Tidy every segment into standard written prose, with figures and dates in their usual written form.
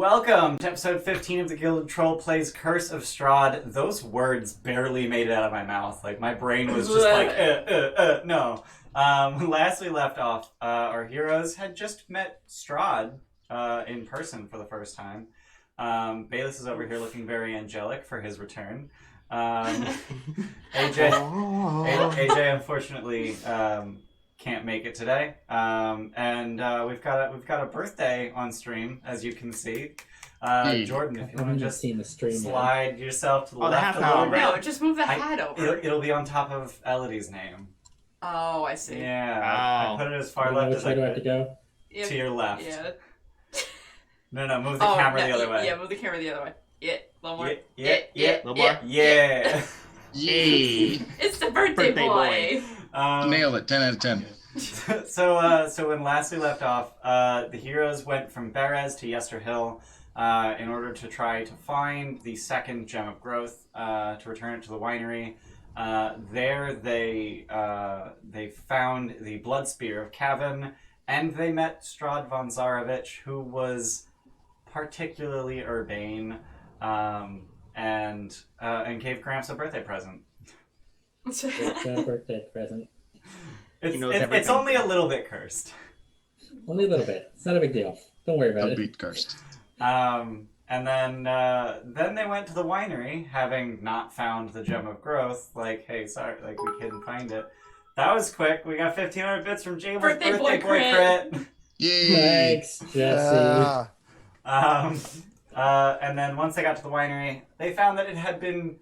Welcome to episode 15 of the Gilded Troll Plays Curse of Strahd. Those words barely made it out of my mouth. Like, my brain was just like, no. Last we left off, our heroes had just met Strahd in person for the first time. Bayless is over here looking very angelic for his return. AJ unfortunately can't make it today, and we've got a birthday on stream, as you can see. Jordan, if you want to just slide yourself to the left a little bit. No, just move the hat over. It'll be on top of Elodie's name. Oh, I see. Yeah, I put it as far left as I could. Where do I have to go? Yep. To your left. Yeah. No, move the camera the other way. Yeah, move the camera the other way. Yeah, a little more. Little more. Yeah. Yay! It's the birthday boy. Nail it, 10 out of 10. So when last we left off, the heroes went from Berez to Yester Hill in order to try to find the second gem of growth to return it to the winery. There they found the blood spear of Cavan, and they met Strahd von Zarevich, who was particularly urbane, and gave Gramps a birthday present. It's a birthday present. It's only a little bit cursed. Only a little bit. It's not a big deal. Don't worry about A it. bit cursed. And then they went to the winery, having not found the gem of growth. Like, hey, sorry, like we couldn't find it. That was quick. We got 1,500 bits from James' birthday boy crit. Yay! Thanks, Jesse. And then once they got to the winery, they found that it had been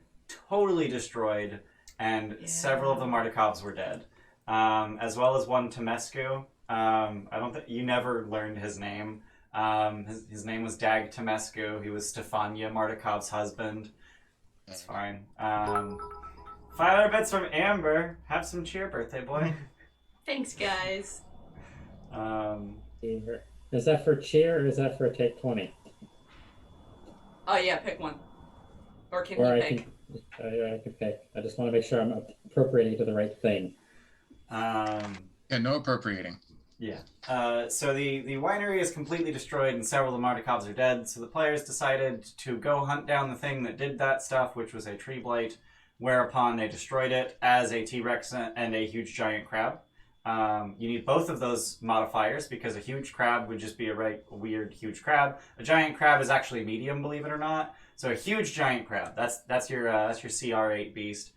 totally destroyed, and several of the Martikovs were dead, as well as one Temescu. I don't think you never learned his name. His name was Dag Temescu. He was Stefania Martikov's husband. It's fine. 500 bits from Amber. Have some cheer, birthday boy. Thanks, guys. Is that for cheer or is that for take 20? Oh yeah, pick one. Or can Or you I pick? I can pick. I just want to make sure I'm appropriating to the right thing. Yeah, no appropriating. Yeah. So the winery is completely destroyed and several of the Martikovs are dead, so the players decided to go hunt down the thing that did that stuff, which was a tree blight, whereupon they destroyed it as a T-Rex and a huge giant crab. You need both of those modifiers because a huge crab would just be a weird huge crab. A giant crab is actually medium, believe it or not. So a huge giant crab. That's your CR8 beast.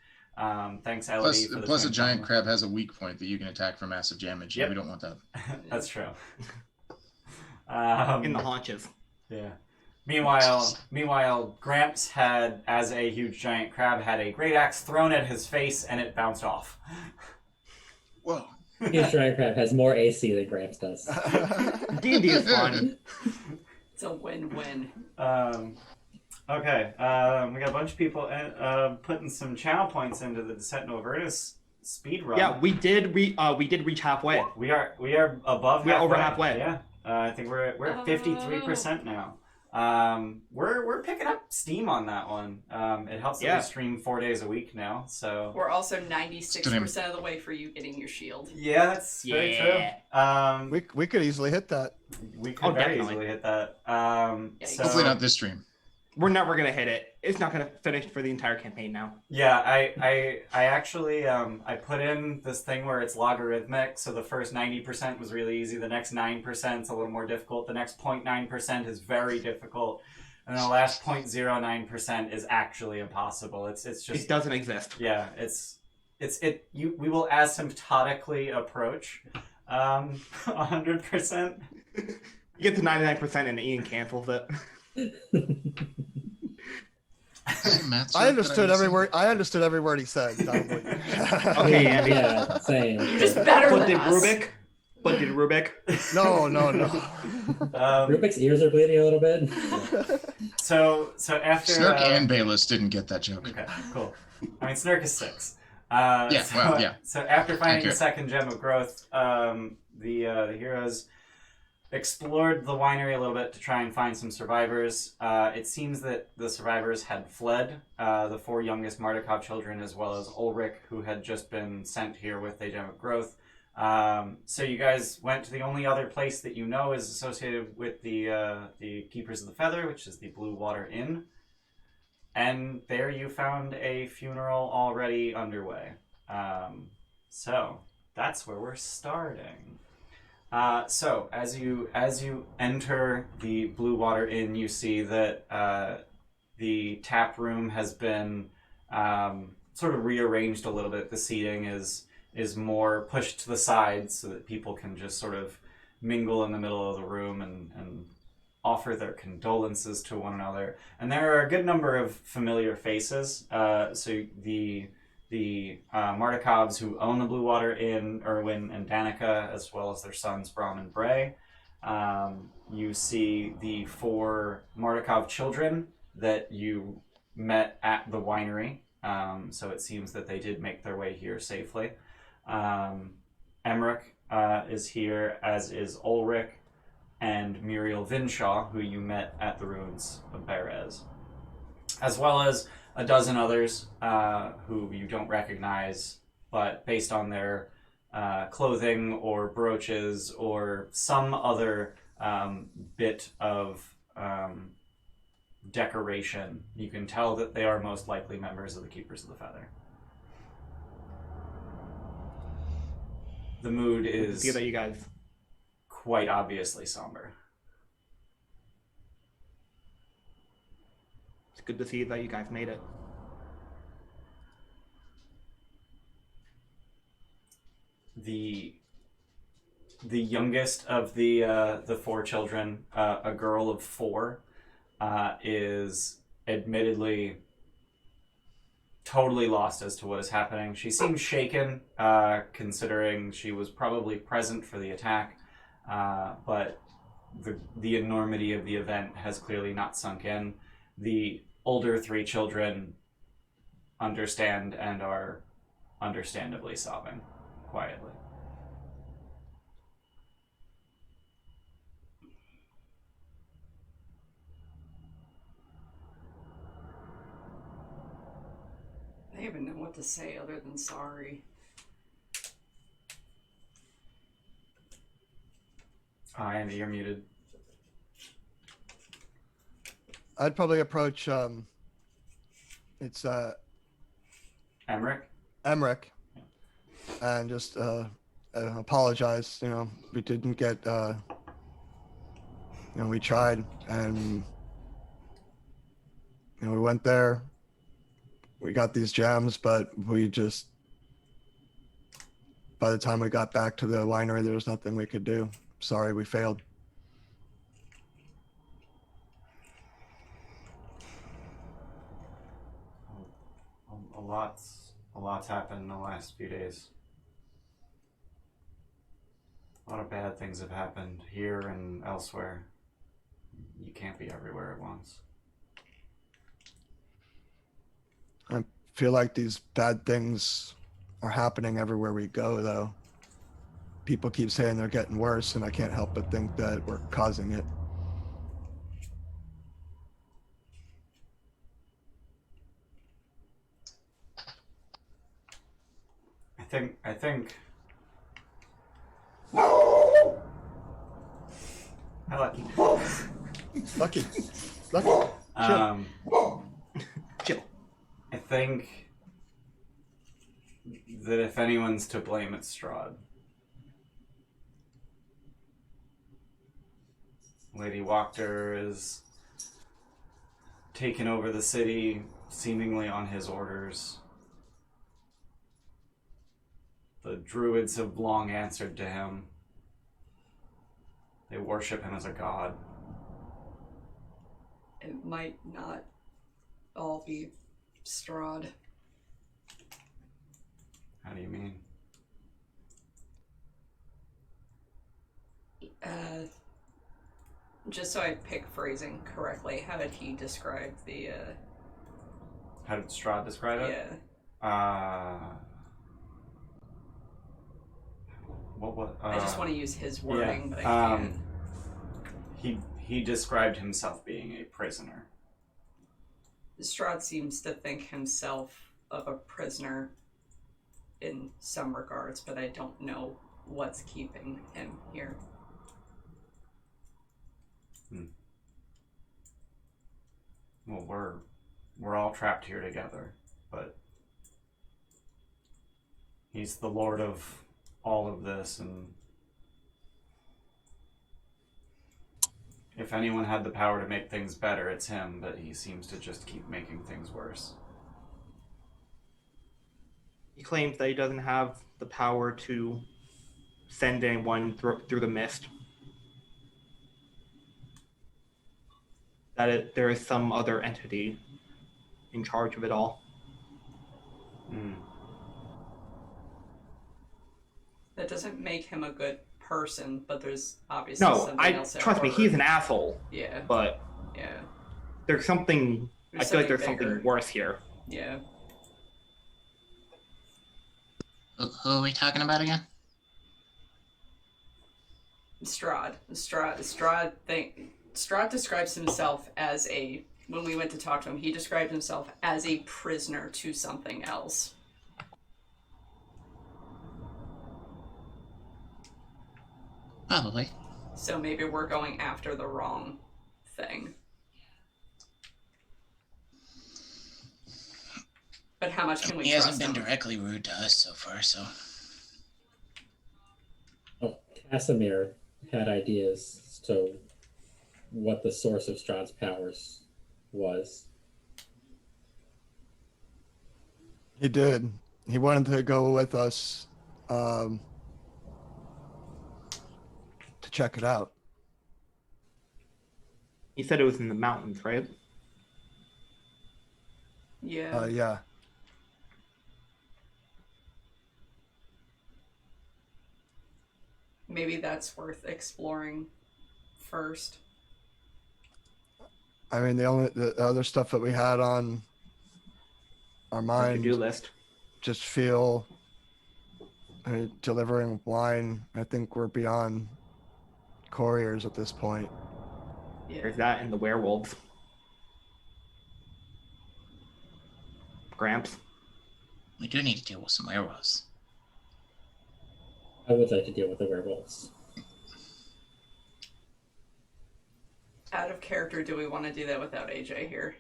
Thanks, Elodie. Plus a giant crab has a weak point that you can attack for massive damage. Yep. Yeah, we don't want that. That's true. In the haunches. Yeah. Meanwhile, Gramps had, as a huge giant crab, had a great axe thrown at his face and it bounced off. Whoa. Huge giant crab has more AC than Gramps does. D&D is fun. It's a win-win. Okay, we got a bunch of people putting some channel points into the Descent to Avernus speed run. Yeah, we did reach halfway. We are above. We're over halfway. Yeah, I think we're at 53% now. We're picking up steam on that one. It helps that we stream 4 days a week now. So We're also 96% of the way for you getting your shield. yeah, that's very true. We could easily hit that. We could very definitely. easily hit that. So, Hopefully not this stream. We're never gonna hit it. It's not gonna finish for the entire campaign now. Yeah, I actually I put in this thing where it's logarithmic, so the first 90% was really easy, the next 9% is a little more difficult, the next 0.9% is very difficult, and the last 0.09% is actually impossible. It's just It doesn't exist. yeah, we will asymptotically approach 100%. You get to 99% and Ian cancels it. I understood every word. I understood every word he said. Okay, Andy. Yeah, same. You're just better But than did us. Rubik? No. Rubik's ears are bleeding a little bit. So after Snurk and Bayless didn't get that joke. okay, cool. I mean, Snurk is 6. So after finding the second gem of growth, the heroes explored the winery a little bit to try and find some survivors. It seems that the survivors had fled, the 4 youngest Martikov children, as well as Ulrich, who had just been sent here with a gem of growth. So you guys went to the only other place that you know is associated with the Keepers of the Feather, which is the Blue Water Inn. And there you found a funeral already underway. So that's where we're starting. So as you enter the Blue Water Inn, you see that the tap room has been sort of rearranged a little bit. The seating is more pushed to the side so that people can just sort of mingle in the middle of the room and offer their condolences to one another. And there are a good number of familiar faces. So the Martikovs, who own the Blue Water Inn, Erwin and Danica, as well as their sons Brom and Bray. You see the 4 Martikov children that you met at the winery. So it seems that they did make their way here safely. Emmerich is here, as is Ulrich and Muriel Vinshaw, who you met at the ruins of Berez, as well as a dozen others who you don't recognize, but based on their clothing or brooches or some other bit of decoration, you can tell that they are most likely members of the Keepers of the Feather. The mood is See that you guys. quite obviously somber. It's good to see that you guys made it. The youngest of the 4 children, a girl of 4, is admittedly totally lost as to what is happening. She seems shaken, considering she was probably present for the attack, but the enormity of the event has clearly not sunk in. The older 3 children understand and are understandably sobbing quietly. I don't even know what to say other than sorry. Andy, you're muted. I'd probably approach it's Emmerich? Emmerich and just apologize. You know, we didn't get we tried, and we went there. We got these gems, but we just, by the time we got back to the winery, there was nothing we could do. Sorry, we failed. A lot's happened in the last few days. A lot of bad things have happened here and elsewhere. You can't be everywhere at once. I feel like these bad things are happening everywhere we go, though. People keep saying they're getting worse, and I can't help but think that we're causing it. I think. Hi, Lucky. Lucky. Lucky. Chill. I think that if anyone's to blame, it's Strahd. Lady Wachter is taken over the city, seemingly on his orders. The druids have long answered to him. They worship him as a god. It might not all be Strahd. How do you mean? Just so I pick phrasing correctly, how did he describe the, How did Strahd describe it? Yeah. What? I just want to use his wording, but I can't. He described himself being a prisoner. Strahd seems to think himself of a prisoner in some regards, but I don't know what's keeping him here. Well, we're all trapped here together, but he's the lord of all of this, and if anyone had the power to make things better, it's him, but he seems to just keep making things worse. He claims that he doesn't have the power to send anyone through the mist. That there is some other entity in charge of it all. That doesn't make him a good person, but there's obviously No, something else at trust me, work. he's an asshole. Yeah. But Yeah. there's something. I feel like there's something bigger. something worse here. Yeah. Who are we talking about again? Strahd describes himself as when we went to talk to him, he described himself as a prisoner to something else. Probably. So maybe we're going after the wrong thing. But how much can we He trust hasn't been him? directly rude to us so far, so. Well, Casimir had ideas as to what the source of Strahd's powers was. He did. He wanted to go with us to check it out. He said it was in the mountains, right? Yeah. Yeah. Maybe that's worth exploring first. I mean, the other stuff that we had on our mind To-do list. just feel. I mean, delivering wine. I think we're beyond couriers at this point. Yeah. There's that and the werewolves. Gramps. We do need to deal with some werewolves. I would like to deal with the werewolves. Out of character, do we want to do that without AJ here?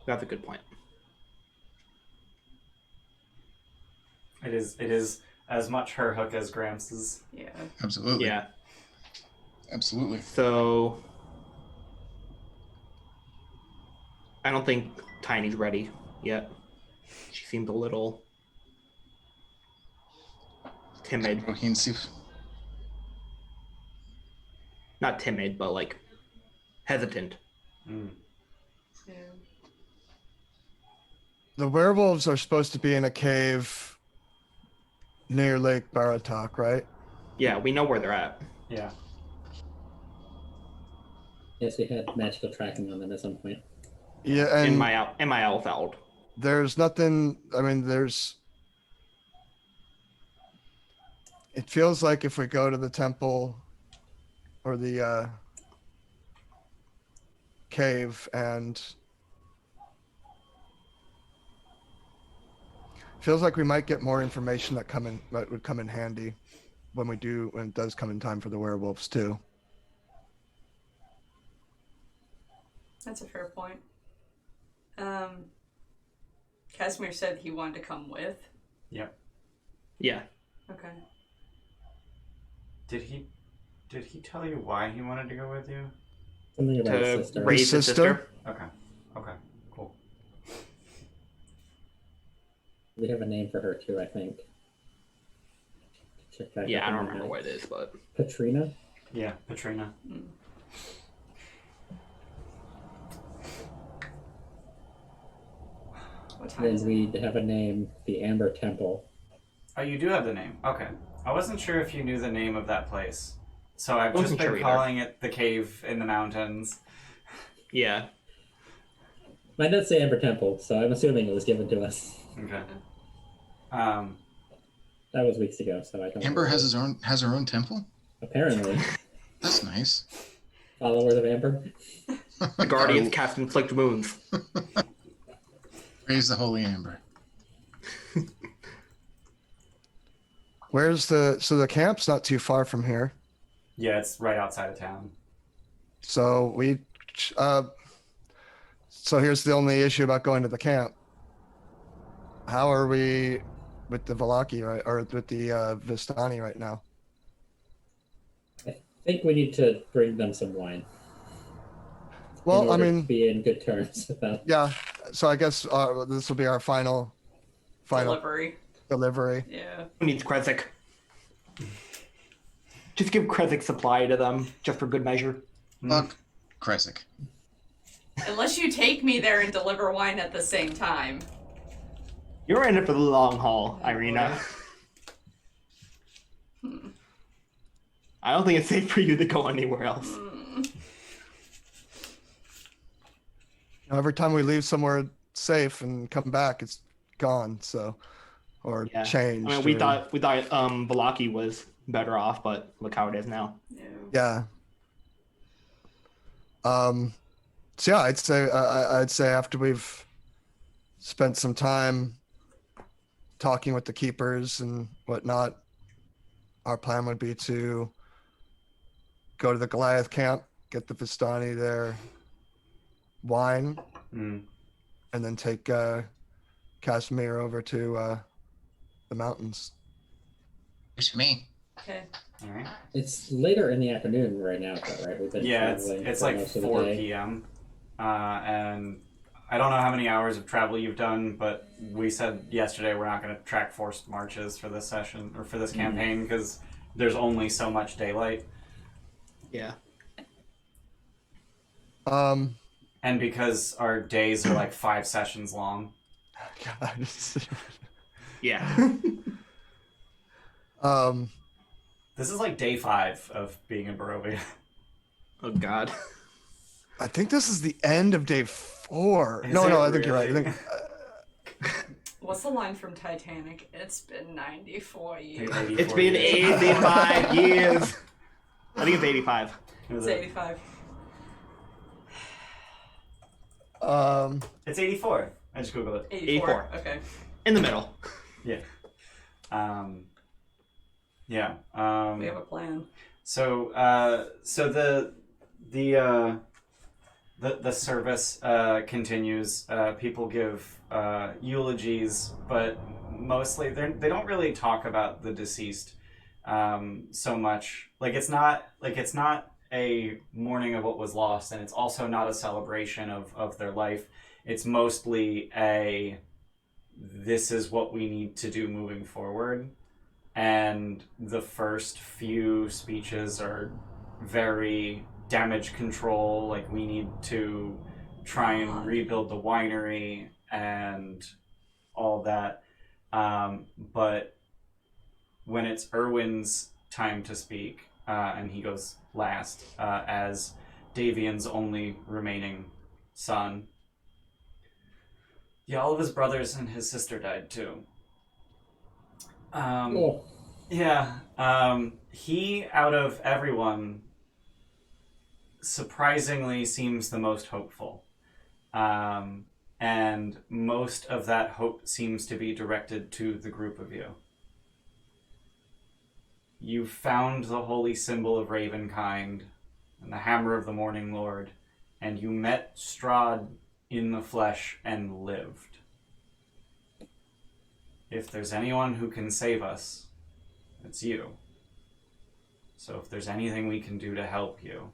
That's a good point. It is as much her hook as Grams's. Yeah. Absolutely. Yeah. Absolutely. So I don't think Tiny's ready yet. She seemed a little timid. We can see. Not timid, but like hesitant. Yeah. The werewolves are supposed to be in a cave near Lake Baratok, right? Yeah, we know where they're at. Yeah. Yes, we had magical tracking on them at some point. Yeah, and In my Elfeld. there's nothing. I mean, it feels like if we go to the temple or the cave, and feels like we might get more information that would come in handy when it does come in time for the werewolves too. That's a fair point. Casimir said he wanted to come with. Yep. Yeah. Okay. Did he tell you why he wanted to go with you? Something about his To sister. raise his sister. Okay. Okay. Cool. We have a name for her too, I think. Check back Yeah, up I in don't the remember what notes. it is, but Katrina? Yeah, Patrina. What time is Then it? we have a name, the Amber Temple. Oh, you do have the name. Okay. I wasn't sure if you knew the name of that place. So I've just Wasn't been sure either. calling it the cave in the mountains. yeah. Mine does say Amber Temple, so I'm assuming it was given to us. Okay. That was weeks ago, so I don't Amber know. has her own temple. Apparently. That's nice. Followers of Amber. The Guardians cast inflict wounds. Praise the holy Amber. Where's the camp's not too far from here. Yeah, it's right outside of town. So so here's the only issue about going to the camp. How are we with the Valaki, right, or with the Vistani right now? I think we need to bring them some wine. Well, in I order mean, to be in good terms with them. yeah. So I guess this will be our final Delivery. delivery. Yeah. Who needs Krezk? Just give Krezk supply to them, just for good measure. Fuck Kresik. Unless you take me there and deliver wine at the same time. You're in it for the long haul, Irina. I don't think it's safe for you to go anywhere else. Every time we leave somewhere safe and come back, it's gone. So, or Yeah. changed. I mean, we or- thought Valaki was better off, but look how it is now. Yeah. Yeah. So yeah, I'd say after we've spent some time talking with the keepers and whatnot, our plan would be to go to the Goliath camp, get the Vistani their wine, Mm. and then take Casimir over to the mountains. Works for me. Okay. All right. It's later in the afternoon right now, though, right? We've been Yeah, traveling it's for like most of the 4 day. p.m. And I don't know how many hours of travel you've done, but we said yesterday we're not going to track forced marches for this session or for this campaign because there's only so much daylight, Yeah. and because our days are like 5 sessions long. God. Yeah. This is like day 5 of being in Barovia. Oh God. I think this is the end of day 4. Is No, it I think you're right. I really? think What's the line from Titanic? It's been 94 years. It's been 85 years. I think it's 85. It's 85. It's 84. I just googled it. 84. Okay. In the middle. Yeah. Yeah. We have a plan. So the service continues. People give eulogies, but mostly they don't really talk about the deceased so much. It's not a mourning of what was lost, and it's also not a celebration of their life. It's mostly this is what we need to do moving forward. And the first few speeches are very damage control, like we need to try and rebuild the winery and all that. But when it's Erwin's time to speak, and he goes last, as Davian's only remaining son, yeah, all of his brothers and his sister died too. Cool. Yeah. He, out of everyone, surprisingly seems the most hopeful. And most of that hope seems to be directed to the group of you. You found the holy symbol of Ravenkind and the hammer of the Morning Lord, and you met Strahd in the flesh and lived. If there's anyone who can save us, it's you. So if there's anything we can do to help you,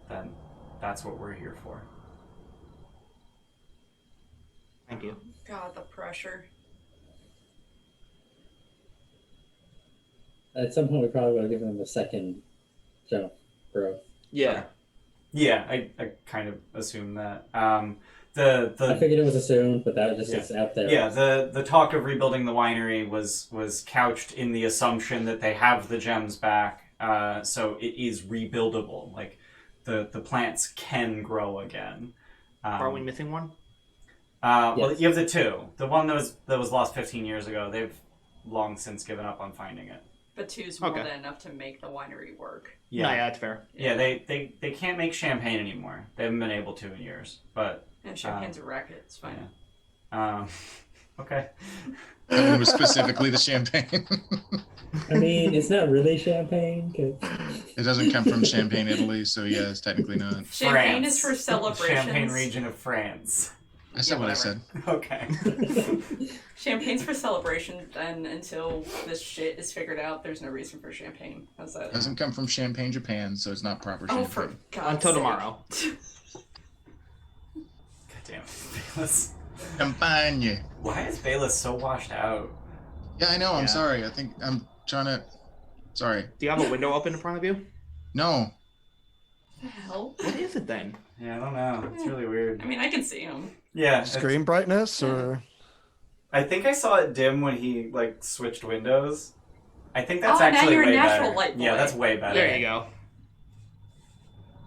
then that's what we're here for. Thank you. God, the pressure. At some point, we probably would have given them a second jump, bro. Yeah. Yeah, I kind of assume that. I The figured it was assumed, but that just Yeah. is out there. yeah, the talk of rebuilding the winery was couched in the assumption that they have the gems back, so it is rebuildable. Like the plants can grow again. Are we missing one? Well, Yes. you have the 2. The one that was lost 15 years ago. They've long since given up on finding it. But 2's more Okay. than enough to make the winery work. Yeah, No, yeah, that's fair. yeah. They can't make champagne anymore. They haven't been able to in years. But And champagne's a racket. It's fine. yeah. Okay. I mean, was specifically the champagne. I mean, it's not really champagne. 'Cause... It doesn't come from Champagne, Italy, so yeah, it's technically not. Champagne is France. for celebrations. Champagne region of France. I said what I whatever. said. Okay. Champagne's for celebration, and until this shit is figured out, there's no reason for champagne. How's that? It doesn't come from Champagne, Japan, so it's not proper Oh, champagne. for God's Until sake. tomorrow. God damn it, Bayless. Champagne. Why is Bayless so washed out? Yeah, I know. I'm Yeah. sorry. I think I'm trying to. Sorry. Do you have a window open in front of you? No. The hell? What is it then? Yeah, I don't know. It's really weird. I mean, I can see him. Yeah. it's- Screen brightness or I think I saw it dim when he like switched windows. I think that's Oh, now actually you're a way natural better. light boy. Yeah, that's way better. There you go.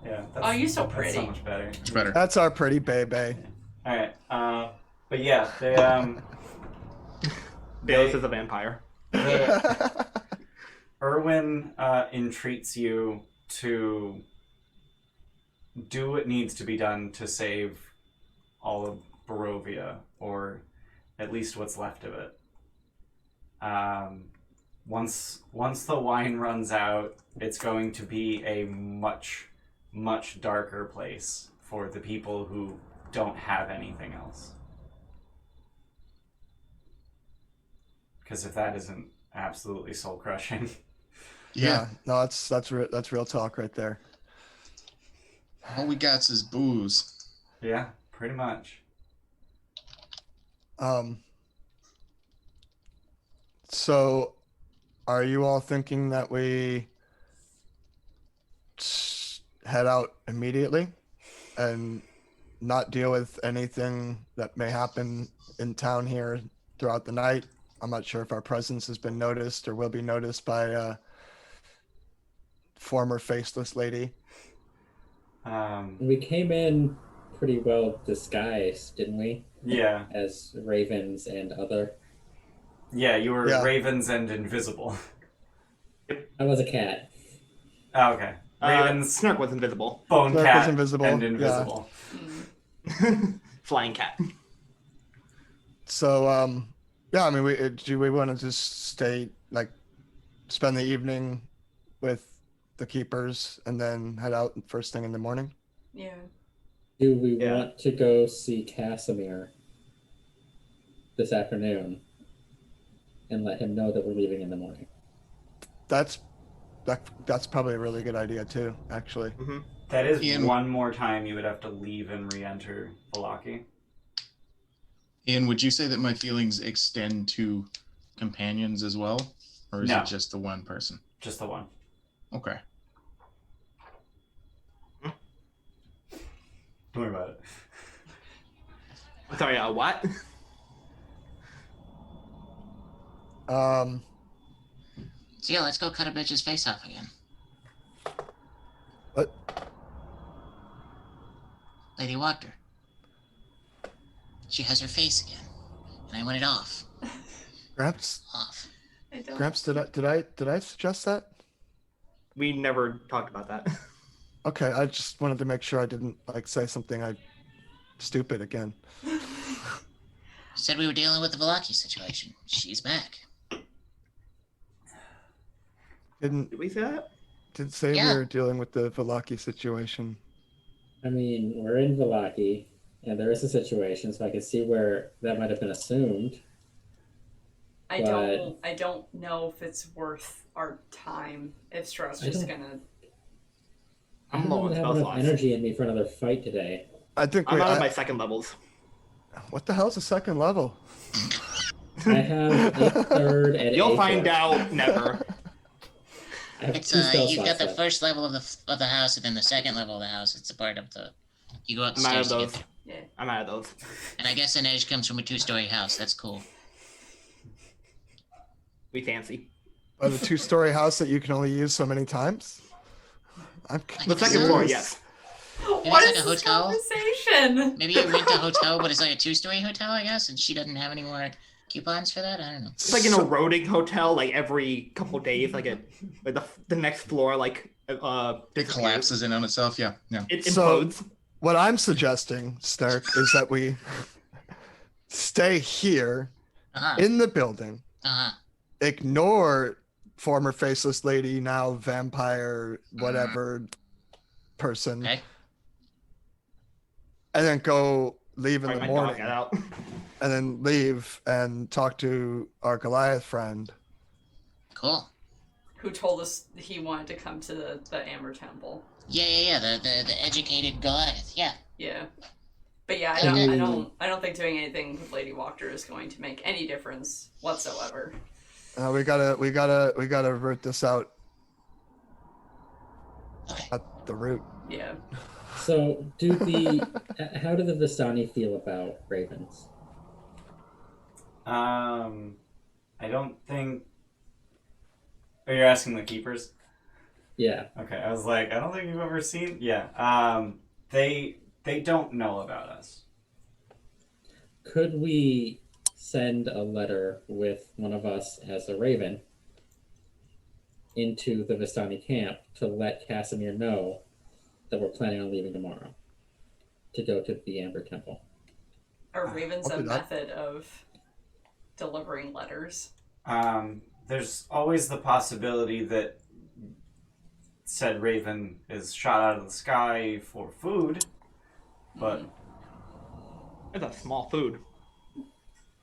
Yeah. That's, Oh, you're so That's pretty. so much better. It's better. that's our pretty baby. All right. But yeah, they Bayless is a vampire. Erwin entreats you to do what needs to be done to save all of Barovia, or at least what's left of it. Once the wine runs out, it's going to be a much, much darker place for the people who don't have anything else. Because if that isn't absolutely soul crushing. Yeah. No, that's real talk right there. All we got is booze. Yeah, pretty much. So are you all thinking that we head out immediately and not deal with anything that may happen in town here throughout the night? I'm not sure if our presence has been noticed or will be noticed by a former faceless lady. We came in pretty well disguised, didn't we? Yeah. As ravens and other. Yeah, you were Yeah. ravens and invisible. I was a cat. Oh, okay. Ravens, Snark was invisible. bone Snark cat, was invisible, and yeah. invisible. Flying cat. So, yeah, I mean, do we want to just stay, like, spend the evening with the keepers and then head out first thing in the morning? Yeah. Do we Yeah. want to go see Casimir this afternoon and let him know that we're leaving in the morning? That's probably a really good idea too, actually. That is Ian- one more time you would have to leave and re-enter Valaki. Ian, would you say that my feelings extend to companions as well? Or is No. it just the one person? Just the one. Okay. Don't worry about it. Sorry, what? So yeah, let's go cut a bitch's face off again. What? Lady Walker. She has her face again. And I want it off. Gramps, Off. I don't. Gramps, did I suggest that? We never talked about that. Okay, I just wanted to make sure I didn't like say something stupid again. Said we were dealing with the Velaki situation. She's back. Didn't Did we say that? say Yeah. we were dealing with the Velaki situation. I mean, we're in Valaki, and there is a situation, so I can see where that might have been assumed. I But- don't know if it's worth our time if Strahd's I just don't- gonna. I I'm low don't on have spell enough slots. energy in me for another fight today. I think I'm we. out of my second levels. What the hell's a second level? I have a third and You'll a find fourth. out never. I have It's two spell you've got slots the left. first level of the house, and then the second level of the house. It's a part of the. You go up the I'm out of stairs to get those. there. Yeah. I'm out of those. And I guess an edge comes from a 2-story house. That's cool. We fancy. Of a two-story house that you can only use so many times? I'm The second floor, yes. What like is a this hotel? conversation? Maybe you rent a hotel, but it's like a 2-story hotel, I guess, and she doesn't have any more coupons for that. I don't know. It's like an eroding hotel, like every couple days, like the next floor, like It disappears. collapses in on itself. Yeah. Yeah. It So- implodes. What I'm suggesting, Stark, is that we stay here Uh-huh. in the building, Uh-huh. ignore former faceless lady, now vampire, whatever person, Okay. and then go leave in Sorry, the my dog morning, got out. and then leave and talk to our Goliath friend. Cool. Who told us he wanted to come to the Amber Temple. Yeah. The educated Goliath. Yeah. Yeah. But yeah, Okay. I don't think doing anything with Lady Walker is going to make any difference whatsoever. We gotta root this out Okay. at the root. Yeah. So, how do the Vistani feel about ravens? I don't think. Oh, you're asking the keepers? Yeah. Okay, I was like, I don't think you've ever seen. Yeah. They don't know about us. Could we send a letter with one of us as a raven into the Vistani camp to let Casimir know that we're planning on leaving tomorrow to go to the Amber Temple? Are ravens I'll a do that. method of delivering letters? There's always the possibility that said raven is shot out of the sky for food, but It's a small food.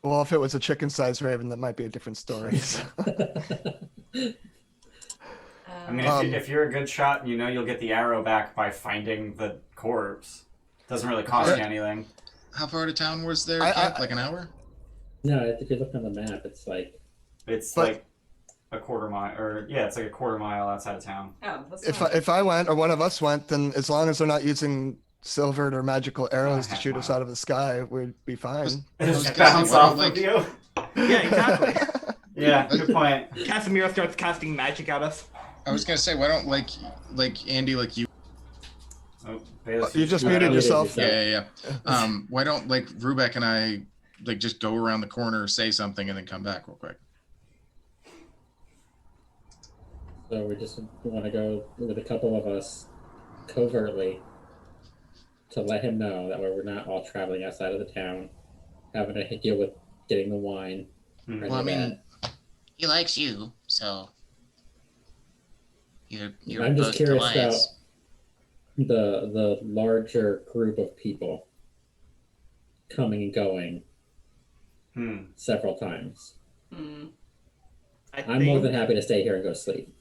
Well, if it was a chicken-sized raven, that might be a different story. I mean, Um, if you're a good shot and you know you'll get the arrow back by finding the corpse, doesn't really cost you anything. How far to town was there? I- Camp? Like an hour? No, if you look on the map, it's like It's But- like a quarter mile, or yeah, it's like a quarter mile outside of town. Oh, that's if I went or one of us went, then as long as they're not using silvered or magical arrows to shoot us out of the sky, we'd be fine. It was just gonna say, bounce why off don't, of you. Yeah, exactly. Yeah, good point. Casimiro starts casting magic at us. I was gonna say, why don't like Andy, like you? Oh, Bayless, You just got muted out. yourself. Yeah. Why don't like Rubek and I like just go around the corner, say something, and then come back real quick? so we want to go with a couple of us covertly to let him know that way we're not all traveling outside of the town, having to deal with getting the wine. or any Well, I of mean, that. He likes you, so you're I'm just both curious Goliaths. about the larger group of people coming and going several times. I'm more than happy to stay here and go to sleep.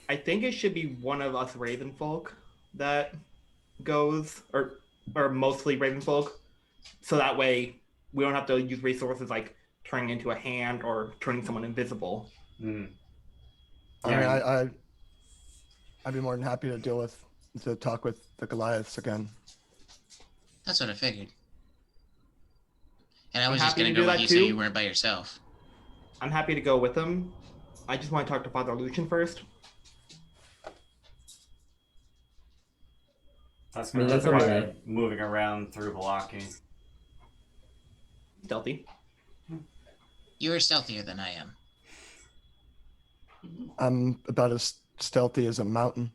I think it should be one of us Raven folk that goes, or mostly Raven folk, so that way we don't have to use resources like turning into a hand or turning someone invisible. I mean, I'd be more than happy to talk with the Goliaths again. That's what I figured. And I I'm was just happy gonna to do go with that you so too. you weren't by yourself. I'm happy to go with them. I just want to talk to Father Lucian first. That's I mean, going to that's require okay. moving around through Valaki. Stealthy. You are stealthier than I am. I'm about as stealthy as a mountain.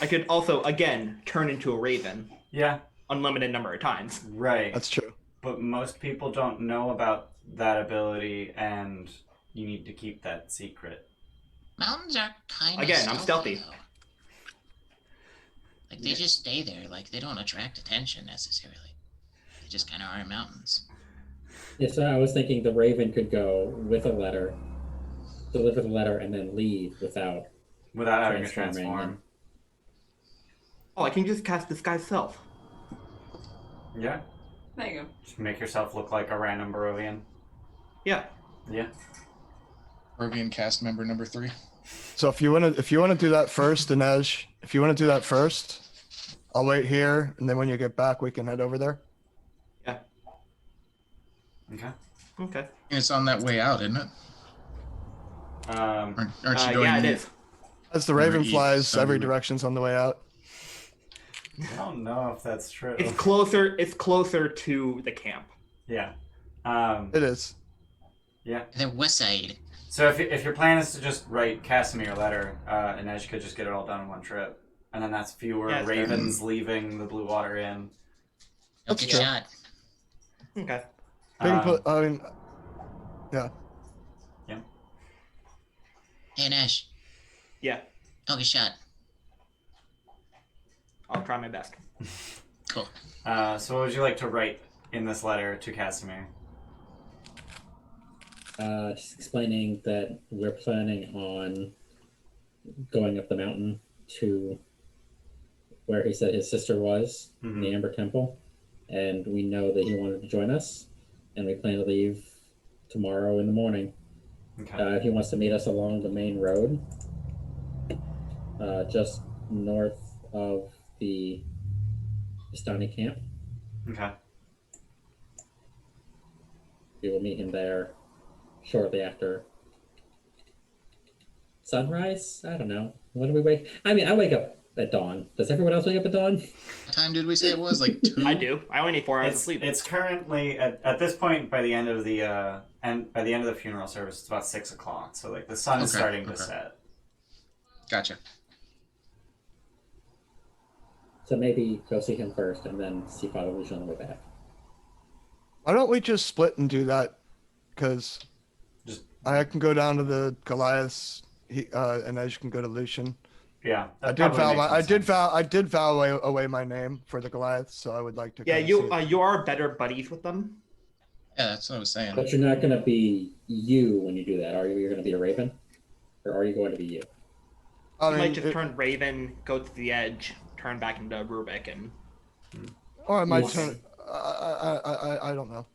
I could also, again, turn into a raven Yeah, unlimited number of times. right. That's true. But most people don't know about that ability, and you need to keep that secret. Mountains are kind of Again, I'm stealthy. though. Like they just stay there. Like they don't attract attention necessarily. They just kind of are mountains. Yeah, so I was thinking the Raven could go with a letter, deliver the letter, and then leave without Without having to transforming. transform. Oh, I can just cast Disguise Self. Yeah. There you go. Just make yourself look like a random Barovian. Yeah. Yeah. Rovian cast member number 3. So if you wanna do that first, Dinesh, if you wanna do that first, I'll wait here, and then when you get back, we can head over there. Yeah. Okay. Okay. And it's on that way out, isn't it? Aren't you going? Yeah, it is. As the Over Raven east, flies, so every we- direction's on the way out. I don't know if that's true. It's closer. It's closer to the camp. Yeah. It is. Yeah. The west side. So if your plan is to just write Casimir a letter, Inej could just get it all done in one trip. And then that's fewer Yeah, it's ravens leaving the Blue Water Inn. Don't That's get true. shot. Okay. I mean, Yeah. Hey, Nash, Yeah, take a shot. I'll try my best. Cool. So what would you like to write in this letter to Casimir? Just explaining that we're planning on going up the mountain to where he said his sister was in the Amber Temple, and we know that he wanted to join us, and we plan to leave tomorrow in the morning. Okay. He wants to meet us along the main road, just north of the Vistani camp. Okay. We will meet him there shortly after sunrise. I don't know. When do we wake? I mean, I wake up at dawn. Does everyone else wake up at dawn? What time did we say it was? Like 2? I do. I only need 4 hours of It's sleep. it's currently at this point by the end of the funeral service it's about 6 o'clock. So like the sun is Okay, starting to okay. set. Gotcha. So maybe go see him first, and then see Father Lucian on the way back. Why don't we just split and do that? Because Just I can go down to the Goliaths, and Edge can go to Lucian. yeah. I that did probably vow. makes more sense. I did vow away my name for the Goliaths, so I would like to. Yeah, kinda you see it. you are better buddies with them. Yeah, that's what I was saying. But you're not going to be you when you do that, are you? You're going to be a raven, or are you going to be you? I You mean, might just turn Raven, go to the edge, turn back into Rubik, and or I might Yes. turn. I don't know.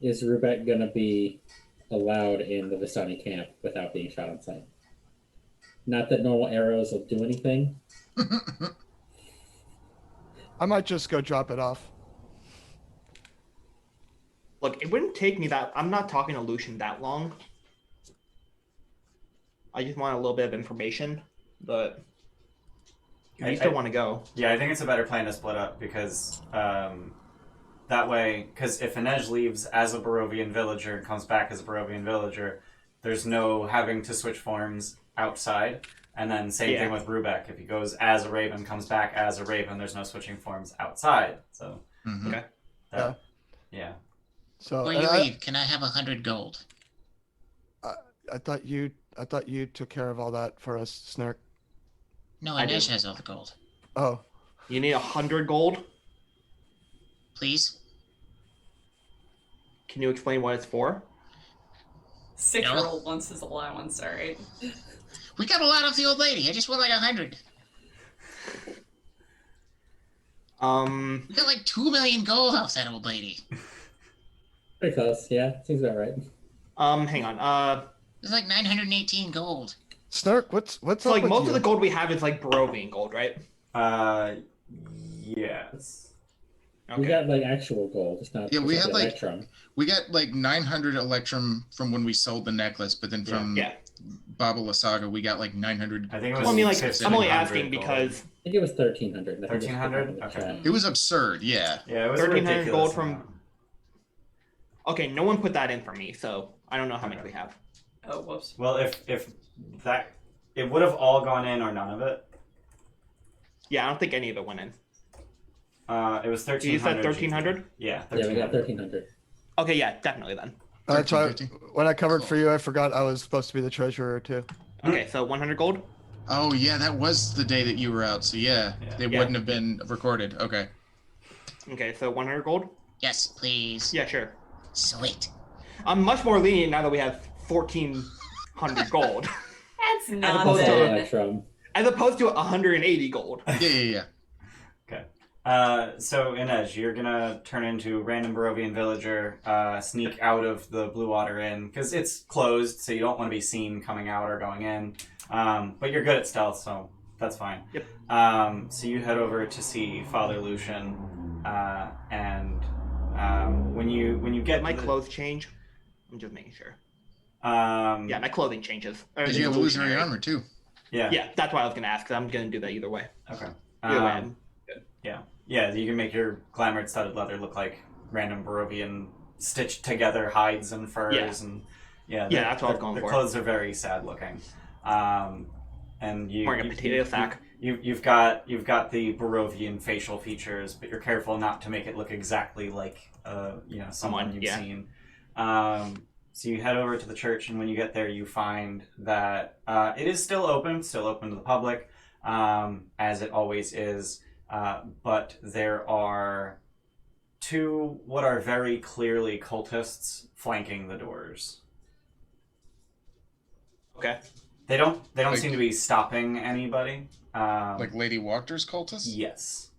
Is Rubek going to be allowed in the Vistani camp without being shot on sight? Not that normal arrows will do anything. I might just go drop it off. look, it wouldn't take me that. I'm not talking to Lucian that long. I just want a little bit of information, but if you still want to go. Yeah, I think it's a better plan to split up because that way, because if Inej leaves as a Barovian villager and comes back as a Barovian villager, there's no having to switch forms outside. And then same thing with Rubek. If he goes as a raven, comes back as a raven, there's no switching forms outside. So, Okay. yeah. So Before and you I, leave, can I have 100 gold? I thought you took care of all that for us, Snark. No, I do. Inej has all the gold. Oh, You need 100 gold. Please? Can you explain what it's for? 6-year-old wants his allowance, alright? We got a lot off the old lady. I just want like 100. We got like 2 million gold off that old lady. Pretty close, yeah. Seems about right. Hang on. It's like 918 gold. Snark, what's So up like with most you? of the gold we have is like Barovian gold, right? Yes. We got like actual gold. It's not. Yeah, we it's had, not the like- Electrum. We got like 900 Electrum from when we sold the necklace, but then from Yeah. Baba Saga, we got like 900. I think it was Well, I mean, like, 1500 I'm only asking gold. because I think it was 1,300. 1,300? Okay. It was absurd, yeah. Yeah, it was a 1,300 ridiculous gold from- amount. okay, no one put that in for me, so I don't know how much we have. Oh, whoops. Well, if that it would have all gone in or none of it. Yeah, I don't think any of it went in. It was 1,300. You said 1,300? Yeah, Yeah, we got 1,300. 1,300. Okay, yeah, definitely then. That's why 1350. when I covered for you, I forgot I was supposed to be the treasurer too. Okay, so 100 gold. Oh, yeah, that was the day that you were out, so yeah, Yeah. they Yeah. wouldn't have been recorded. Okay. Okay, so 100 gold. Yes, please. Yeah, sure. Sweet. I'm much more lenient now that we have 1,400 gold, That's not opposed to- bad. Electrum. as opposed to 180 gold. Yeah. Okay. So Inej, you're gonna turn into random Barovian villager, sneak out of the Blue Water Inn because it's closed, so you don't want to be seen coming out or going in. But you're good at stealth, so that's fine. Yep. So you head over to see Father Lucian, and when you get My to the- clothes change. I'm just making sure. yeah, Yeah, my clothing changes. Or Because it's you have illusionary illusionary. armor, too. yeah, Yeah, that's what I was gonna ask. 'Cause I'm gonna do that either way. okay. Either way, I'm- Yeah, you can make your glamored studded leather look like random Barovian stitched together hides and furs and Yeah, that's what I was going the for. clothes are very sad looking. And Wearing a potato sack. You've got the Barovian facial features, but you're careful not to make it look exactly like someone you've yeah. seen. So you head over to the church, and when you get there, you find that it is still open to the public, as it always is. But there are two what are very clearly cultists flanking the doors. Okay. They don't Like- seem to be stopping anybody. Like Lady Walker's cultists? Yes.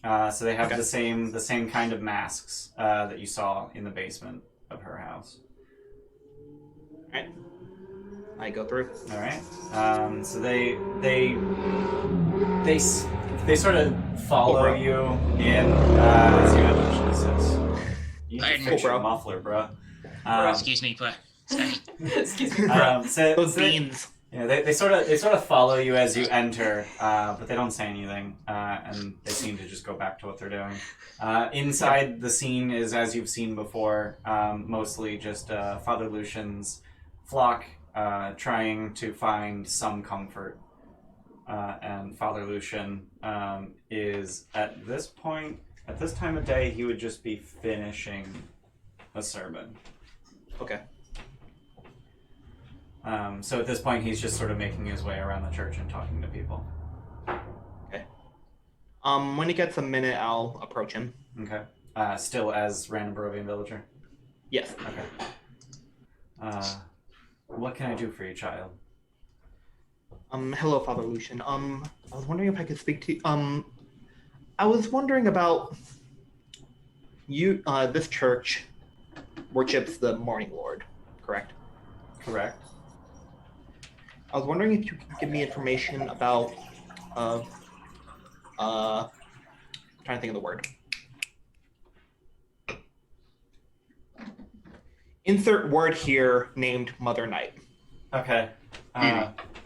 So they have Okay. the same kind of masks that you saw in the basement of her house. Alright. I go through. All right. So they sort of follow bro. you in as you enter. Jesus. You need to Pardon. fix your Bro. muffler, bro. Excuse me, but sorry. Excuse me, bro. Those they, beans. yeah, they sort of follow you as you enter, but they don't say anything, and they seem to just go back to what they're doing. Inside, the scene is as you've seen before, mostly just Father Lucian's flock trying to find some comfort, and Father Lucian is at this time of day, he would just be finishing a sermon. Okay. So at this point, he's just sort of making his way around the church and talking to people. When he gets a minute, I'll approach him. Okay. Still as random Barovian villager. Yes. Okay. What can I do for you, child? Hello, Father Lucian. I was wondering if I could speak to you. I was wondering about you. This church worships the Morning Lord, correct? Correct. I was wondering if you could give me information about, I'm trying to think of the word. Insert word here named Mother Night. Okay.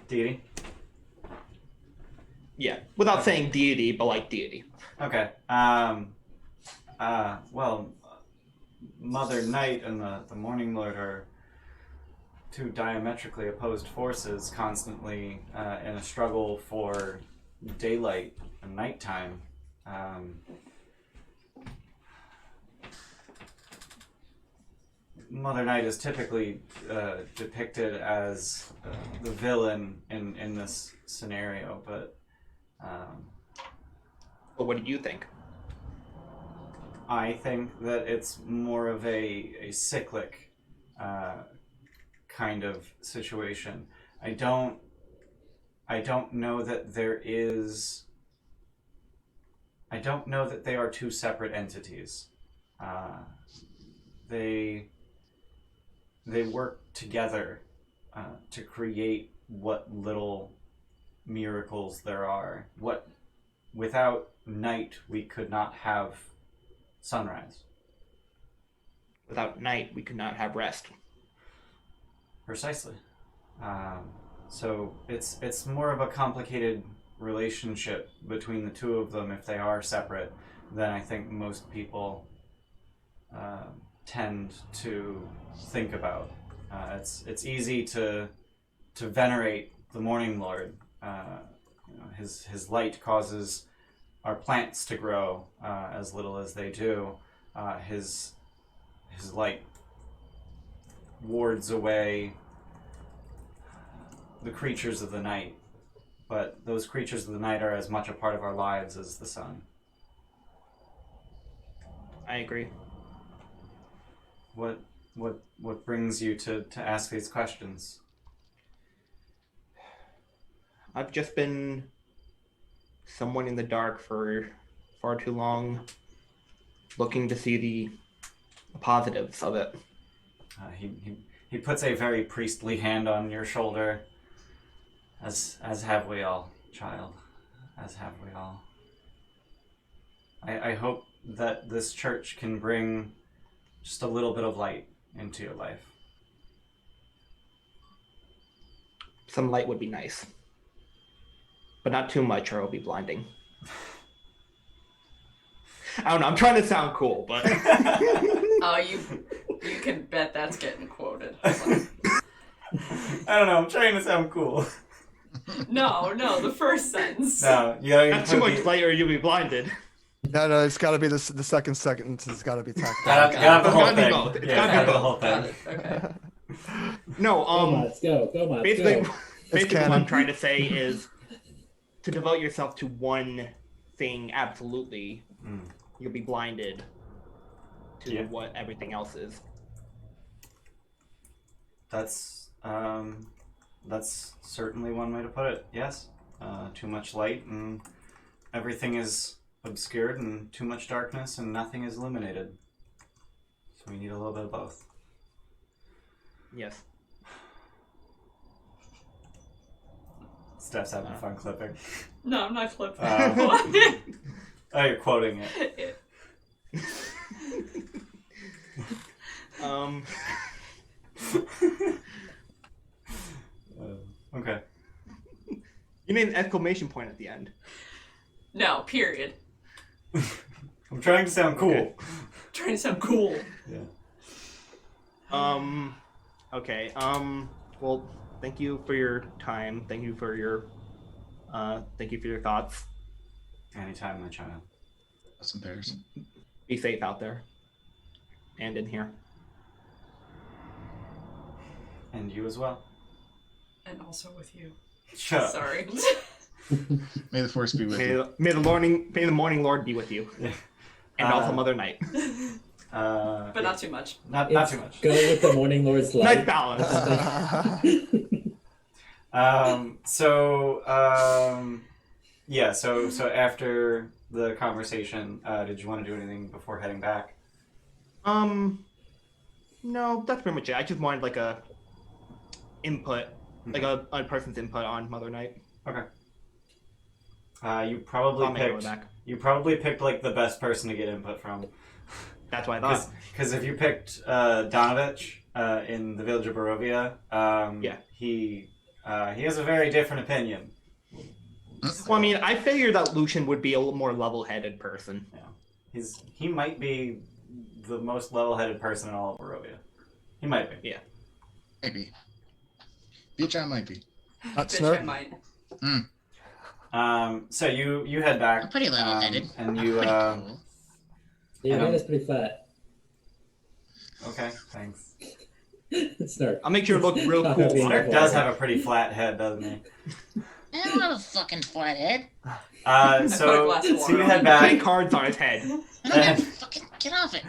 Deity. Yeah, without saying deity, but like deity. Okay. Well, Mother Night and the Morning Lord are two diametrically opposed forces constantly in a struggle for daylight and nighttime. Mother Night is typically depicted as the villain in this scenario, but But what do you think? I think that it's more of a cyclic kind of situation. I don't know that there is. I don't know that they are two separate entities. They work together to create what little miracles there are. Without night, we could not have sunrise. Without night, we could not have rest. Precisely. So it's more of a complicated relationship between the two of them if they are separate than I think most people tend to think about. It's easy to venerate the Morning Lord. His light causes our plants to grow as little as they do. His light wards away the creatures of the night, but those creatures of the night are as much a part of our lives as the sun. I agree. What brings you to ask these questions? I've just been someone in the dark for far too long, looking to see the positives of it. He puts a very priestly hand on your shoulder, as have we all, child, as have we all. I hope that this church can bring just a little bit of light into your life. Some light would be nice, but not too much or it'll be blinding. I don't know, I'm trying to sound cool, but Oh, you can bet that's getting quoted. I don't know, I'm trying to sound cool. No, the first sentence. No, you gotta not too put much light or you'll be blinded. No, it's got to be the second sentence has got to be tacked on. Gotta have the whole Gotta be thing. both. It's Yeah, gotta be gotta have the both. whole Got thing. it. Okay. No, Go Mods, go. Go Mods, basically, go. basically what canon. I'm trying to say is to devote yourself to one thing absolutely, you'll be blinded to Yeah. what everything else is. That's certainly one way to put it. Yes, too much light and everything is obscured, and too much darkness and nothing is illuminated. So we need a little bit of both. Yes. Steph's having fun clipping. No, I'm not flipping. Oh, you're quoting it. Okay. You need an exclamation point at the end. No, period. I'm trying to sound cool. Okay. Trying to sound cool. Yeah. Okay. Well, thank you for your time. Thank you for your thoughts. Anytime, my child. Some bears. Be safe out there. And in here. And you as well. And also with you. Shut up. Sorry. May the force be with you. May the morning Lord be with you. Yeah. And also Mother Night. But not too much. Not too much. Go with the Morning Lord's Nice light. balance. Yeah, so after the conversation, did you want to do anything before heading back? No, that's pretty much it. I just wanted like a input, like a person's input on Mother Night. Okay. You I'll probably make it picked back. like the best person to get input from. That's what I thought. Because if you picked Donovich in the village of Barovia, he has a very different opinion. Well, I mean, I figured that Lucian would be a little more level-headed person. Yeah, he might be the most level-headed person in all of Barovia. He might be. Yeah. Maybe. Bitch, I might be. That's Bitch, I not. might. So you head back. I'm pretty level-headed. And you Pretty cool. Your head is pretty flat. okay, thanks. Snark. I'll make sure it look real Not cool. being Snark a does whore. have a pretty flat head, doesn't he? I don't have a fucking flathead. So glass of you water head on Playing back, cards on his head. I don't have fucking get off it.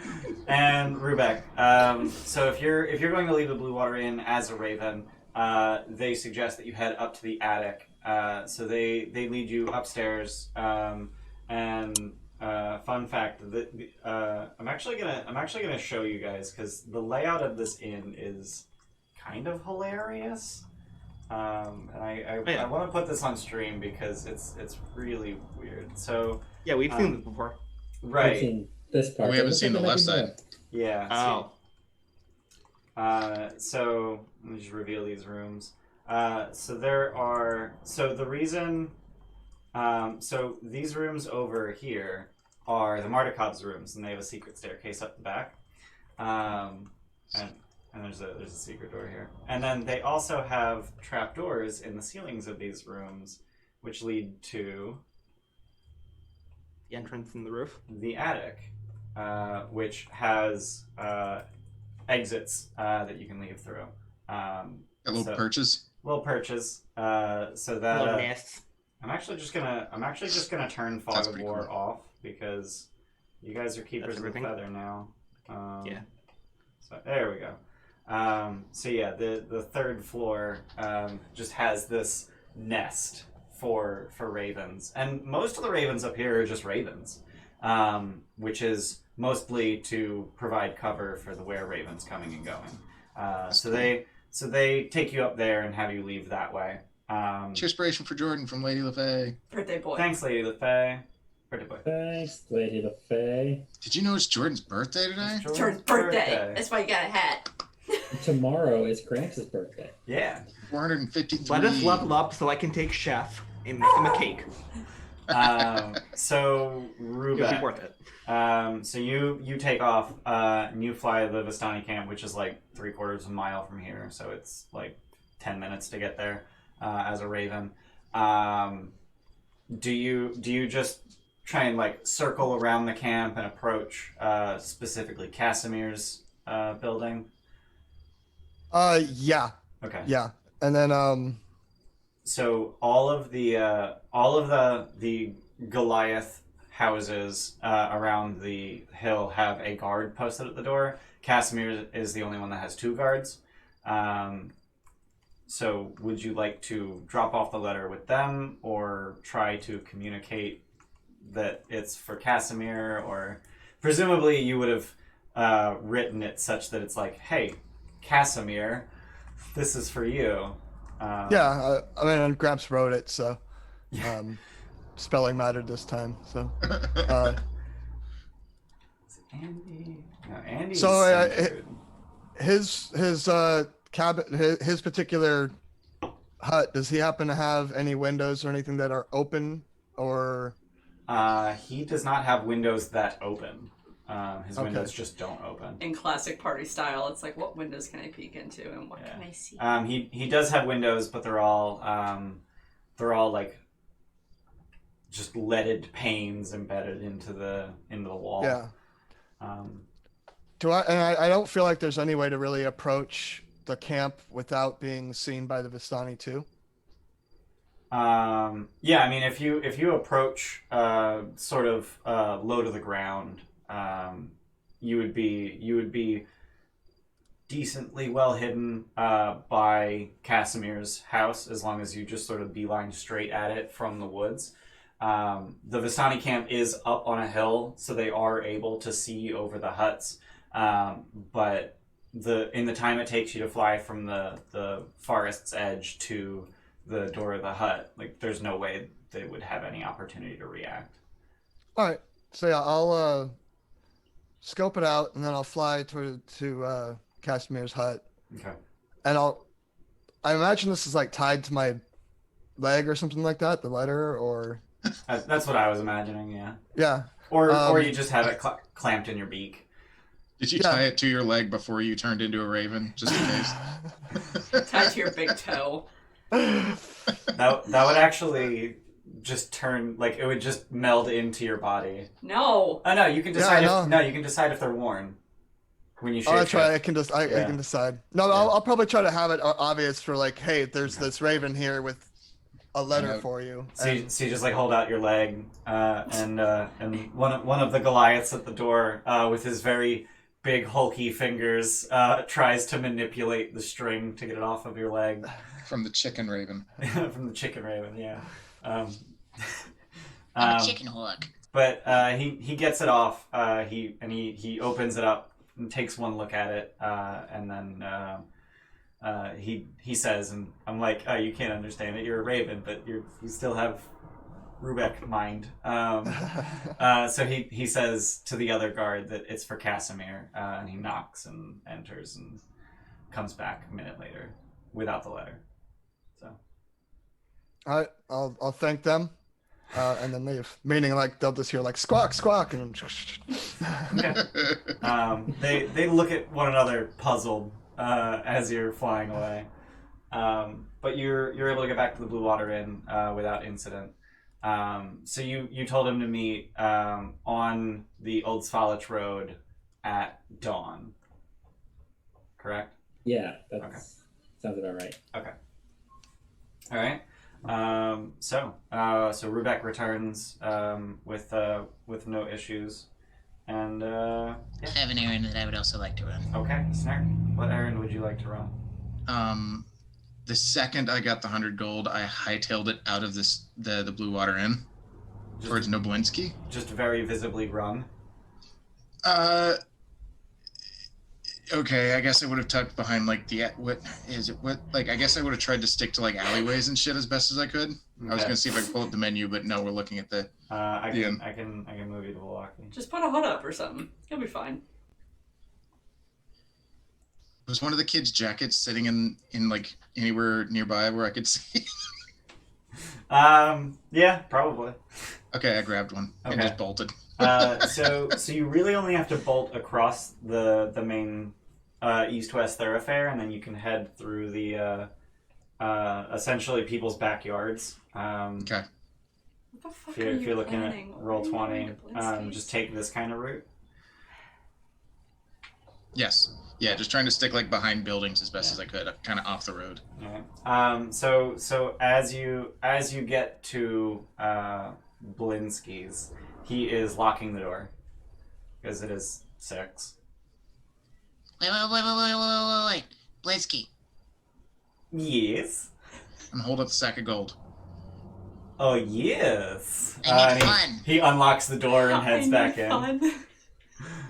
and Rubek. So if you're going to leave the Blue Water Inn as a raven, they suggest that you head up to the attic. So they lead you upstairs. And fun fact that I'm actually gonna show you guys because the layout of this inn is kind of hilarious. And I want to put this on stream because it's really weird. So Yeah, we've seen this before. I've right, seen this part. We haven't seen the left side. yeah. Oh. So let me just reveal these rooms. So these rooms over here are the Mardikov's rooms, and they have a secret staircase up the back. And there's a secret door here. And then they also have trapdoors in the ceilings of these rooms, which lead to The entrance in the roof. the attic, which has exits that you can leave through. Got little So- perches. Little perches, so Little that nests. I'm actually just gonna turn Fog That's of pretty War cool. off because you guys are keepers of the everything? feather now. Yeah. So there we go. So yeah, the third floor just has this nest for ravens, and most of the ravens up here are just ravens, which is mostly to provide cover for the were ravens coming and going. So they take you up there and have you leave that way. Cheerspiration for Jordan from Lady LaFay. Birthday boy. Thanks, Lady LaFay. Pretty boy. Thanks, Lady LaFay. Did you know it's Jordan's birthday today? It's her birthday. That's why you got a hat. Tomorrow is Gramps' birthday. Yeah. 453. Let us level up so I can take chef and make him a cake. So It'll be Rubek. worth it. So you take off and you fly the Vistani camp, which is like 3/4 of a mile from here. So it's like 10 minutes to get there as a raven. Do you just try and like circle around the camp and approach specifically Casimir's building? Yeah, Okay. yeah, and then So all of the Goliath houses around the hill have a guard posted at the door. Casimir is the only one that has 2 guards. So would you like to drop off the letter with them, or try to communicate that it's for Casimir, or presumably you would have written it such that it's like, hey, Casimir, this is for you. yeah, I mean, Gramps wrote it, so spelling mattered this time. So, Andy? No, Andy's So, some dude. his cabin, his particular hut. Does he happen to have any windows or anything that are open, or? He does not have windows that open. His Okay. windows just don't open. In classic party style, it's like, what windows can I peek into and what can I see? He does have windows, but they're all like just leaded panes embedded into the wall. Yeah. Um, I don't feel like there's any way to really approach the camp without being seen by the Vistani too. yeah, I mean, if you approach sort of low to the ground, you would be decently well hidden by Casimir's house, as long as you just sort of beeline straight at it from the woods. The Vistani camp is up on a hill, so they are able to see over the huts. But in the time it takes you to fly from the forest's edge to the door of the hut, like, there's no way they would have any opportunity to react. All right. So yeah, I'll scope it out, and then I'll fly to Casimir's hut, Okay. and I imagine this is like tied to my leg or something like that, the letter, or That's what I was imagining, yeah. yeah. Or you just have it clamped in your beak. Did you Yeah. tie it to your leg before you turned into a raven, just in case? Tied to your big toe. That would actually just turn, like, it would just meld into your body. No. Oh no, you can Yeah, decide. I know. You can decide if they're worn when you Oh, that's right. shapeshift. I Yeah. can decide. No, I'll probably try to have it obvious for like, hey, there's this raven here with a letter know. for you. So you just like hold out your leg, and one of the Goliaths at the door, with his very big hulky fingers, tries to manipulate the string to get it off of your leg. From the chicken raven. From the chicken raven, yeah. I'm a chicken hawk. But he gets it off. He opens it up and takes one look at it, and then he says, and I'm like, oh, you can't understand it. You're a raven, but you still have Rubeck mind. So he says to the other guard that it's for Casimir, and he knocks and enters and comes back a minute later without the letter. So All right, I'll thank them, and then leave. Meaning, like, they'll just hear like squawk, squawk, and okay. They look at one another puzzled as you're flying away, but you're able to get back to the Blue Water Inn without incident. So you told him to meet on the Old Svalich Road at dawn, correct? Yeah, that sounds about right. Okay. All right. So Rubeck returns with no issues, and I have an errand that I would also like to run. okay, Snark, what errand would you like to run? The second I got the 100 gold, I hightailed it out of the Blue Water Inn towards Noblinski. Just very visibly run. Okay, I guess I would have tucked behind like I guess I would have tried to stick to like alleyways and shit as best as I could. I was Okay. gonna see if I could pull up the menu, but no, we're looking at the I Yeah. can move you to Milwaukee. Just put a hut up or something. You'll be fine. Was one of the kids' jackets sitting in like anywhere nearby where I could see? Yeah, probably. Okay, I grabbed one and Okay. just bolted. So you really only have to bolt across the main east-west thoroughfare, and then you can head through the essentially people's backyards. Okay. What the fuck If are you're you looking planning? at roll Why are you 20, going to Blinsky's? just take this kind of route. Yes. Yeah, just trying to stick like behind buildings as best as I could, kind of off the road. Alright. So as you get to Blinsky's, he is locking the door because it is 6. Wait. Blinsky. Yes. And hold up the sack of gold. Oh yes. I need and fun. he unlocks the door and heads back in.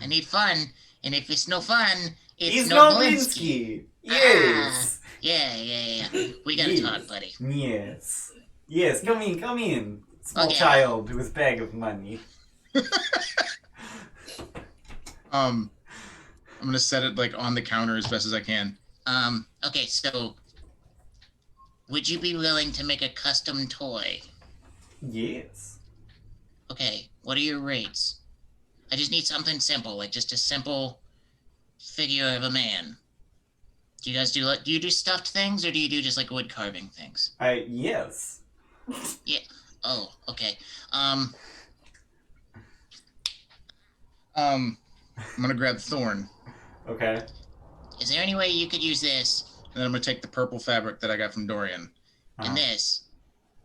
I need fun, and if it's no fun, it's He's no not Blinsky. Blinsky. Yes. Yeah. We gotta Yes. talk, buddy. Yes. Yes. Come in. Small Okay. child with bag of money. I'm gonna set it like on the counter as best as I can. Okay, so would you be willing to make a custom toy? Yes. Okay, what are your rates? I just need something simple, like just a simple figure of a man. Do you guys do you do stuffed things, or do you do just like wood carving things? Yes. Yeah. Oh, okay. I'm gonna grab Thorn, Okay. Is there any way you could use this and then I'm gonna take the purple fabric that I got from Dorian. and this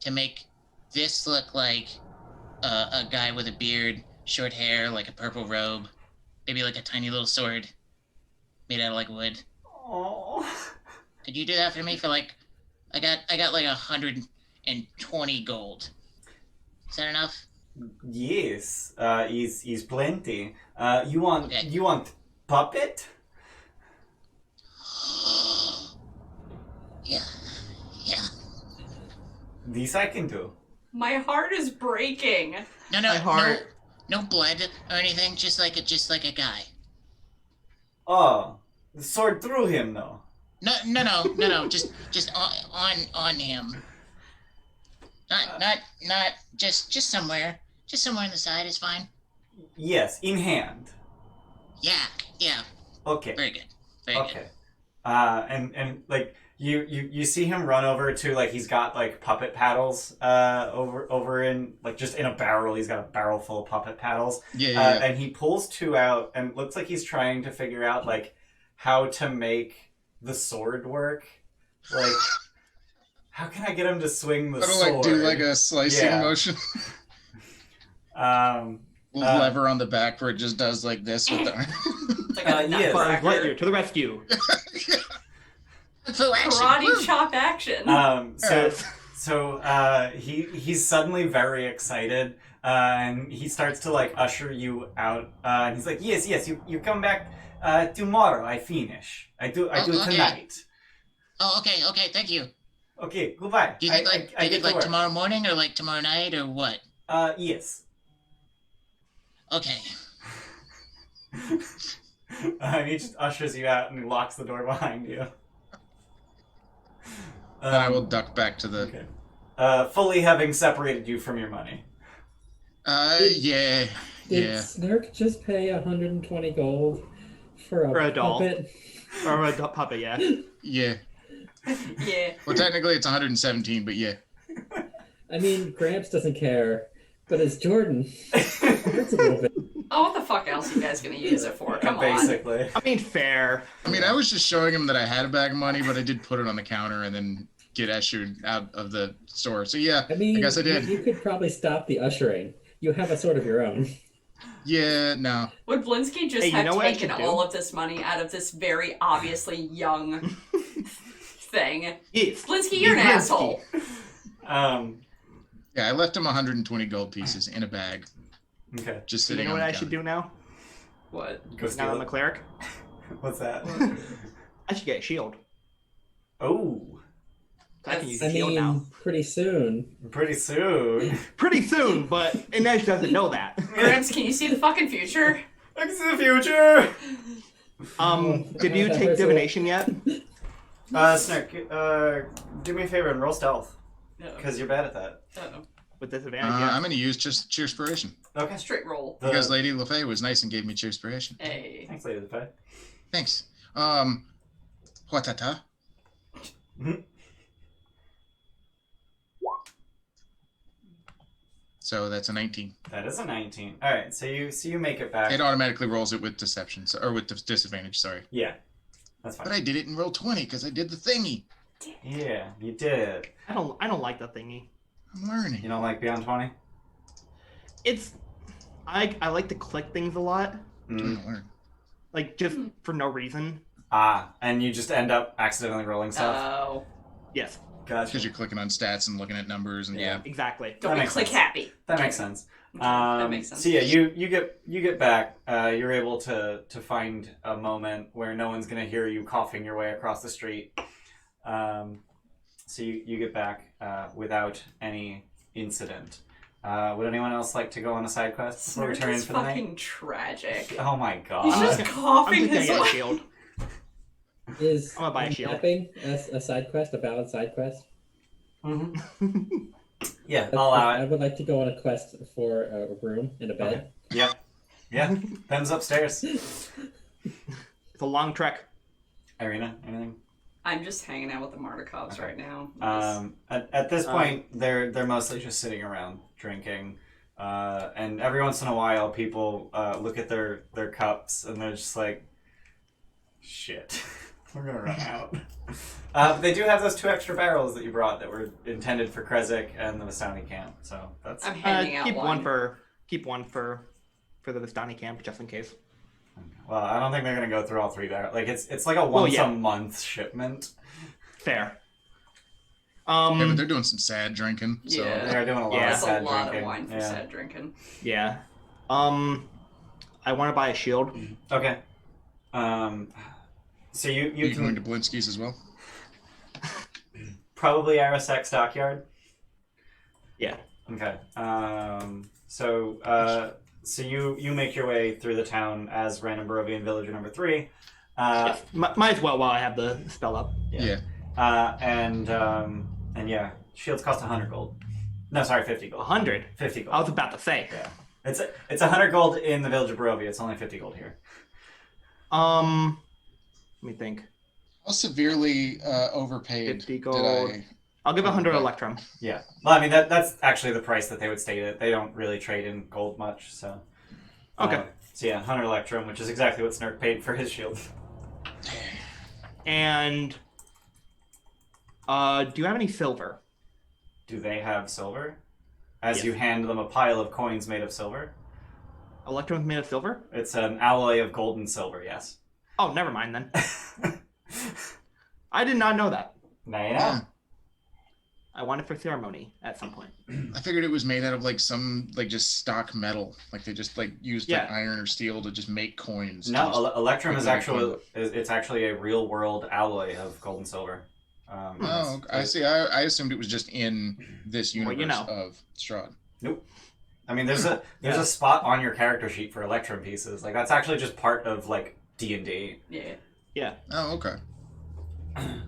to make this look like a guy with a beard, short hair, like a purple robe, maybe like a tiny little sword made out of like wood? Oh. Could you do that for me for like I got like 120 gold. Is that enough? Yes. Is plenty. You want Okay. puppet? Yeah. This I can do. My heart is breaking. No, My heart. no blood or anything. Just like a guy. Oh, the sword through him though. No. Just on him. Not just somewhere. Just somewhere on the side is fine. Yes, in hand. Yeah. Okay. Very good. Very good. Okay. And like you see him run over to like he's got like puppet paddles over in like just in a barrel. He's got a barrel full of puppet paddles. Yeah. And he pulls 2 out and it looks like he's trying to figure out like how to make the sword work. Like how can I get him to swing the How to sword? like do like a slicing Yeah. motion. Lever on the back where it just does like this with the arm. It's like a yes. Buzz nutcracker. Lightyear to the rescue. Full action. Karate Woo! chop action. So he's suddenly very excited, and he starts to like usher you out. And he's like, yes, you come back tomorrow. I finish. I do Okay. tonight. Oh, okay. Thank you. Okay, goodbye. Do you think I do you get think to like work. tomorrow morning or like tomorrow night or what? Yes. Okay. And he just ushers you out and he locks the door behind you. Then I will duck back to the. Okay. Fully having separated you from your money. Yeah. Did Snurk just pay 120 gold for For a doll. puppet? Or a puppet, yeah. Yeah. Yeah. Well, technically it's 117, but yeah. I mean, Gramps doesn't care, but it's Jordan. That's a little bit. Oh, what the fuck else are you guys gonna use it for? Come on. Basically. I mean, fair. I mean, I was just showing him that I had a bag of money, but I did put it on the counter and then get ushered out of the store. So yeah, I mean, I guess I did. You could probably stop the ushering. You have a sort of your own. Yeah, no. Would Blinsky just Hey, you have know what I taken should do? all of this money out of this very obviously young thing? Yes. Blinsky, you're an Blinsky. asshole. Yeah, I left him 120 gold pieces in a bag, Okay. just You sitting know on what the I should counter. do now? What? Go Now steal I'm a it. cleric. What's that? I should get a shield. Oh, I can use I a shield now. mean, pretty soon. pretty soon. Pretty soon, but Inej doesn't know that. Gramps, can you see the fucking future? I can see the future. Did you take divination yet? Snark, do me a favor and roll stealth, No. because you're bad at that. Uh-oh. With disadvantage, yeah. I'm going to use just Cheerspiration. Okay. Straight roll. Because Lady LaFay was nice and gave me Cheerspiration. Hey. Thanks, Lady Faye. Thanks. Huatata. So that's a 19. That is a 19. All right, so you make it back. It automatically rolls it with deception, or with disadvantage, sorry. Yeah. That's But fine. I did it in roll 20 because I did the thingy. Yeah, you did it. I don't like the thingy. I'm learning. You don't like Beyond 20? I like to click things a lot, I'm trying to learn. like just for no reason. And you just end up accidentally rolling stuff. Oh. Yes, Gotcha. Because you're clicking on stats and looking at numbers and Yeah. exactly. Don't That be makes click sense. happy. That makes sense. That makes sense. So yeah, you get back. You're able to find a moment where no one's gonna hear you coughing your way across the street. So you get back without any incident. Would anyone else like to go on a side quest before we Snurk turn in is for the night? fucking tragic. Oh my He's god! just I'm coughing just his gonna get a way. shield. Is I'm gonna buy a shield. napping a side quest, a valid side quest? Mm-hmm. Yeah, I'll allow I it. would like to go on a quest for a room and a bed. Yeah, yeah. Ben's upstairs. It's a long trek. Irina, anything? I'm just hanging out with the Martikovs right now. At this point, they're mostly just sitting around drinking, and every once in a while, people look at their cups and they're just like, "Shit, we're gonna run out." But they do have those 2 extra barrels that you brought that were intended for Krezik and the Vistani camp. So that's I'm handing out Keep wine. one for the Vistani camp just in case. well. I don't think they're gonna go through all 3 barrels. Like it's like a once yeah. a month shipment. Fair. Yeah, but they're doing some sad drinking. So Yeah. They're doing a lot Yeah. of That's a sad lot drinking. of wine for yeah. sad drinking. Yeah. I want to buy a shield. Okay. So you you can going to Blinsky's as well? probably Arasek Stockyard. Yeah. Okay. So you make your way through the town as random Barovian villager number 3. Might as well while I have the spell up. Yeah. And yeah, shields cost 100 gold. No, sorry, 50 gold. 100. 50 gold. I was about to say. Yeah. It's 100 gold in the village of Barovia. It's only 50 gold here. Let me think. How severely overpaid 50 did gold. I? I'll give 100 Electrum. Yeah. Well, I mean that's actually the price that they would state it. They don't really trade in gold much, so. Okay. So yeah, 100 Electrum, which is exactly what Snurk paid for his shield. And do you have any silver? Do they have silver? As Yes. you hand them a pile of coins made of silver. Electrum is made of silver? It's an alloy of gold and silver, yes. Oh, never mind then. I did not know that. Now you know. I want it for ceremony at some point. I figured it was made out of like some like just stock metal, like they just like used like Yeah. iron or steel to just make coins. No, Just- Electrum is Like actually it's actually a real world alloy of gold and silver. Oh, I see. I assumed it was just in this Well, universe you know. of Strahd. Nope. I mean, there's a spot on your character sheet for Electrum pieces. Like that's actually just part of like D&D. Yeah. Oh, okay.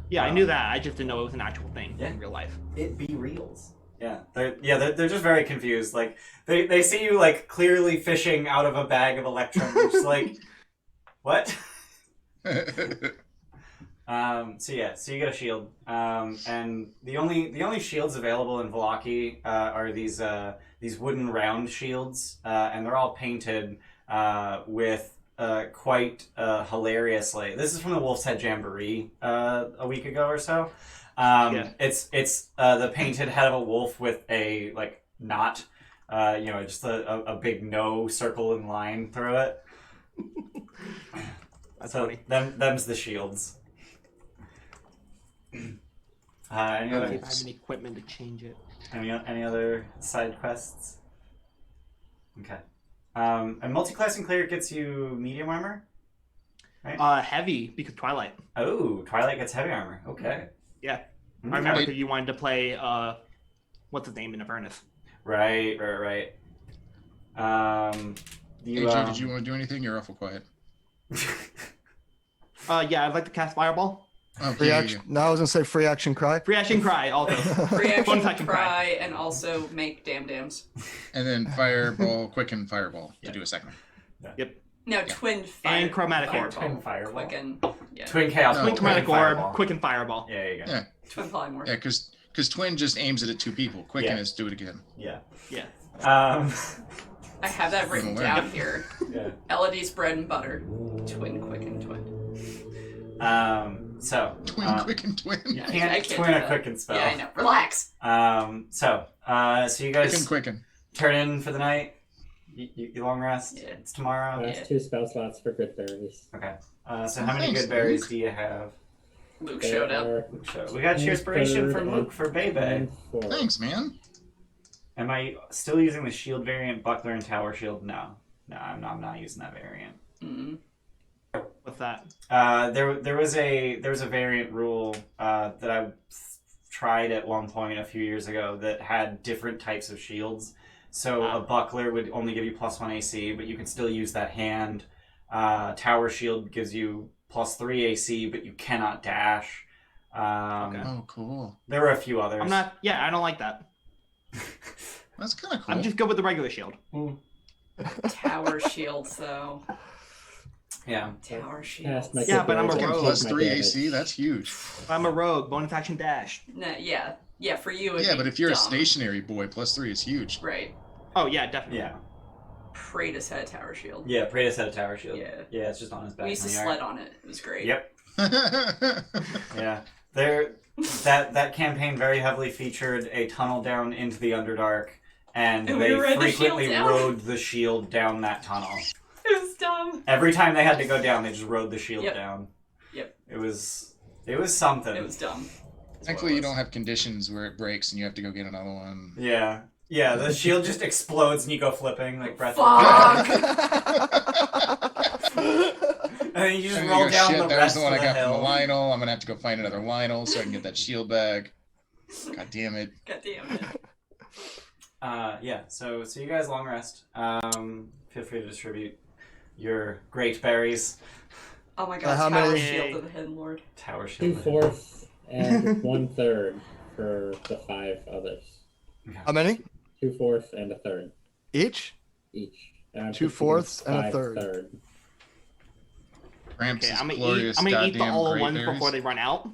Yeah, I knew that. I just didn't know it was an actual thing Yeah. in real life. It be reals. Yeah, they're just very confused. Like they see you like clearly fishing out of a bag of Electrum. They're just like, what? So you get a shield, and the only shields available in Vallaki are these wooden round shields, and they're all painted with quite hilariously. This is from the Wolf's Head Jamboree a week ago or so. It's the painted head of a wolf with a like knot, just a big no circle and line through it. That's So funny. them's the shields. Any I don't other think I have any equipment to change it. any other side quests? Okay. And multi-class and cleric gets you medium armor. Heavy because Twilight. Oh, Twilight gets heavy armor. Okay. Yeah. Okay. I remember that you wanted to play what's his name in Avernus. Right. AJ, did you want to do anything? You're awful quiet. Yeah, I'd like to cast Fireball. Oh, Free action. No, I was gonna say free action cry. Free action cry also. Free One action second cry and also make dams. And then fireball, quicken fireball to do a second one. No, twin fire. And chromatic orb. Twin fireball. Quicken. Yeah. Twin chaos. No, Twin bolt, chromatic fireball. orb, quicken fireball. Yeah, there you go. Yeah. Twin polymorph. Yeah, because twin just aims it at 2 people. Quicken Yeah. is do it again. Yeah. Yeah. I have that written Aware. down here. Yeah. Elodie's bread and butter. Twin, quicken, twin. Twin, quick, and twin. You I can't can't twin do a that. quicken spell. Yeah, I know. Relax. So you guys Quicken. turn in for the night. You long rest. Yeah. It's tomorrow. Last 2 spell slots for good berries. Okay. So how many Thanks, good berries Luke. do you have? Luke There showed up. are So we got Cheerspiration from Luke for Bebe. and 4. Thanks, man. Am I still using the shield variant, buckler and tower shield? No, I'm not using that variant. Mm. What's that? There was a variant rule that I tried at one point a few years ago that had different types of shields. So a buckler would only give you +1 AC, but you can still use that hand. Tower shield gives you +3 AC, but you cannot dash. Okay. Oh, cool. There were a few others. I'm not. Yeah, I don't like that. That's kind of cool. I'm just good with the regular shield. Tower shields, though. Yeah. Tower Cast shields. my Yeah, but I'm a good berries, rogue. take Plus my 3 damage. AC, that's huge. I'm a rogue. Bonus action dash. No, yeah. For you, it'd Yeah, be but if you're a dumb. stationary boy, +3 is huge. right? Oh yeah, definitely. Yeah. Praetus had a tower shield. Yeah, Praetus had a tower shield. Yeah. Yeah, it's just on his back. We used to in the sled yard. on it. It was great. Yep. Yeah. That campaign very heavily featured a tunnel down into the Underdark, and And we they rode the frequently shield down. rode the shield down that tunnel. It was dumb. Every time they had to go down, they just rode the shield Yep. down. Yep. It was something. It was dumb. Thankfully, you don't have conditions where it breaks and you have to go get another one. Yeah. Yeah, the shield just explodes and you go flipping like Breath Fuck! And then you just And you roll go, down shit, the there's rest the of one the I got hill. from the Lionel. I'm gonna have to go find another Lionel so I can get that shield back. God damn it. God damn it. Yeah, so you guys long rest. Feel free to distribute your great berries. Oh my god, how tower many- shield of the Hidden Lord. Tower shield. 2/4 and 1/3 for the 5 others. How many 2/4 and a third each? each. And I'm 2/4 thinking and a 5 third. third. Gramps' Okay, I'm gonna glorious eat the goddamn all great ones berries. before they run out.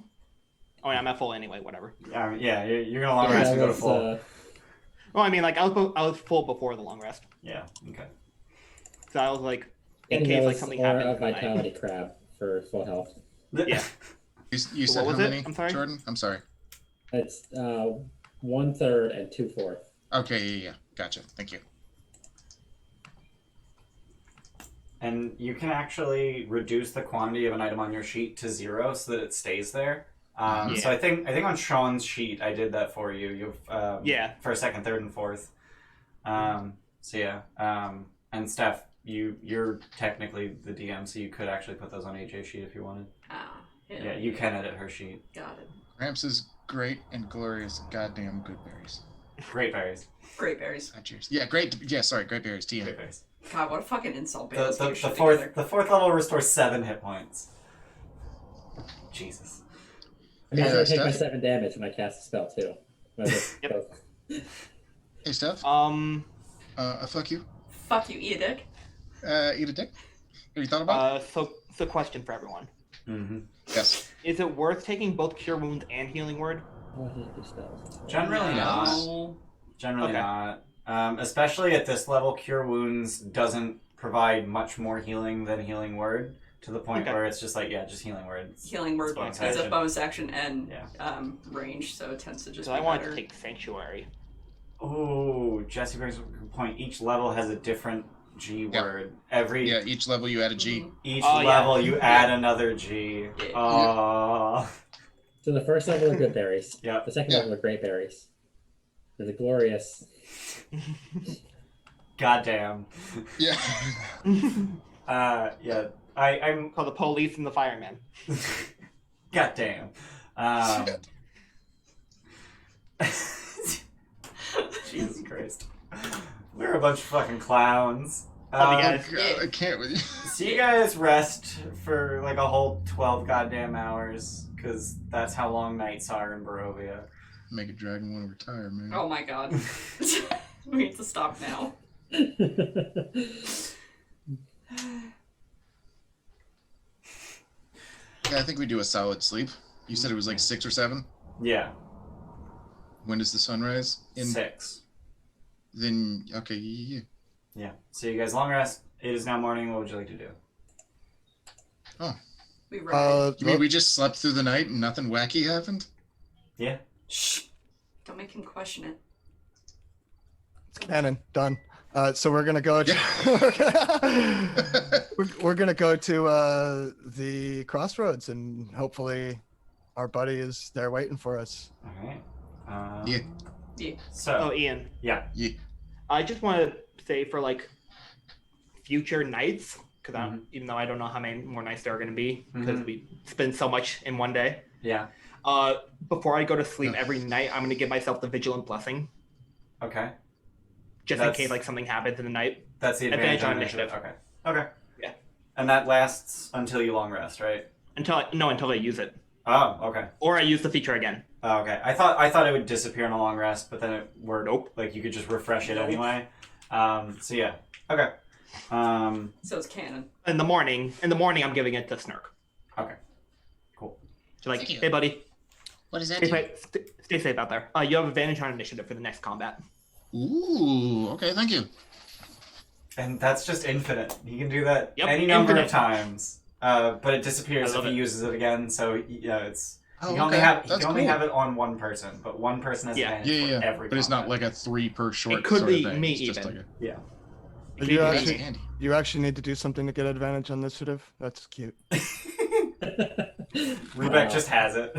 Oh yeah, I'm at full anyway. Whatever. Yeah, you're gonna long Yeah, rest and that go to was, full. Well, I mean, like I was full before the long rest, Yeah, okay. so I was like, in and case that like was something Aura happened. of Vitality Crab for full health. Yeah. You So said what how was it? many, I'm sorry? Jordan? I'm sorry. It's 1/3 and 2/4. Okay, yeah. Gotcha. Thank you. And you can actually reduce the quantity of an item on your sheet to 0 so that it stays there. Yeah. So I think on Sean's sheet I did that for you. You've Yeah. for second, third, and fourth. So yeah. And Steph, you're technically the DM, so you could actually put those on AJ's sheet if you wanted. Ah, Yeah, you can edit her sheet. Got it. Gramps' great and glorious goddamn good berries. Great berries. Great berries. Not cheers. Yeah, great. Yeah, sorry, great berries. TM. Great berries. God, what a fucking insult. The, Bailey's the, your the shit fourth together. the fourth level restores 7 hit points. Jesus. I mean, Yeah, I'm gonna take my Steph? 7 damage when I cast a spell too. Yep. Hey, Steph. Um. Fuck you. Fuck you, eat a dick. Eat a dick. Have you thought about it? So question for everyone: Mm-hmm. Yes. is it worth taking both Cure Wounds and Healing Word? Oh, I hate these spells. Generally not. No. Generally Okay. not. Especially at this level, Cure Wounds doesn't provide much more healing than Healing Word, to the point Okay. where it's just like, yeah, just Healing Word. Healing word bonus is a action. bonus action and Yeah. range, so it tends to just So be I wanted better. to take Sanctuary. Oh, Jesse brings up a good point. Each level has a different G word. Every Yeah, each level you add a G. Each Oh, yeah. level you add another G. Yeah. Oh. So the first level are good berries. Yep. The second Yeah. level are great berries. There's a glorious. Goddamn. Yeah. Yeah. I'm Called the Police and the Fireman. goddamn. Jesus Christ. We're a bunch of fucking clowns. Love you guys. God, I can't with you. So you guys rest for like a whole 12 goddamn hours, because that's how long nights are in Barovia. Make a dragon want to retire, man. Oh my god. We need to stop now. Yeah, I think we do a solid sleep. You said it was like 6 or 7. Yeah. When does the sun rise? 6. Then okay, yeah. Yeah. So you guys long rest. It is now morning. What would you like to do? We ride. You mean we just slept through the night and nothing wacky happened? Yeah. Shh. Don't make him question it. It's canon. Done. So we're gonna go. We're gonna go to the crossroads, and hopefully, our buddy is there waiting for us. All right. Yeah. Yeah. So. Oh, Ian. Yeah. Yeah. I just want to say for like future nights, because Mhm. even though I don't know how many more nights there are going to be, because Mhm. we spend so much in one day. Yeah. Before I go to sleep every night, I'm going to give myself the vigilant blessing, Okay. just That's- in case like something happens in the night. That's the advantage Advantage on on initiative. initiative. Okay. Okay. Yeah. And that lasts until you long rest, right? Until I use it, Oh, okay. or I use the feature again. Oh, okay. I thought it would disappear in a long rest, but then it worked. Nope. Like you could just refresh it Nope. anyway. So yeah. Okay. So it's canon. In the morning, I'm giving it to Snurk. Okay. Cool. So like, Thank you. hey buddy, What does that stay, do? stay safe out there. You have advantage on initiative for the next combat. Ooh, okay, thank you. And that's just infinite. He can do that Yep, any number infinite. of times. But it disappears I if love he it. uses it again. So yeah, it's Oh, he can only okay. have That's only cool. have it on one person, but one person has Yeah. advantage Yeah, for yeah. every. But it's not combat. like a 3 per short. It could sort of be thing. me It's just even. like Yeah. You That's actually, handy. you actually need to do something to get advantage on initiative. That's cute. Rubeck just has it.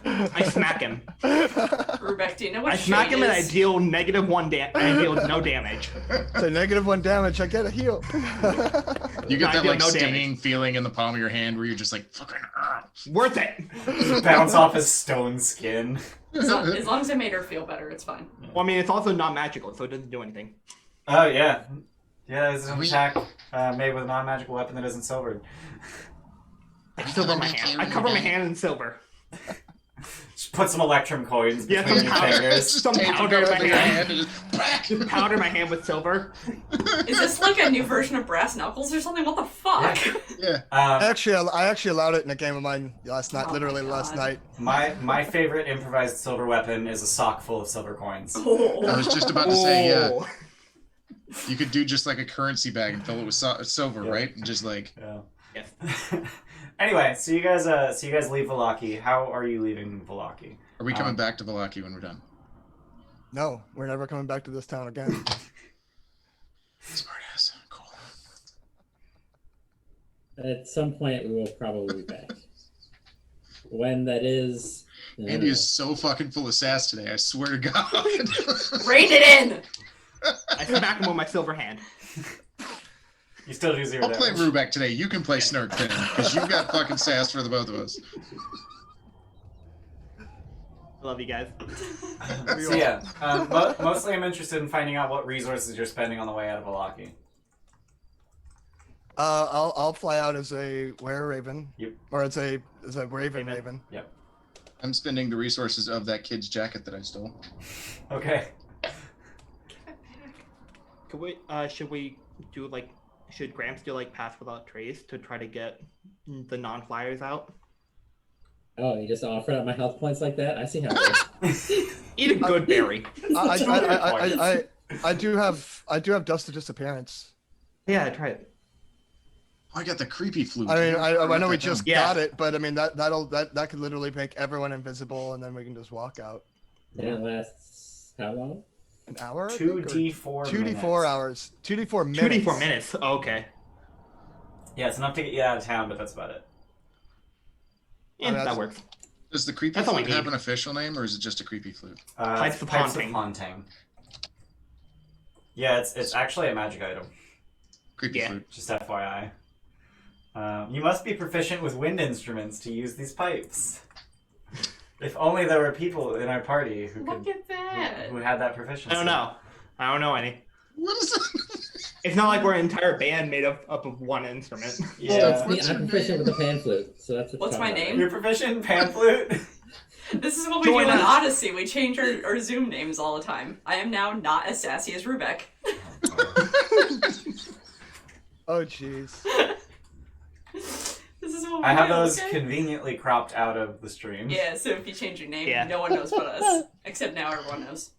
I smack him. Rubeck, do you know what I smack shade him and I is? deal -1 I deal no damage. So -1 damage. I get a heal. You get I that deal like no stinging damage. feeling in the palm of your hand where you're just like fucking. Worth it. Bounce off his stone skin. As long as I made her feel better, it's fine. Well, I mean, it's also not magical, so it doesn't do anything. Oh yeah. Yeah, this is an We- attack made with a non-magical weapon that isn't silvered. I silver my hand. I cover my hand in silver. Just put some electrum coins Yeah, between some your powder. fingers. Some Tape it powder in over my your hand. and just Just powder my hand with silver. Is this like a new version of Brass Knuckles or something? What the fuck? Yeah. I actually allowed it in a game of mine last night. Oh Literally my last God. night. My favorite improvised silver weapon is a sock full of silver coins. I Oh. was just about to say, yeah. Oh. You could do just like a currency bag and fill it with silver, Yeah. right? And just like, Yeah. Yes. Anyway, so you guys leave Vallaki. How are you leaving Vallaki? are we coming back to Vallaki when we're done? No, we're never coming back to this town again. Smart ass. Cool. At some point, we will probably be back. When that is. Andy is so fucking full of sass today. I swear to God. Rein it in! I smack him with my silver hand. You still do 0 I'll play damage. Rubeck today. You can play Snark Finn because you've got fucking sass for the both of us. I love you guys. So yeah, mostly I'm interested in finding out what resources you're spending on the way out of Vallaki. I'll fly out as a were-raven. Yep. Or as a raven. I'm spending the resources of that kid's jacket that I stole. Okay. Could we? Should we do like? Should Gramps do like pass without trace to try to get the non-flyers out? Oh, you just offered up my health points like that? I see how it works. Eat a good berry. I do have dust of disappearance. Yeah, try it. Oh, I got the creepy flute. I mean, I know we Write that just Yeah. got it, but I mean that could literally make everyone invisible, and then we can just walk out. And it lasts how long? An hour? 2d4 2d4 hours. 2d4 minutes. 2d4 minutes. Oh, okay. Yeah, it's enough to get you out of town, but that's about it. Yeah, that's- that works. Does the creepy That's all we flute have need. an official name, or is it just a creepy flute? Pipes of Haunting. Yeah, it's actually a magic item. Creepy Yeah. flute. Just FYI. You must be proficient with wind instruments to use these pipes. If only there were people in our party who Look could at that! who had that proficiency. I don't know any. What is that? It's not like we're an entire band made up of one instrument. Yeah. Well, What's I'm your proficient name? with the pan flute, so that's What's my name? You're proficient in pan flute? This is what we Join do in us. Odyssey. We change our Zoom names all the time. I am now not as sassy as Rubeck. Oh jeez. This is what we I have do, those okay? conveniently cropped out of the stream. Yeah, so if you change your name, Yeah. no one knows but us. Except now everyone knows.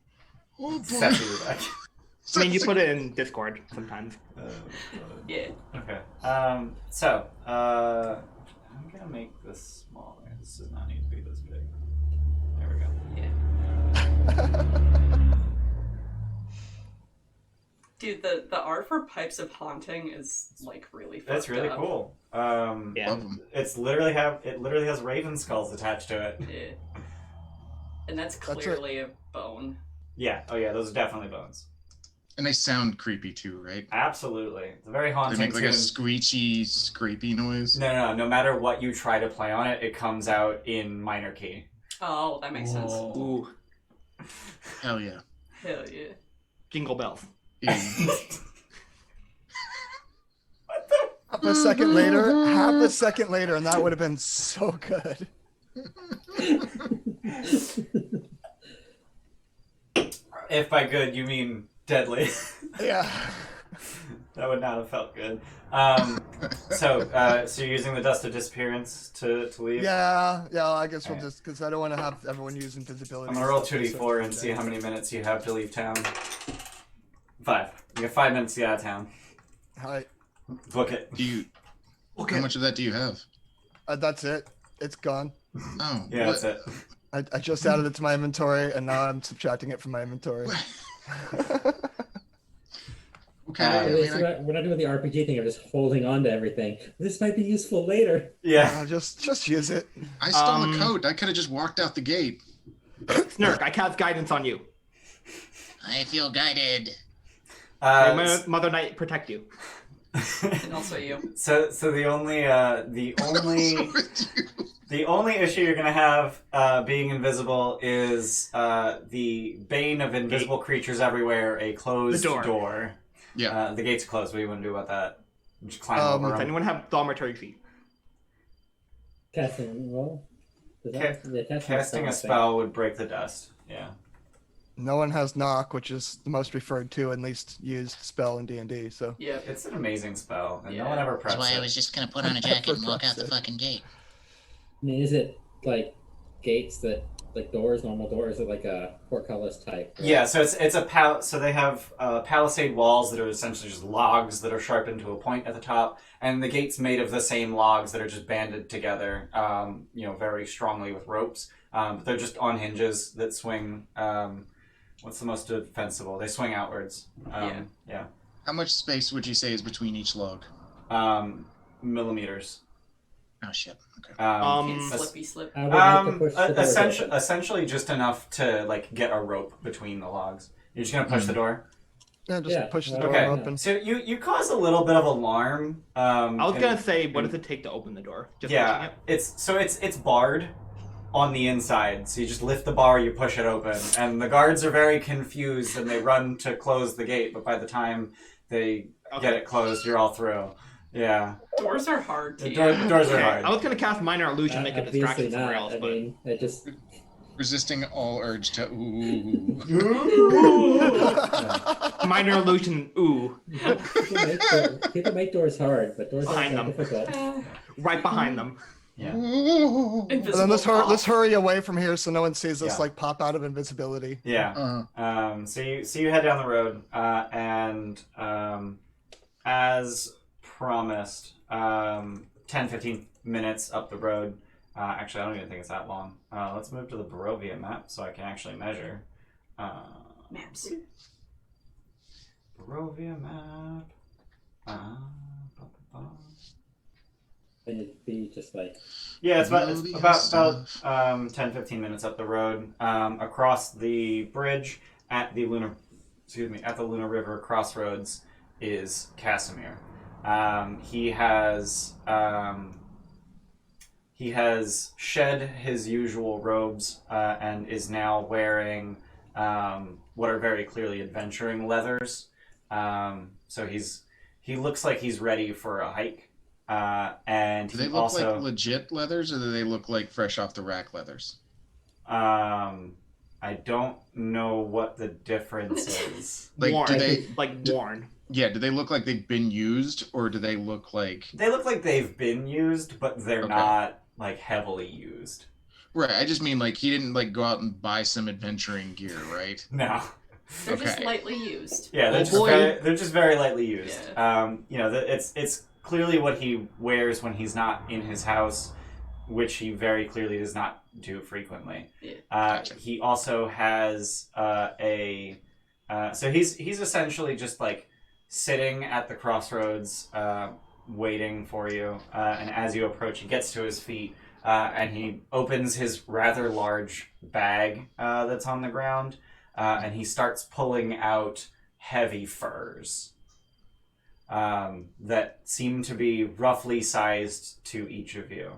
Oh, boy. Except for Rubeck. I mean, you put it in Discord sometimes. Yeah. Okay. I'm gonna make this smaller. This does not need to be this big. There we go. Yeah. Dude, the art for Pipes of Haunting is like really fucked That's really up. cool. Yeah. Love 'em. It literally has raven skulls attached to it. Yeah. And that's That's clearly a bone. Yeah. Oh yeah, those are definitely bones. And they sound creepy too, right? Absolutely. It's a very They haunting make like a tune. screechy, scrapey noise. No. No matter what you try to play on it, it comes out in minor key. Oh, that makes sense. Ooh, Hell yeah. Hell yeah. jingle bells. Yeah. Half a second later, and that would have been so good. If by good you mean deadly. Yeah. That would not have felt good. So you're using the Dust of Disappearance to leave? Yeah. I guess we'll Alright. just, because I don't want to have everyone use invisibility. I'm gonna roll stuff, 2d4 and see how many minutes you have to leave town. 5. You have 5 minutes to get out of town. Hi. Book it. Do you? Okay. How much of that do you have? That's it. It's gone. Oh, Yeah, what? that's it. I just added it to my inventory, and now I'm subtracting it from my inventory. Okay. Uh, I mean, We're not doing the RPG thing of just holding on to everything. This might be useful later. Yeah. Just use it. I stole a coat. I could have just walked out the gate. Snurk, I cast guidance on you. I feel guided. May Mother Knight protect you. And also you. So the only the only issue you're gonna have being invisible is the bane of invisible creatures everywhere, a closed The door. door. Yeah. The gate's closed. What do you want to do about that? Just climb over Does 'em? anyone have thaumaturgy feet? Casting, well... casting Casting a spell would break the dust. Yeah. No one has knock, which is the most referred to and least used spell in D&D. So Yep. It's an amazing spell, and no Yeah. one ever That's preps why I it. was just gonna put on a jacket and walk out the fucking gate. I mean, is it like gates that, like doors, normal doors, or like a portcullis type? Right? Yeah, so it's a so they have palisade walls that are essentially just logs that are sharpened to a point at the top, and the gate's made of the same logs that are just banded together, very strongly with ropes. But they're just on hinges that swing. What's the most defensible? They swing outwards. Yeah. How much space would you say is between each log? Millimeters. Oh shit. Okay. Can't slippy slip. I would like to push the door open. Essentially just enough to like get a rope between the logs. You're just gonna push the door. yeah, just Yeah, push the okay. door open. So you cause a little bit of alarm. I was and- gonna say, what does it take to open the door? Just Yeah, pushing it? it's barred on the inside. So you just lift the bar, you push it open, and the guards are very confused and they run to close the gate. But by the time they get it closed, you're all through. Yeah, Doors are hard to the doors are Okay, hard. I was gonna cast minor illusion, make a Obviously distraction somewhere not. else, I but mean, it just... Resisting all urge to ooh. minor illusion. Ooh, people make doors hard, but doors Behind aren't that difficult. right behind them. Yeah. And then Invisible let's hurry away from here so no one sees us Yeah. like pop out of invisibility. Yeah. So you head down the road, and as promised, 10-15 minutes up the road. Actually, I don't even think it's that long. Let's move to the Barovia map so I can actually measure. Maps. Barovia map. And it'd be just like... Yeah, it's Barovia about stuff. 10-15 minutes up the road, across the bridge at the Lunar River crossroads is Casimir. He has shed his usual robes and is now wearing what are very clearly adventuring leathers. So he looks like he's ready for a hike. And Do they he look also like legit leathers, or do they look like fresh off the rack leathers? I don't know what the difference is. Like, worn, do they? worn? Yeah. Do they look like they've been used, or do they look like? They look like they've been used, but they're Okay. not like heavily used. Right. I just mean like he didn't like go out and buy some adventuring gear, right? No. They're just Okay. lightly used. Yeah, they're, Oh, just boy. very lightly used. Yeah. It's clearly what he wears when he's not in his house, which he very clearly does not do frequently. Yeah. Gotcha. He also has so he's essentially just like sitting at the crossroads, waiting for you. And as you approach, he gets to his feet, and he opens his rather large bag that's on the ground, and he starts pulling out heavy furs that seem to be roughly sized to each of you.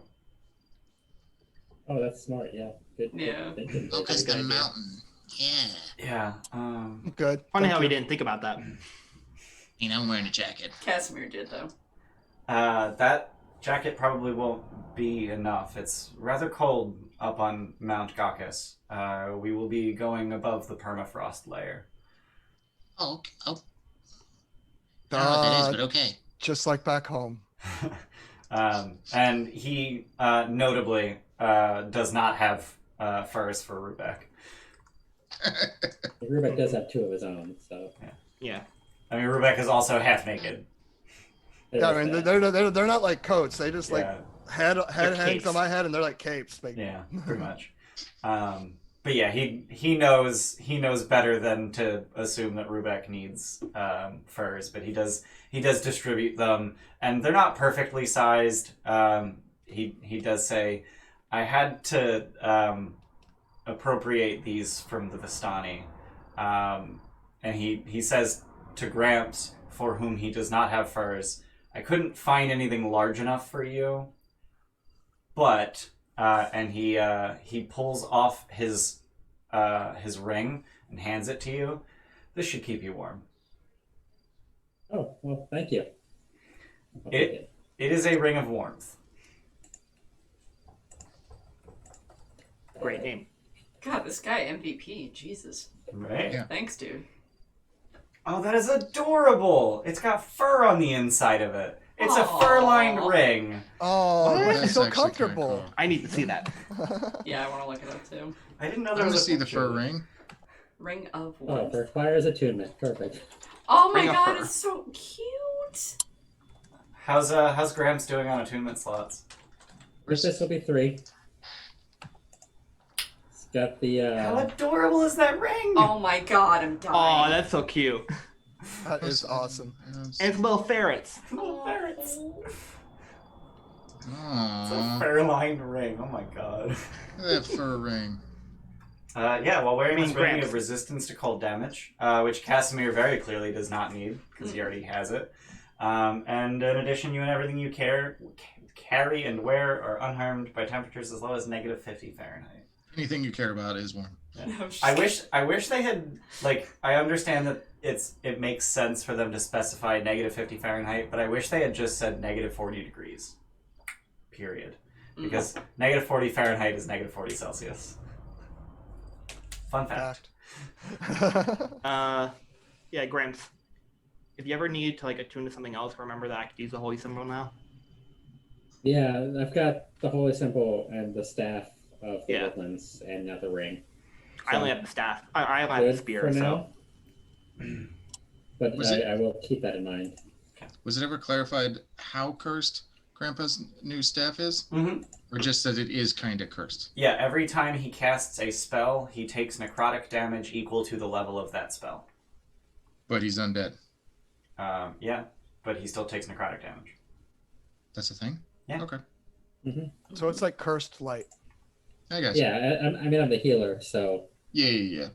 Oh, that's smart. Yeah. Good. Yeah. Thinking. Focus good the idea. mountain. Yeah. Yeah. Good. Funny Thank how you. we didn't think about that. You know, I'm wearing a jacket. Casimir did though. That jacket probably won't be enough. It's rather cold up on Mount Gakis. We will be going above the permafrost layer. Oh, oh. I don't know what that is, but okay. Just like back home. And he notably does not have furs for Rubek. Rubik does have two of his own, so. Yeah. I mean, Rubek is also half naked. Yeah, I mean, they're not like coats. They just like Yeah, head hangs capes. on my head, and they're like capes. Like, yeah, pretty much. But yeah, he knows better than to assume that Rubek needs furs, but he does distribute them, and they're not perfectly sized. He does say, I had to appropriate these from the Vistani, and he says to Gramps, for whom he does not have furs, I couldn't find anything large enough for you, but and he pulls off his ring and hands it to you. This should keep you warm. Oh, well, thank you. I'll It- take it. It is a ring of warmth. Great name. God, this guy MVP. Jesus. Right? Yeah. Thanks, dude. Oh, that is adorable! It's got fur on the inside of it. It's a Aw. fur-lined ring. oh, What? it makes me That's so actually kinda comfortable. cool. I need to see that. Yeah, I want to look it up too. I didn't know I there want was to a see the picture fur of it. ring. Ring of Oh, Warmth. it requires attunement. Perfect. Oh my Ring of god, fur. it's so cute. How's Gramps doing on attunement slots? This will be 3. It's got the How adorable is that ring? Oh my god, I'm dying. Oh, that's so cute. That is awesome. And it's little ferrets. Little ferrets. It's a Aww, fur-lined ring. Oh my god. that fur ring. Yeah, while wearing I this mean, ring, you Gramps. have resistance to cold damage, which Casimir very clearly does not need, because he already has it. And in addition, you and everything you carry and wear are unharmed by temperatures as low as -50 Fahrenheit. Anything you care about is warm. No, I wish they had, like, I understand that it makes sense for them to specify -50 Fahrenheit, but I wish they had just said -40 degrees. Period. Because -40 Fahrenheit is -40 Celsius. Fun fact. Fact. Yeah, Gramps. If you ever need to like attune to something else, remember that I could use the holy symbol now. Yeah, I've got the holy symbol and the staff of the Yeah. woodlands, and now the ring. I only have the staff. I only have the Good spear, for so now. But Was it- I will keep that in mind. Was it ever clarified how cursed Grandpa's new staff is? Mm-hmm. Or just that it is kind of cursed? Yeah, every time he casts a spell, he takes necrotic damage equal to the level of that spell. But he's undead. Yeah, but he still takes necrotic damage. That's a thing? Yeah. Okay. So it's like cursed light. I guess. Yeah, I mean, I'm the healer, so Yeah.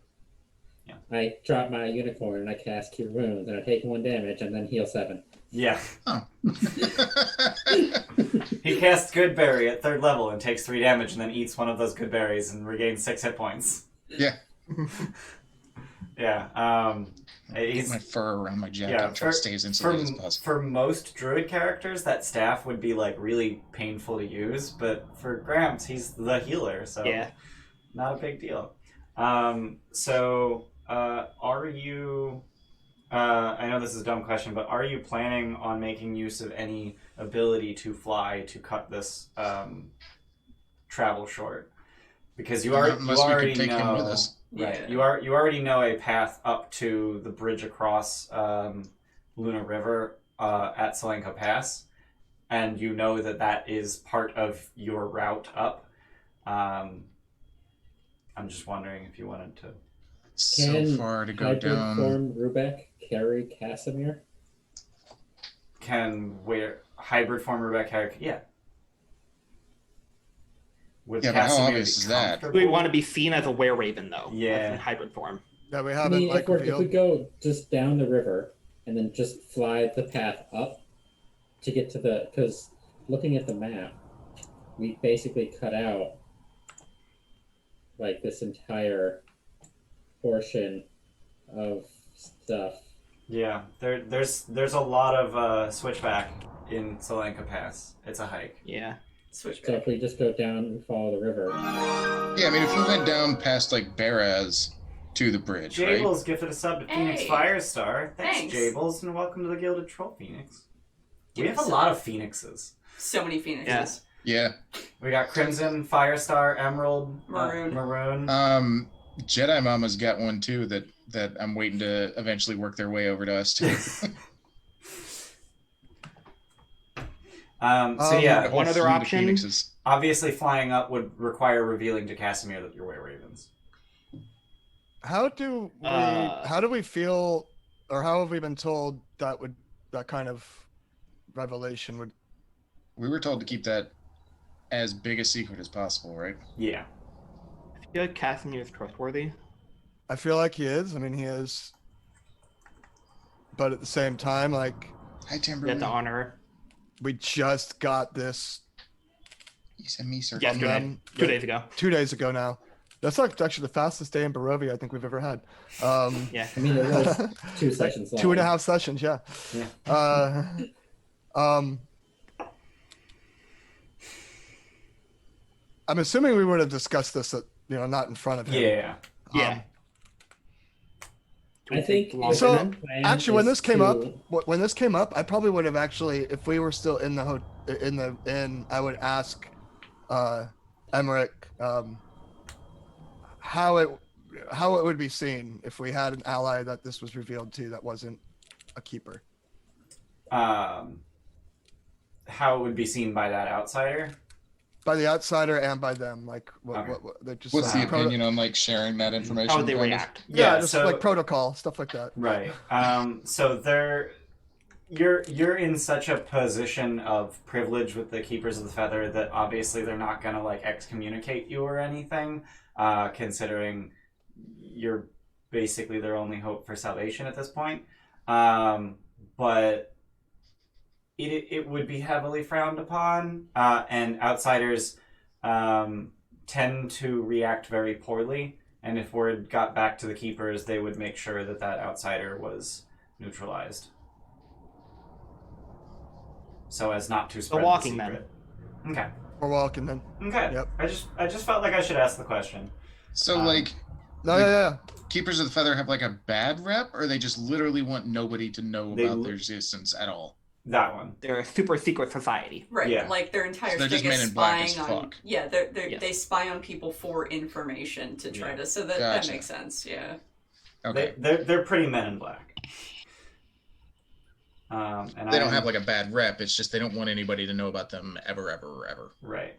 I drop my unicorn and I cast Cure Wounds, and I take 1 damage and then heal 7. Yeah. Oh. He casts Good Berry at 3rd level and takes 3 damage and then eats one of those good berries and regains 6 hit points. Yeah. Yeah. Put He's, my fur around my jacket yeah, and try to stay as insulated as possible. for most druid characters, that staff would be like really painful to use, but for Gramps, he's the healer, so yeah. not a big deal. Are you... I know this is a dumb question, but are you planning on making use of any ability to fly to cut this travel short? Because you Unless we could already take know, him with us. right? Yeah. You already know a path up to the bridge across Luna River at Selenko Pass, and you know that that is part of your route up. I'm just wondering if you wanted to. Can So far to go hybrid down. form Rubek carry Casimir? Can hybrid form Rebecca? Yeah. Would Yeah, but how Casimir obvious be is that? comfortable? We want to be seen as a were-raven, though. Yeah. That's in hybrid form. Yeah, we I haven't mean, like if we revealed. go just down the river and then just fly the path up to get to the, because looking at the map, we basically cut out like this entire portion of stuff. Yeah, there's a lot of switchback in Solanka Pass. It's a hike. Yeah. Switch So back. if we just go down and follow the river, Yeah, I mean, if we went down past like Beraz to the bridge, right? Jables gifted a sub to Phoenix Hey. Firestar. Thanks, Thanks. Jables, and welcome to the Gilded Troll Phoenix. We Give have us a some. lot of Phoenixes. So many phoenixes. Yeah. We got Crimson, Firestar, Emerald, Maroon. Maroon. Jedi Mama's got one too that I'm waiting to eventually work their way over to us too. So yeah, A whole One other fleet of option? Phoenixes. obviously flying up would require revealing to Casimir that you're Were Ravens. How do we feel, or how have we been told that kind of revelation would? We were told to keep that as big a secret as possible, right? Yeah. I feel like Casimir is trustworthy. I feel like he is. I mean, he is. But at the same time, like, Hi, You Timber. have to honor we just got this You sent me circle. yesterday, them, 2 days ago. 2 days ago now. That's like actually the fastest day in Barovia I think we've ever had. Yeah. I mean, it was 2 sessions long. 2.5 sessions, yeah. I'm assuming we would have discussed this at, not in front of him. Yeah. Yeah. Do we I think longer So, then? plan Actually, when is this came to- up, when this came up, I probably would have actually, if we were still in the inn, I would ask Emmerich how it would be seen if we had an ally that this was revealed to that wasn't a keeper. How it would be seen by that outsider. By the outsider and by them, like Okay. what they're just What's the proto- opinion on like sharing that information? How would they kind of? react? Yeah, just so like protocol stuff like that. right. So you're in such a position of privilege with the Keepers of the Feather that obviously they're not gonna like excommunicate you or anything, considering you're basically their only hope for salvation at this point. But it would be heavily frowned upon, and outsiders tend to react very poorly. And if word got back to the Keepers, they would make sure that that outsider was neutralized, so as not to spread walking the then. secret. Okay. We're walking then. Okay. Yep. I just felt like I should ask the question. So Um, like No, Like- yeah. Keepers of the Feather have like a bad rep, or they just literally want nobody to know They about l- their existence at all? That one. They're a super secret society. Right, Yeah. like their entire So they're just thing is men in black spying as on. fuck. Yeah, Yes. they spy on people for information to try Yeah. to. So that Gotcha. makes sense. Yeah. Okay. They're pretty Men in Black. And They don't I'm- have like a bad rep. It's just they don't want anybody to know about them ever. right.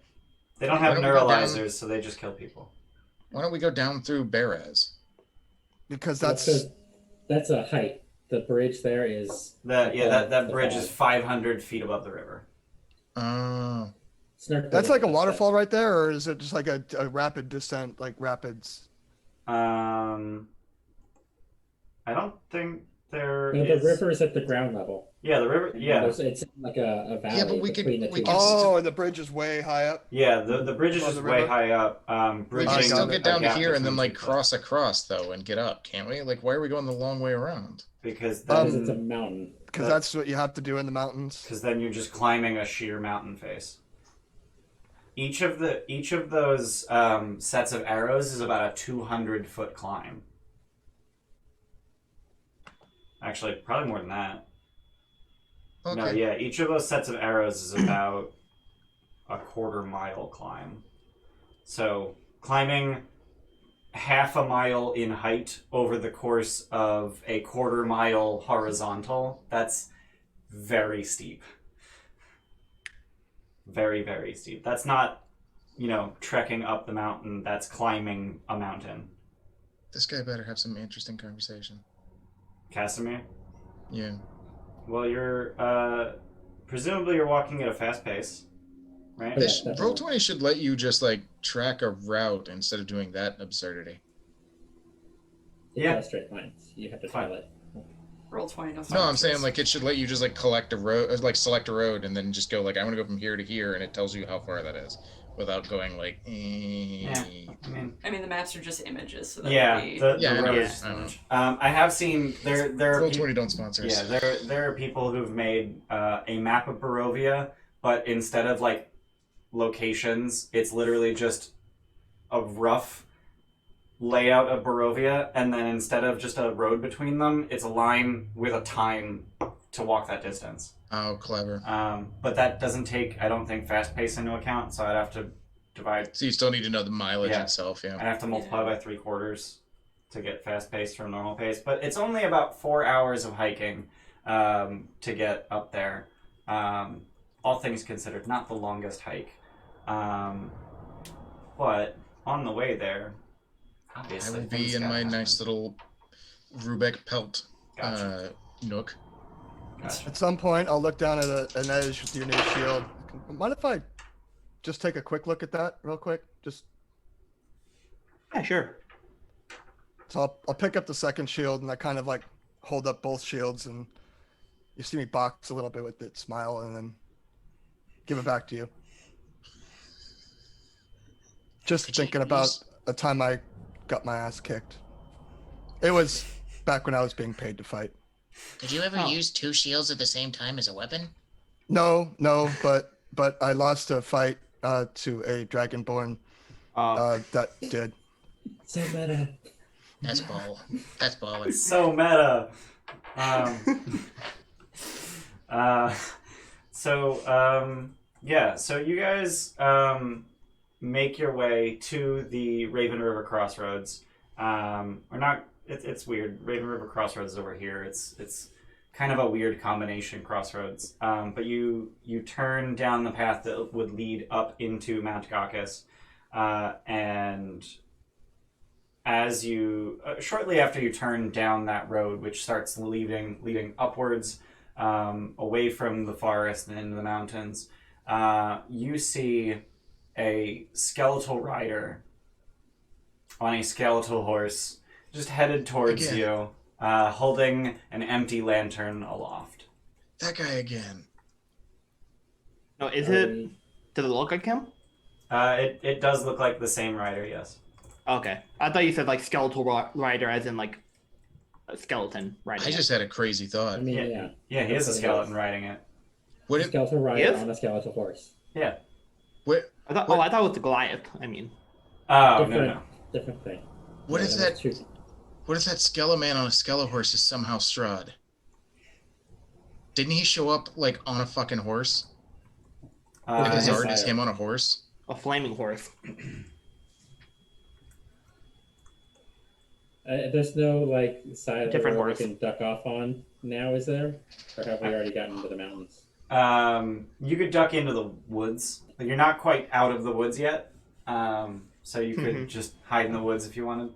They don't have Why don't we go down- neuralizers, so they just kill people. Why don't we go down through Beraz? Because That's a height. The bridge there is. That bridge is fall. 500 feet above the river. Oh, that's like a waterfall right there, or is it just like a rapid descent, like rapids? I don't think there No, is. the river is at the ground level. Yeah, the river. Yeah, It's like a valley but we could- between the we two. could- Oh, and the bridge is way high up. yeah. The bridge is Above just the way river? high up. we Bridging can still got get it. down a to gap here and then between like two cross across though and get up, can't we? Like, why are we going the long way around? because Because it's a then mountain. Because that's what you have to do in the mountains. you're just climbing a sheer mountain face. Each of those sets of arrows is about a 200-foot climb. Actually, probably more than that. Okay. No, yeah, each of those sets of arrows is about a quarter-mile climb. So, climbing half a mile in height over the course of a quarter-mile horizontal, that's very steep. very, very steep. That's not, trekking up the mountain. That's climbing a mountain. This guy better have some interesting conversation. Casimir? Yeah. Well, you're, presumably you're walking at a fast pace, right? Yeah, This definitely. Roll20 should let you just like track a route instead of doing that absurdity. It's Yeah. all straight lines. You have to Fine. tell it. Roll 20. No, I'm saying like it should let you just like collect a road, like select a road, and then just go like I want to go from here to here, and it tells you how far that is, without going like. Yeah. I mean, the maps are just images, so that Yeah, would be... the Yeah, I know. road Yeah, is I know. much. I have seen there are Roll20 don't sponsor us. yeah there are people who've made a map of Barovia, but instead of like locations, it's literally just a rough layout of Barovia, and then instead of just a road between them, it's a line with a time to walk that distance. Oh, clever. But that doesn't take, I don't think, fast pace into account, so I'd have to divide. So you still need to know the mileage Yeah. itself, yeah. I'd have to multiply by 3/4 to get fast pace from normal pace. But it's only about 4 hours of hiking to get up there. All things considered, not the longest hike. But on the way there, I obviously, will be things in gotta my happen. nice little Rubeck pelt Gotcha. nook. Gotcha. At some point, I'll look down at an edge with your new shield. Mind if I just take a quick look at that real quick? Just Yeah, sure. so I'll pick up the second shield and I kind of like hold up both shields and you see me box a little bit with it, smile, and then give it back to you. Just Could you thinking about use- a time I got my ass kicked. It was back when I was being paid to fight. Did you ever Oh. use 2 shields at the same time as a weapon? No, but I lost a fight to a dragonborn that did. So meta. That's ball. That's baller. It's so meta. So you guys make your way to the Raven River Crossroads. Or not. It's weird. Raven River Crossroads is over here. It's kind of a weird combination crossroads. But you turn down the path that would lead up into Mount Caucasus, and as you shortly after you turn down that road, which starts leading upwards, away from the forest and into the mountains, you see a skeletal rider on a skeletal horse just headed towards Again. you, holding an empty lantern aloft. That guy again. No, does it look like him? It does look like the same rider, yes. Okay. I thought you said like skeletal rider as in like a skeleton riding I it. just had a crazy I thought. mean, Yeah. yeah. Yeah, he is a That's what it skeleton is. riding it. What A if skeletal rider Yes? on a skeletal horse. Yeah. what I thought, what- I thought it was the Goliath. I mean, Oh, different, no. different thing. what Yeah, if that was that true. what if that Skeleman on a Skelehorse is somehow Strahd? Didn't he show up like on a fucking horse? And his His- art is him on a horse? a flaming horse. There's no like side of the Different road we horse. can duck off on now, is there? Or have we already gotten into the mountains? You could duck into the woods. Like, you're not quite out of the woods yet, so you could just hide in the woods if you wanted.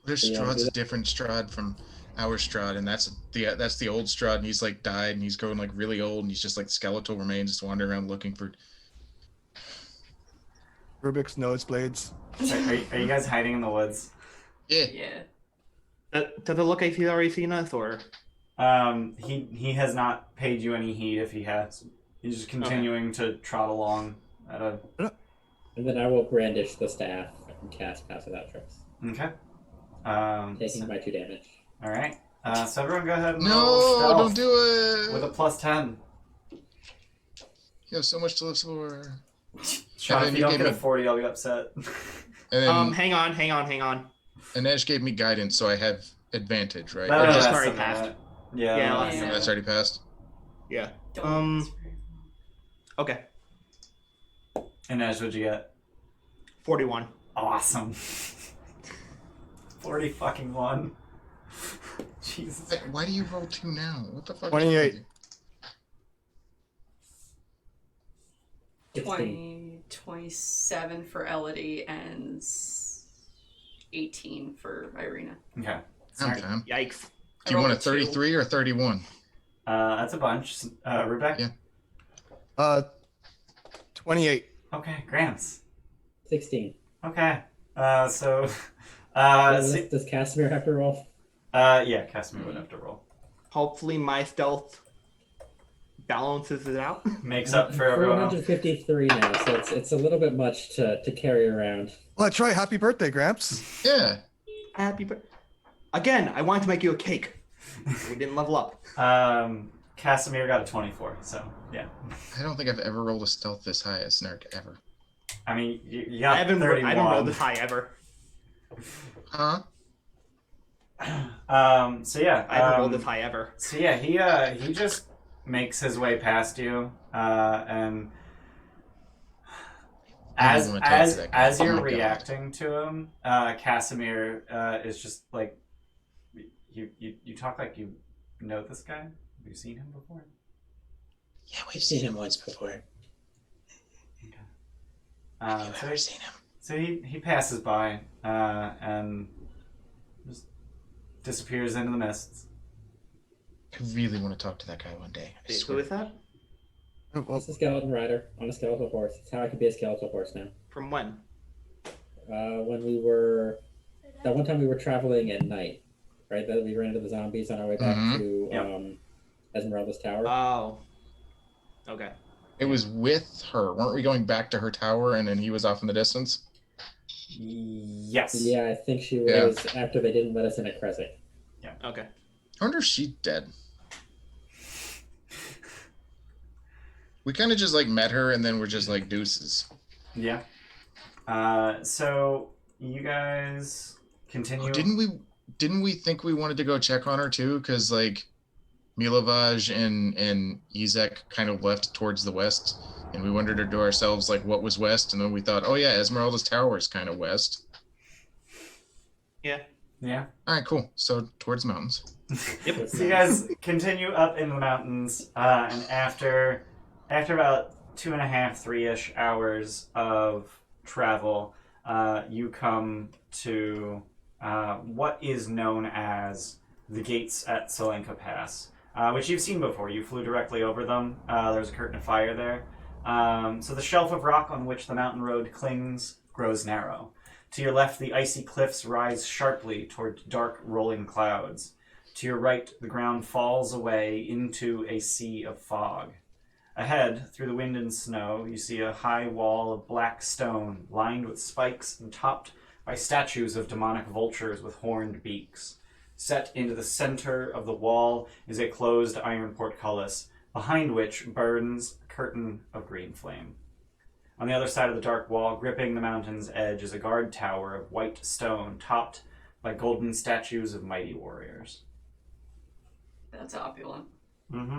What if Yeah, Strahd's do a different Strahd from our Strahd, and that's the old Strahd, and he's like died, and he's growing like really old, and he's just like skeletal remains, just wandering around looking for. Rubik's nosebleeds. Are you guys hiding in the woods? Yeah. Yeah. Does it look like he's already seen us, or He has not paid you any heed if he has. He's just continuing to trot along at a. And then I will brandish the staff and cast Pass Without Trace, Okay. taking my 2 damage. All right. So everyone, go ahead and roll No, stealth don't do it. with a +10. You have so much to live for. Sean, then if you you don't gave get a me- 40, I'll be upset. And then hang on. and Edge gave me guidance, so I have advantage, right? No, Or no, just- that's that's already some of passed. it. Yeah. Yeah, no, last that's time. That's already passed. Yeah. Don't Okay. And Ash, what'd you get? 41. Awesome. 40 fucking 1. Jesus. Like, why do you roll 2 now? What the fuck? is 28. wrong 20, 27 for Elodie, and 18 for Irina. Okay. I'm down. Yikes. Do you want a rolled a 2. 33 or 31? That's a bunch. Rebecca? Yeah. 28. Okay, Gramps. 16. Okay. So... Does Casimir have to roll? Yeah, Casimir would have to roll. Hopefully my stealth balances it out. Makes up for everyone else. 453 now, so it's a little bit much to carry around. Well, that's right. Happy birthday, Gramps. Yeah. Happy Again, I wanted to make you a cake. We didn't level up. Casimir got a 24, so yeah. I don't think I've ever rolled a stealth this high as Snark ever. I mean, you I got 31. haven't rolled this high ever. Huh? So yeah. I haven't rolled this high ever. So yeah, he just makes his way past you, and I don't wanna talk to that guy. as Oh you're my God. reacting to him, Casimir is just like, you talk like you know this guy. Have you seen him before? Yeah, we've seen him once before. I've So never seen him. So he passes by and just disappears into the mists. I really want to talk to that guy one day. I Who swear. is that? Well, It's a skeleton rider on a skeletal horse. It's how I could be a skeletal horse now. From when? When we were... That one time we were traveling at night, right? That we ran into the zombies on our way back Mhm. to Yep. Esmeralda's tower. Oh. Okay. It was with her. Weren't we going back to her tower and then he was off in the distance? Yes. Yeah, I think she Yeah. was after they didn't let us in at Kresik. Okay. I wonder if she's dead. We kind of just like met her and then we're just like deuces. Yeah. So you guys continue. Oh, didn't we think we wanted to go check on her too? Because like Milovaj and Izek kind of left towards the west, and we wondered to ourselves like what was west, and then we thought, oh yeah, Esmeralda's tower is kind of west. Yeah. Yeah. All right, cool. So towards the mountains. Yep. So you guys continue up in the mountains, and after about 2.5, 3-ish hours of travel, you come to what is known as the gates at Solenka Pass, which you've seen before. You flew directly over them. There's a curtain of fire there. So the shelf of rock on which the mountain road clings grows narrow. To your left, the icy cliffs rise sharply toward dark rolling clouds. To your right, the ground falls away into a sea of fog. Ahead, through the wind and snow, you see a high wall of black stone lined with spikes and topped by statues of demonic vultures with horned beaks. Set into the center of the wall is a closed iron portcullis, behind which burns a curtain of green flame. On the other side of the dark wall, gripping the mountain's edge, is a guard tower of white stone, topped by golden statues of mighty warriors. That's opulent. Mm-hmm.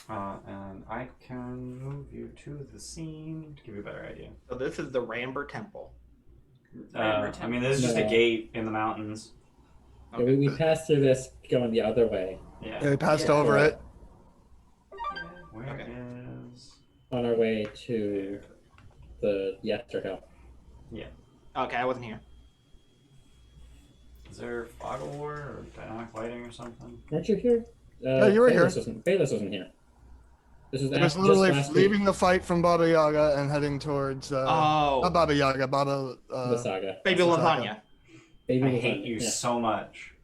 And I can move you to the scene to give you a better idea. So this is the Ramber Temple. I mean, this is just a No. gate in the mountains. Yeah, we passed through this going the other way Yeah. Yeah, we passed Yeah. over it. Where Okay. is... on our way to the Yester Hill. Okay, I wasn't here. Is there fog of war or dynamic lighting or something? Weren't you here? Yeah, you were here. Bayless wasn't here. This was It was just literally last leaving the fight from Baba Yaga and heading towards not Oh. Baba Yaga, Baba. week. The saga. Baby That's lasagna. Baby I lasagna, hate you yeah. so much.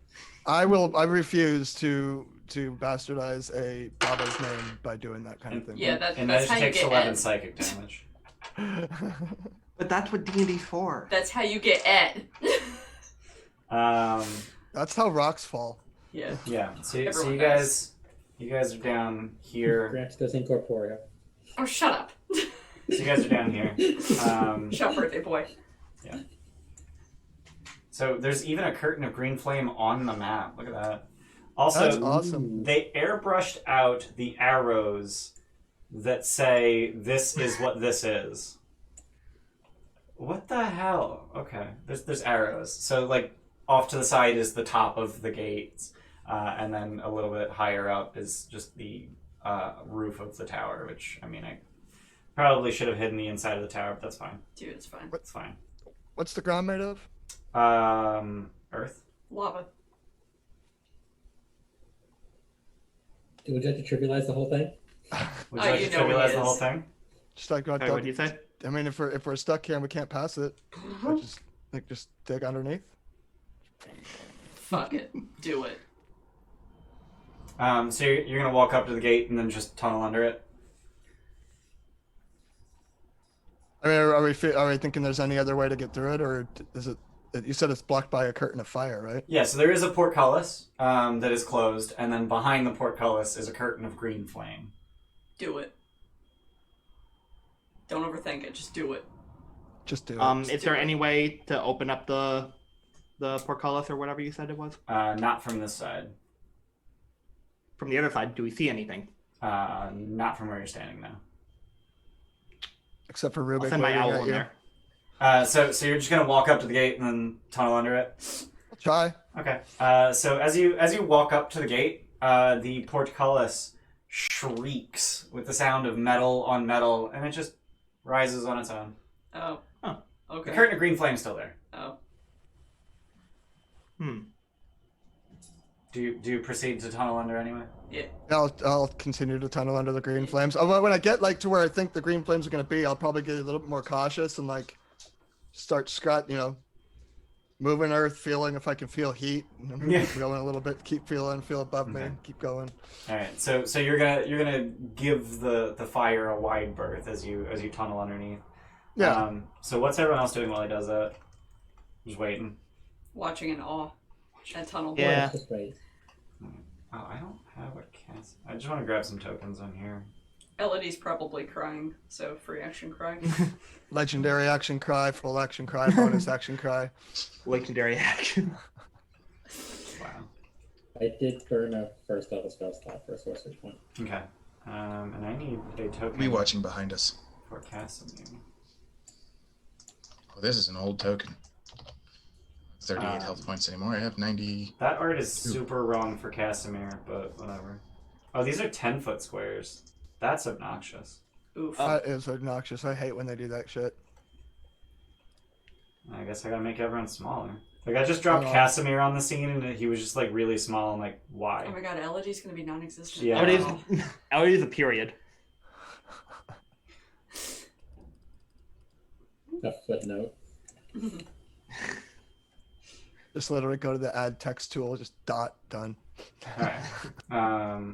I refuse to bastardize a Baba's name by doing that kind of thing. Yeah, And that's that how just you takes get 11 Ed. psychic damage. But that's what D&D's for. That's how you get Ed. That's how rocks fall. Yeah. Yeah, so Everyone you does. guys are down here. Gramps goes incorporeal. Oh, shut up. So you guys are down here. Shut up, birthday boy. So there's even a curtain of green flame on the map. Look at that. Also, That's awesome. they airbrushed out the arrows that say this is what this is. What the hell? Okay, there's arrows. So like off to the side is the top of the gates, and then a little bit higher up is just the roof of the tower. Which I mean, Probably should have hidden the inside of the tower, but that's fine. Dude, it's fine. It's fine. What's the ground made of? Earth. Lava. Would you have to trivialize the whole thing? Would you like you to know he trivialize the whole is. thing? Just like Sorry, what do you say? I mean, if we're stuck here and we can't pass it, just dig underneath. Fuck it. Do it. So you're gonna walk up to the gate and then just tunnel under it. I mean, are we thinking there's any other way to get through it, or is it? You said it's blocked by a curtain of fire, right? Yeah, so there is a portcullis that is closed, and then behind the portcullis is a curtain of green flame. Do it. Don't overthink it. Just do it. Just do it. Is there any way to open up the portcullis or whatever you said it was? Not from this side. From the other side, do we see anything? Not from where you're standing now. Except for Rubik. I'll send my waving owl at in you. there. So you're just gonna walk up to the gate and then tunnel under it. I'll try. Okay. So as you walk up to the gate, the portcullis shrieks with the sound of metal on metal, and it just rises on its own. Oh. Oh. Okay. The curtain of green flame's still there. Oh. Do you proceed to tunnel under anyway? Yeah. I'll continue to tunnel under the green flames. When I get like to where I think the green flames are gonna be, I'll probably get a little bit more cautious and like start moving earth, feeling if I can feel heat. Yeah. Keep going a little bit. Keep feeling, feel above me. Okay. Keep going. All right. So you're gonna give the fire a wide berth as you tunnel underneath. Yeah. So what's everyone else doing while he does that? Just waiting. Watching in awe. That tunnel. Yeah. Just wait. Oh, I don't have a cast. I just want to grab some tokens on here. Elodie's probably crying, so free action cry. Legendary action cry, full action cry, bonus action cry. Legendary action. Wow. I did burn a first level spell slot for a sorcery point. Okay. And I need a token. We watching behind us. For Casimir. Oh, this is an old token. 38 health points anymore. I have 90. That art is super wrong for Casimir, but whatever. Oh, these are 10-foot squares. That's obnoxious. Oof. That is obnoxious. I hate when they do that shit. I guess I gotta make everyone smaller. Like, I just dropped Oh. Casimir on the scene, and he was just, like, really small. I'm like, why? Oh my god, Elodie's gonna be non-existent. Yeah. Elodie's a period. A footnote. Just literally go to the add text tool, just done. Alright.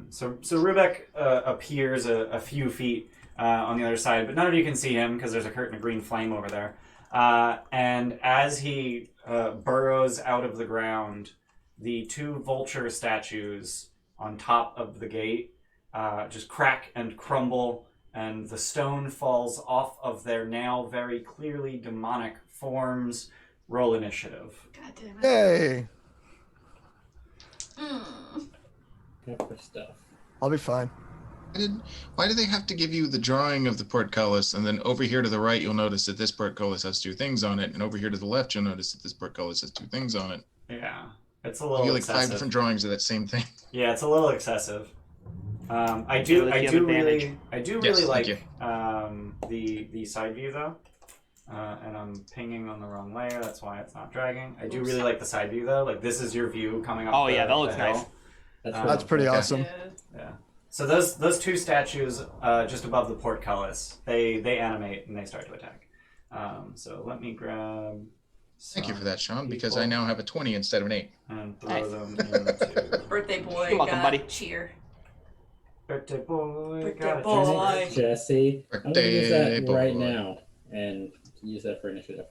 So Rubek appears a few feet on the other side, but none of you can see him because there's a curtain of green flame over there. And as he burrows out of the ground, the two vulture statues on top of the gate just crack and crumble, and the stone falls off of their now very clearly demonic forms. Roll initiative. God damn it. Yay! Not for stuff. I'll be fine. Why do they have to give you the drawing of the portcullis, and then over here to the right you'll notice that this portcullis has two things on it, and over here to the left you'll notice that this portcullis has two things on it? Yeah, it's a You little get like excessive. 5 different drawings of that same thing. Yeah, it's a little excessive. I do Ability of advantage. really Yes, thank like the side view though, and I'm pinging on the wrong layer. That's why it's not dragging. I do Oops. really like the side view though. Like this is your view coming up. Oh, the, yeah, that looks the hill. nice. That's pretty Okay. awesome. Yeah. Yeah. So those two statues just above the portcullis, they animate and they start to attack. So let me grab. Thank you for some that, Sean, because I people now have a 20 instead of an 8. and throw Nice. them into. Birthday boy, You're welcome, got buddy. cheer. Birthday boy, Birthday got a boy. cheer. Jesse, I'm gonna Birthday use that right boy. now and use that for initiative.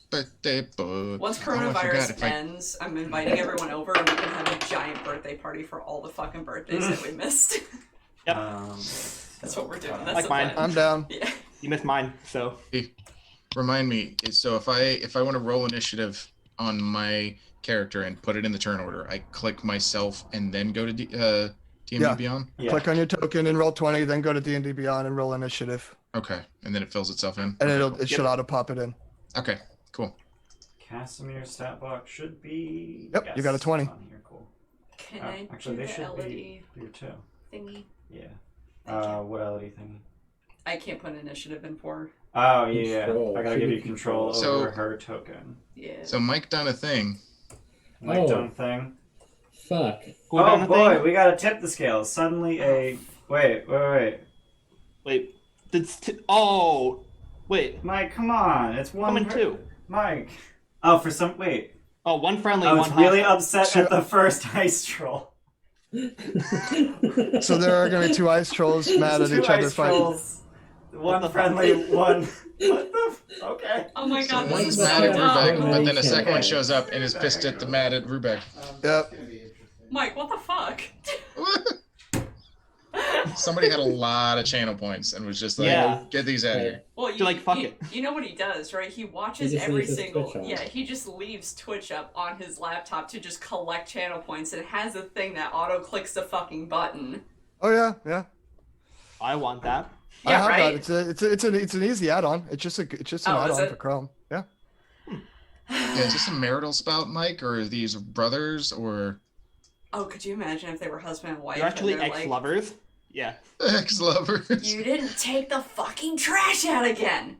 Birthday boy. Once Oh, I forgot coronavirus if I- ends, I'm inviting everyone over and we can have a giant birthday party for all the fucking birthdays that we missed. Yep. That's what we're doing. That's Like the mine. plan. I'm down. Yeah. You missed mine, so Remind me. So if I want to roll initiative on my character and put it in the turn order, I click myself and then go to D&D Yeah. Beyond. Yeah. Click on your token and roll 20, then go to D&D Beyond and roll initiative, Okay, and then it fills itself in. and Okay, it should auto pop it in. Okay, cool. Casimir's stat block should be. Yep, you got a 20. it's on here, cool. Can I Actually, do they the should Elodie be here too. thingy? Yeah. Thank you. What Elodie thingy? I can't put initiative in for. Oh, yeah. Control. I gotta give you control So- over her token. Yeah. So Mike done a thing. Like Oh. done thing. Fuck. Who done Oh a boy, thing? we gotta tip the scales. Suddenly a... Wait. Wait. Oh. Wait. Mike, come on. It's one... Coming two. Mike. Oh, for some... Wait. Oh, one friendly, I one was really hostile. upset at the first ice troll. So there are going to be 2 ice trolls mad at Two each other ice fighting. trolls. One the friendly, one... What the... Okay. Oh my So god, this one's is mad so at Rubek, dumb. but then a second one Okay. shows up and is pissed at the mad at Rubek. Yep. Mike, what the fuck? Somebody had a lot of channel points and was just like, Yeah. get these out of here. Well, You're like, fuck it. You know what he does, right? He watches He just every leaves his single. Twitch on. Yeah, he just leaves Twitch up on his laptop to just collect channel points and has a thing that auto clicks the fucking button. Oh yeah, yeah. I want that. I Yeah, have right. that. It's an easy add-on. It's just an Oh, is add-on it? for Chrome. Yeah. Yeah, is this a marital spout, Mike, or are these brothers, or Oh, could you imagine if they were husband and wife? You're actually and they're ex-lovers? Yeah. ex-lovers? Like, you didn't take the fucking trash out again.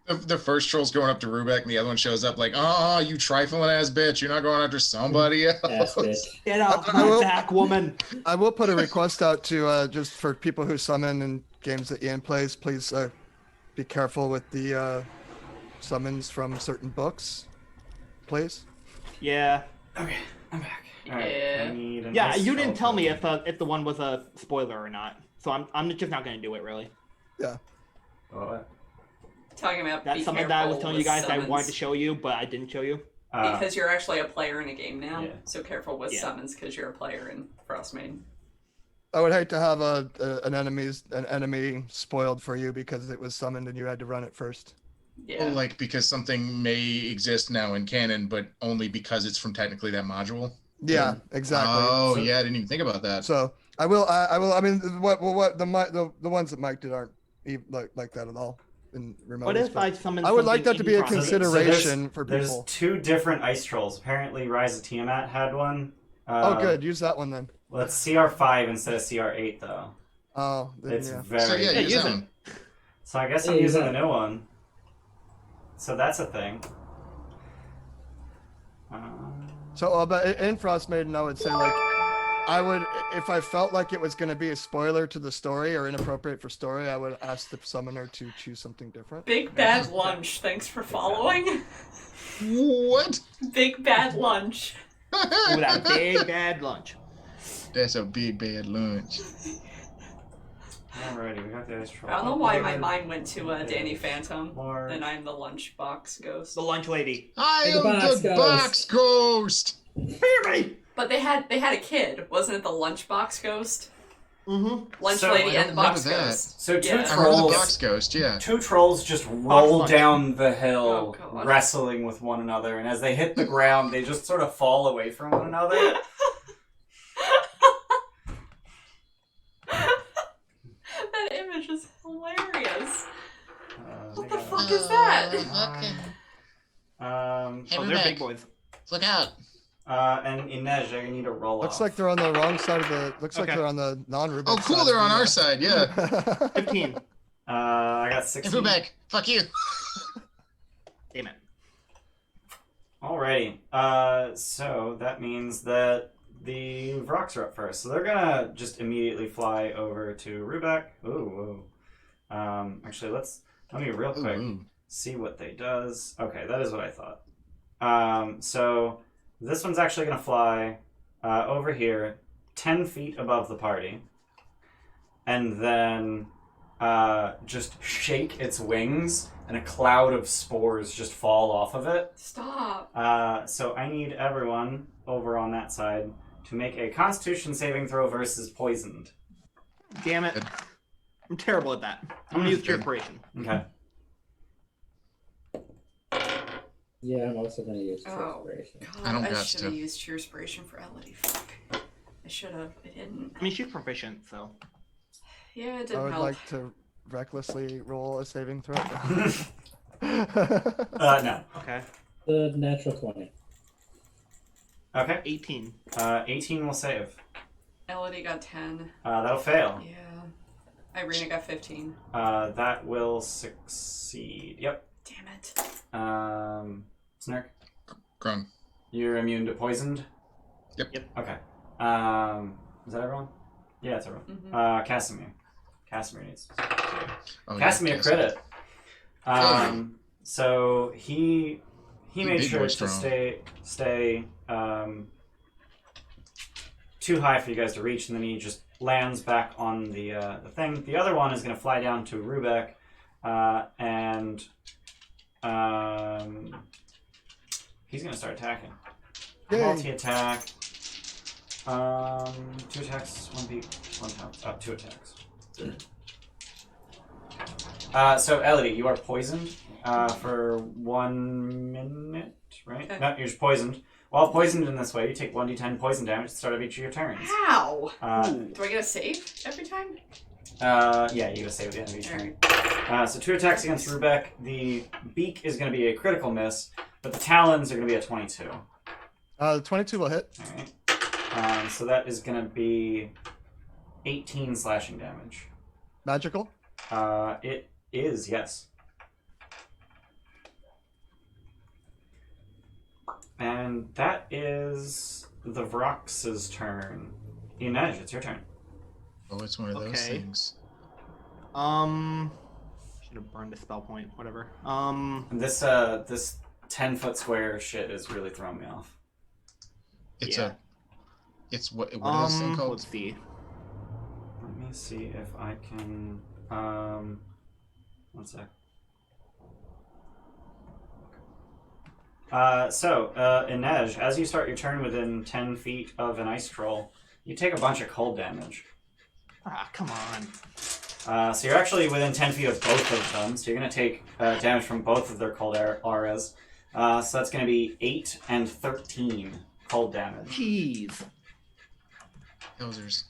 The first troll's going up to Rubek, and the other one shows up like, oh, you trifling ass bitch, you're not going after somebody else. Ass bitch. Get off I will- my back, woman. I will put a request out to just for people who summon in games that Ian plays. Please be careful with the summons from certain books, please. Yeah. Okay, I'm back. Alright, Yeah. I need an Yeah, ice you troll didn't tell me token. if the one was a spoiler or not. So I'm just not gonna do it really. Yeah. What? Talking about That's be something that I was careful telling you with guys I wanted summons. to show you, but I didn't show you. Because you're actually a player in a game now, Yeah. so careful with Yeah. summons because you're a player in Frostmaiden. I would hate to have an enemy spoiled for you because it was summoned and you had to run it first. Yeah. Oh, like because something may exist now in canon, but only because it's from technically that module. Yeah, exactly. Oh, So- yeah, I didn't even think about that. So I will. I mean, what the ones that Mike did aren't like that at all. In remote. What if I summon? I would like that to be a something in process? consideration for There's people. 2 different ice trolls. Apparently, Rise of Tiamat had one. Oh, good. Use that one then. Well, it's CR5 instead of CR8, though. Oh, then, It's yeah. very... So yeah, Yeah, use use that it. one. So I guess Yeah, I'm use using the that. new one. So that's a thing. So, but in Frostmaiden, I would say like, I would if I felt like it was going to be a spoiler to the story or inappropriate for story, I would ask the summoner to choose something different. Big Bad Lunch, thanks for following. What? Big Bad Lunch. Ooh, that big bad lunch. That's a big bad lunch. Alrighty, we got the ice troll. I don't know why my mind went to Danny Phantom, More. and I'm the lunchbox ghost. The lunch lady. I Hey, the am box the ghost. box ghost. Hear me. But they had a kid, wasn't it? The lunchbox ghost, Mm-hmm. lunch So, lady, I and the don't box remember that. ghost. So 2 Yeah. I remember the trolls. box ghost, yeah. 2 trolls just roll lunch. down the hill, Oh, God. wrestling with one another, and as they hit the ground, they just sort of fall away from one another. That image is hilarious. What the they fuck is that? Okay. Hey, Oh, they're big Rubek, boys. look out. And Inej, I need a roll Looks off. like they're on the wrong side of the. Looks like Okay. they're on the non-Rubik. Oh, cool, they're on our side, yeah. 15. I got Hey, 16. Rubek, fuck you. Damn it. Alrighty. So that means that the Vrox are up first. So they're gonna just immediately fly over to Rubek. Ooh. Actually, let me real quick Ooh. see what they does. Okay, that is what I thought. So this one's actually gonna fly over here, 10 feet above the party, and then just shake its wings, and a cloud of spores just fall off of it. Stop. So I need everyone over on that side to make a Constitution saving throw versus poisoned. Damn it. I'm terrible at that. I'm gonna use Pure Inspiration. Okay. Yeah, I'm also going to use Oh. Inspiration. God, I don't I got should to. have used True Inspiration for Elodie. Fuck. I should have. I didn't. I mean, she's proficient, so. Yeah, it I didn't would help. like to recklessly roll a saving throw. No. Okay. The natural 20. Okay. 18. 18 will save. Elodie got 10. That'll fail. Yeah. Irina got 15. That will succeed. Yep. Damn it. Snark, Grung. you're immune to poisoned? Yep. Okay. Is that everyone? Yeah, it's everyone. Mm-hmm. Casimir. Casimir needs. Oh, Casimir yeah, crit it. So he Big made sure boy to strong. stay too high for you guys to reach, and then he just lands back on the thing. The other one is going to fly down to Rubek, and he's going to start attacking. Yay. Multi-attack. 2 attacks, 1 beat, 1 pound. 2 attacks. So Elodie, you are poisoned for 1 minute, right? Okay. No, you're just poisoned. While poisoned in this way, you take 1d10 poison damage at the start of each of your turns. How? Do I get a save every time? Yeah, you get a save at the end of each turn. So 2 attacks against Rubek. The beak is going to be a critical miss, but the talons are going to be a 22. 22 will hit. Alright. So that is going to be 18 slashing damage. Magical. It is, yes. And that is the Vrox's turn. Inej, it's your turn. Oh, it's one of those Okay. things. Should have burned a spell point. Whatever. And this 10-foot square shit is really throwing me off. It's Yeah. It's what is this thing called? Let's see. Let me see if I can. 1 sec. Inej, as you start your turn within 10 feet of an ice troll, you take a bunch of cold damage. Ah, come on. So you're actually within 10 feet of both of them, so you're going to take damage from both of their cold auras. So that's going to be 8 and 13 cold damage. Jeez. Hellsers.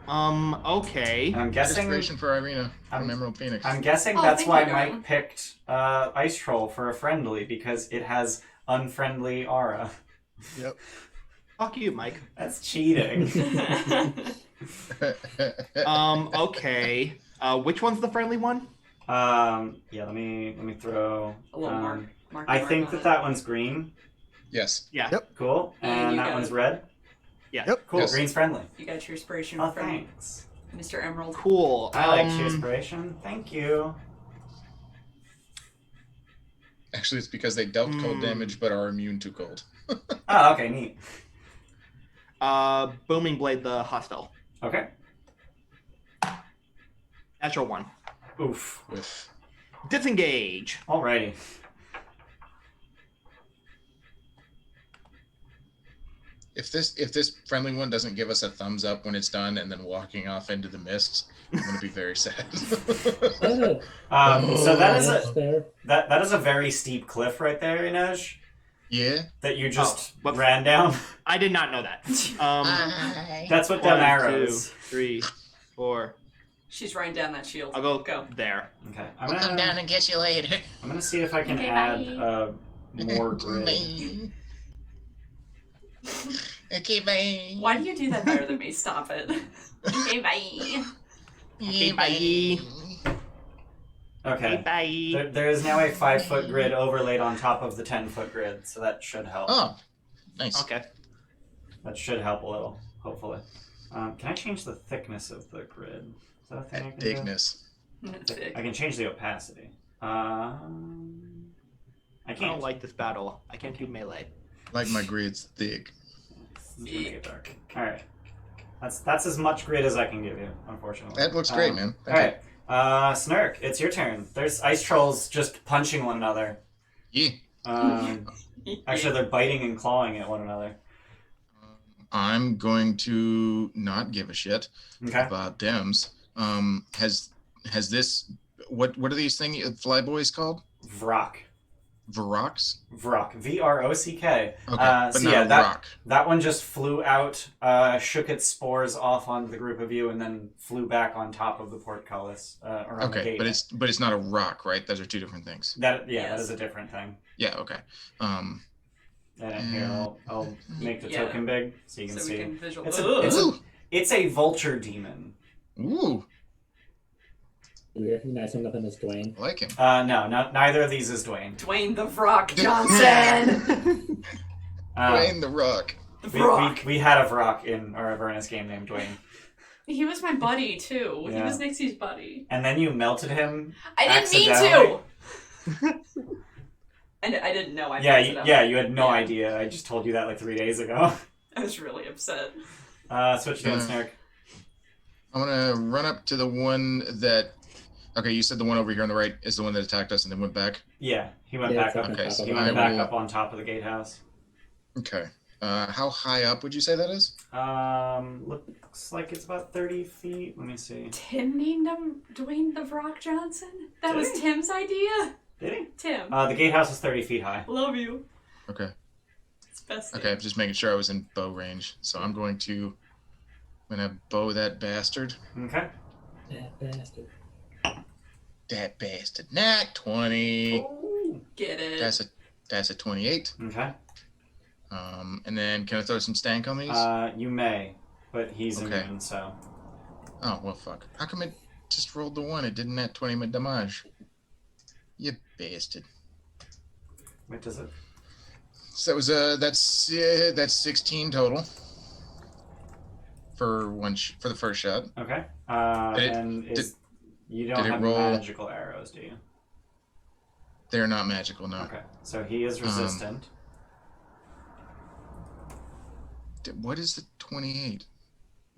Okay. And I'm guessing Inspiration for Irina from I'm- Emerald Phoenix. I'm guessing Oh, that's thank why you, darling. Mike picked Ice Troll for a friendly, because it has unfriendly aura. Yep. Fuck you, Mike. That's cheating. Okay. Which one's the friendly one? Yeah, let me throw. A little mark. I think that one's green. Yes. Yeah. Yep. Cool. And And you that got one's it. red. Yeah. Yep. Cool. Yes. Green's friendly. You got your inspiration Oh, from thanks. Mr. Emerald. Cool. I like your inspiration. Thank you. Actually, it's because they dealt cold damage but are immune to cold. Oh, okay, neat. Booming Blade the hostile. Okay. Natural 1. Oof. With Disengage. Alrighty. if this friendly one doesn't give us a thumbs up when it's done and then walking off into the mist, I'm gonna be very sad. Oh, So that is that's a fair. that is a very steep cliff right there, Inej, Yeah. that you just whoops. ran down. I did not know that. Hi. That's what them 1, 2, arrows. 3, 4. She's riding down that shield. I'll go Go. there. Okay, I'll come down and get you later. I'm gonna see if I can Okay, add bye. more grid. Bye. Okay, bye. Why do you do that better than me? Stop it. Okay, bye. Okay, bye. Okay. Bye. There is now a 5-foot grid overlaid on top of the 10-foot grid, so that should help. Oh, nice. Okay. That should help a little, hopefully. Can I change the thickness of the grid? Is that a thing I That can do? thickness. Thick. I can change the opacity. I I can't. don't like this battle. I can't do melee. Like my grid's thick. This is gonna get dark. All right. That's as much grid as I can give you, unfortunately. That looks great, man. All right. Snurk, it's your turn. There's ice trolls just punching one another. Yeah. Actually, they're biting and clawing at one another. I'm going to not give a shit Okay. about Dems. Has this what are these flyboys called? Vrock. Varox? Vrock. V-R-O-C-K. Okay, but so not yeah, a that rock. that one just flew out, shook its spores off onto the group of you, and then flew back on top of the portcullis or on the Okay, gate. but it's not a rock, right? Those are two different things. that Yes. that is a different thing. Yeah. Okay. And here I'll make the Yeah. token big so you can So see. we can visualize. It's a vulture demon. Ooh, Do we recognize him? Nothing as Dwayne. I like him. No, neither of these is Dwayne. Dwayne the Rock Johnson. Dwayne the Rock. The Rock. We had a Vrock in our Avernus game named Dwayne. He was my buddy too. He Yeah. was Nixie's buddy. And then you melted him. I didn't mean accidentally. to. And I didn't know I Yeah, messed it up. you had no idea. I just told you that like 3 days ago. I was really upset. Switch to Yeah. Snark. I'm gonna run up to the one that. Okay, you said the one over here on the right is the one that attacked us and then went back. Yeah, he went Yeah, back up. Okay, top so of He it. went back will- up on top of the gatehouse. Okay. How high up would you say that is? Looks like it's about 30 feet. Let me see. Tim named him Dwayne the Rock Johnson? That was Did he? Tim's idea? Did he? Tim. The gatehouse is 30 feet high. Love you. Okay. It's best. Okay, I'm just making sure I was in bow range. So I'm gonna bow that bastard. Okay. That bastard. That bastard. Nat 20. Ooh. Get it. That's a 28. Okay. And then can I throw some stank on these? You may, but he's Okay. immune, so. Oh well, fuck. How come it just rolled the one? It didn't nat 20 with damage. You bastard. Wait, does it? So that was that's 16 total for for the first shot. Okay. Did it- And is you don't did it have roll- magical arrows, do you? They're not magical, no. Okay. So he is resistant. What is the 28?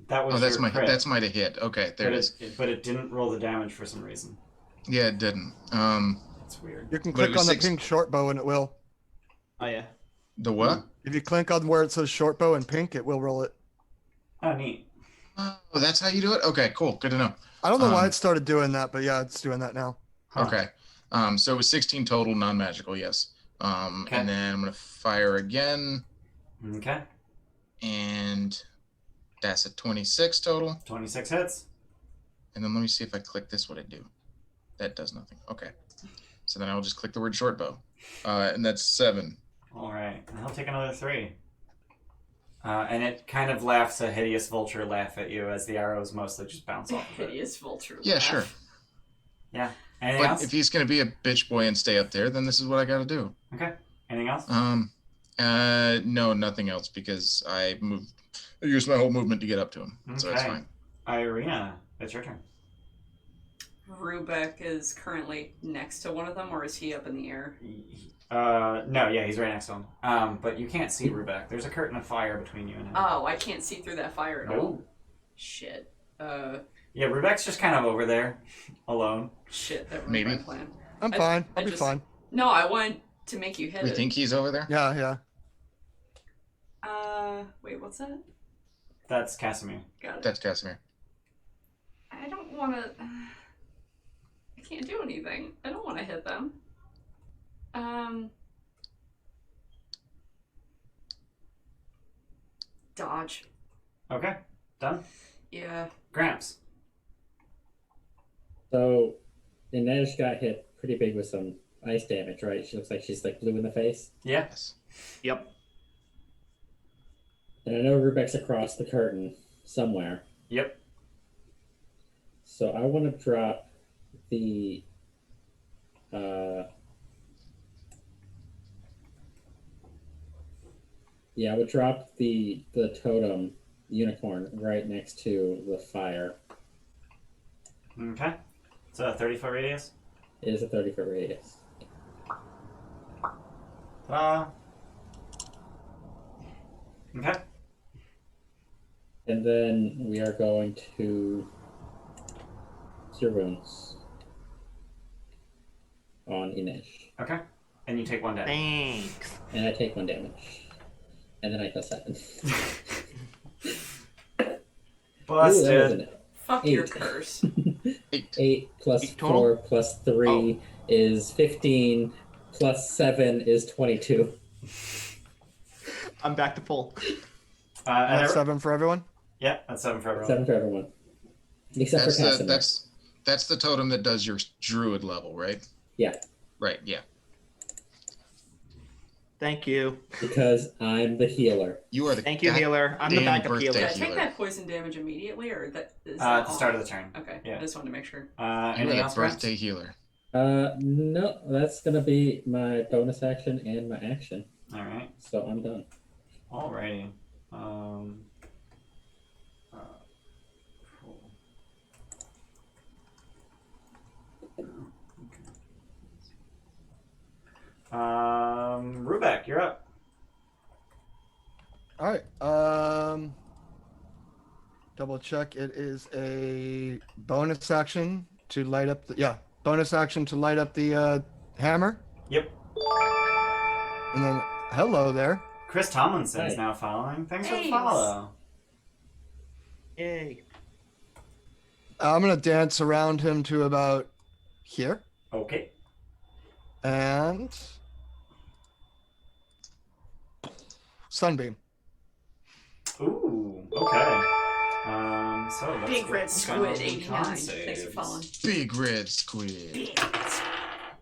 That was Oh, that's your my crit, that's my to hit. Okay, there but it is. but it didn't roll the damage for some reason. Yeah, it didn't. That's weird. You can But it click was on the six- pink short bow and it will. Oh yeah. The what? If you click on where it says short bow in pink, it will roll it. Oh, neat. Oh, that's how you do it. Okay, cool. Good to know. I don't know why Um, it started doing that, but yeah, it's doing that now. Huh. Okay. So it was 16 total, non-magical. Yes. Okay. And then I'm gonna fire again, Okay. and that's a 26 total. 26 hits. And then let me see if I click this, what it do. That does nothing. Okay. So then I'll just click the word short bow. And that's 7. All right. And he'll take another 3. And it kind of laughs a hideous vulture laugh at you as the arrows mostly just bounce off of it. Hideous vulture. Yeah, laugh. sure. Yeah. Anything But else? if he's gonna be a bitch boy and stay up there, then this is what I gotta do. Okay. Anything else? No, nothing else because I used my whole movement to get up to him. So that's Okay. fine. Irina, it's your turn. Rubek is currently next to one of them, or is he up in the air? No, yeah, he's right next to him. But you can't see Rubek. There's a curtain of fire between you and him. Oh, I can't see through that fire at all. No. Shit. Yeah, Rubek's just kind of over there, alone. Shit, that was Maybe. my plan. I'm I- fine. I I'll be just- fine. No, I wanted to make you hit We it. think he's over there? Yeah, yeah. Wait, what's that? That's Casimir. Got it. That's Casimir. I don't want to. I can't do anything. I don't want to hit them. Dodge. Okay, done. Yeah. Gramps. So, Inej got hit pretty big with some ice damage, right? She looks like she's like blue in the face. Yeah. Yes. Yep. And I know Rubek's across the curtain somewhere. Yep. So I want to drop the yeah, I would drop the totem unicorn right next to the fire. Okay. So 30-foot radius. It is a 30-foot radius. Okay. And then we are going to Cure Wounds on Inej. Okay. And you take 1 damage. Thanks. And I take 1 damage. And then I go 7. Busted. Fuck your 8. curse. 8 plus Eight total? 4 plus 3 is 15 plus 7 is 22. I'm back to full. And That's 7 for everyone. Yeah, that's 7 for everyone. 7 for everyone. Except That's for the Casimir. that's the totem that does your druid level, right? Yeah. Right, yeah. Thank you. Because I'm the healer. You are the Thank you, healer. I'm the goddamn backup birthday healer. Did I take healer. that poison damage immediately, or that is At the start of the turn. Okay, Yeah. I just wanted to make sure. You are Anything the else, Brent? birthday healer. No, that's gonna be my bonus action and my action. All right. So I'm done. Alrighty. Rubek, you're up. All right. Double check. It is a bonus action to light up the bonus action to light up the hammer. Yep. And then hello there. Chris Tomlinson is Hey. now following. Thanks for the Thanks. follow. Yay. I'm gonna dance around him to about here, Okay. and sunbeam. Ooh. Okay. So let's Big get red squid, some 89. con Thanks for saves. following. Big red squid.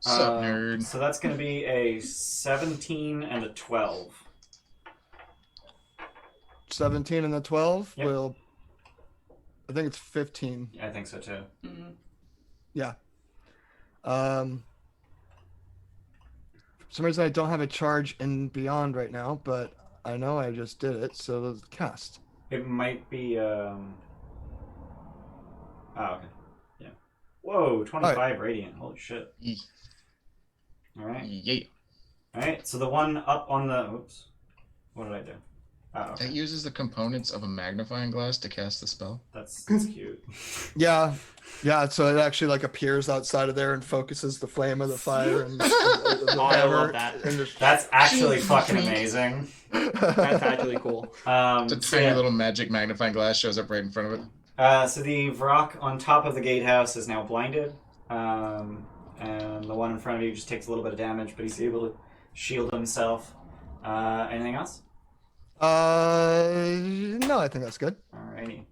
Sup, nerd? So that's going to be a 17 and a 12. 17 and the 12 Yep. will. I think it's 15. I think so too. Mm-hmm. Yeah. For some reason I don't have a charge in Beyond right now, but I know I just did it, so let's cast. It might be. Oh, okay. Yeah. Whoa, 25 radiant. Holy shit. Yee. All right. Yeah. All right. So the one up on the. Oops. What did I do? Oh, okay. It uses the components of a magnifying glass to cast the spell. That's cute. Yeah, so it actually like appears outside of there and focuses the flame of the fire and the Oh, I love that. and just- That's actually fucking amazing. That's actually cool. It's a So tiny yeah. little magic magnifying glass shows up right in front of it. So the Vrock on top of the gatehouse is now blinded. And the one in front of you just takes a little bit of damage, but he's able to shield himself. Anything else? No, I think that's good. Alrighty.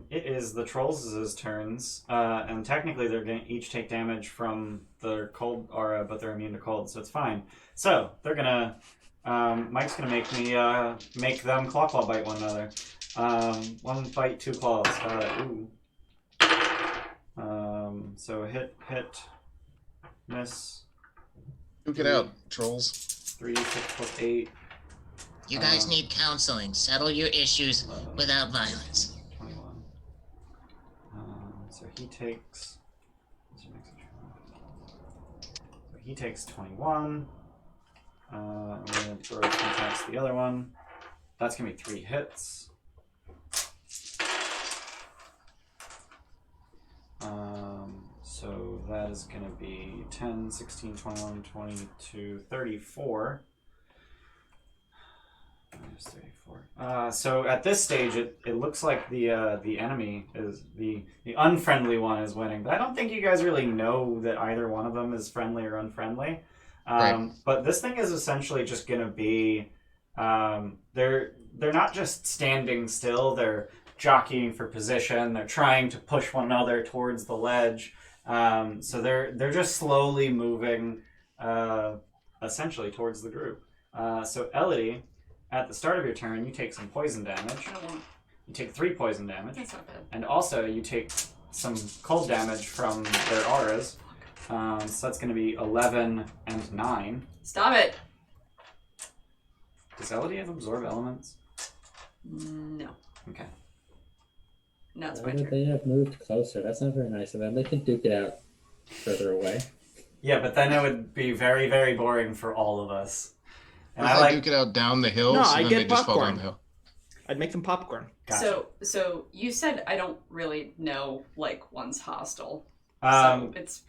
It is the trolls' turns, and technically they're going to each take damage from their cold aura, but they're immune to cold, so it's fine. So they're gonna. Mike's gonna make them claw bite one another. One bite, two claws. Ooh. So hit, miss. Duke it out, trolls. 3, 6 plus 8. You guys need counseling. Settle your issues without violence. 21. So he takes. So he takes 21. I'm going to throw attacks the other one. That's going to be 3 hits. So that is going to be 10, 16, 21, 22, 34. Minus 34. So at this stage, it looks like the enemy is the unfriendly one is winning, but I don't think you guys really know that either one of them is friendly or unfriendly. Right. But this thing is essentially just going to be they're not just standing still; they're jockeying for position. They're trying to push one another towards the ledge. So they're just slowly moving, essentially towards the group. So Elodie. At the start of your turn, you take some poison damage. I don't want. You take 3 poison damage. That's not bad. And also, you take some cold damage from their auras. So that's going to be 11 and 9. Stop it. Does Elodie have absorb elements? No. Okay. No, it's my Why would turn. they have moved closer? That's not very nice of them. They can duke it out further away. Yeah, but then it would be very, very boring for all of us. And If I I like... duke it out down the hill, No, so I then get they just fall popcorn. down the hill. I'd make some popcorn. Gotcha. So you said I don't really know like one's hostile. Um, So it's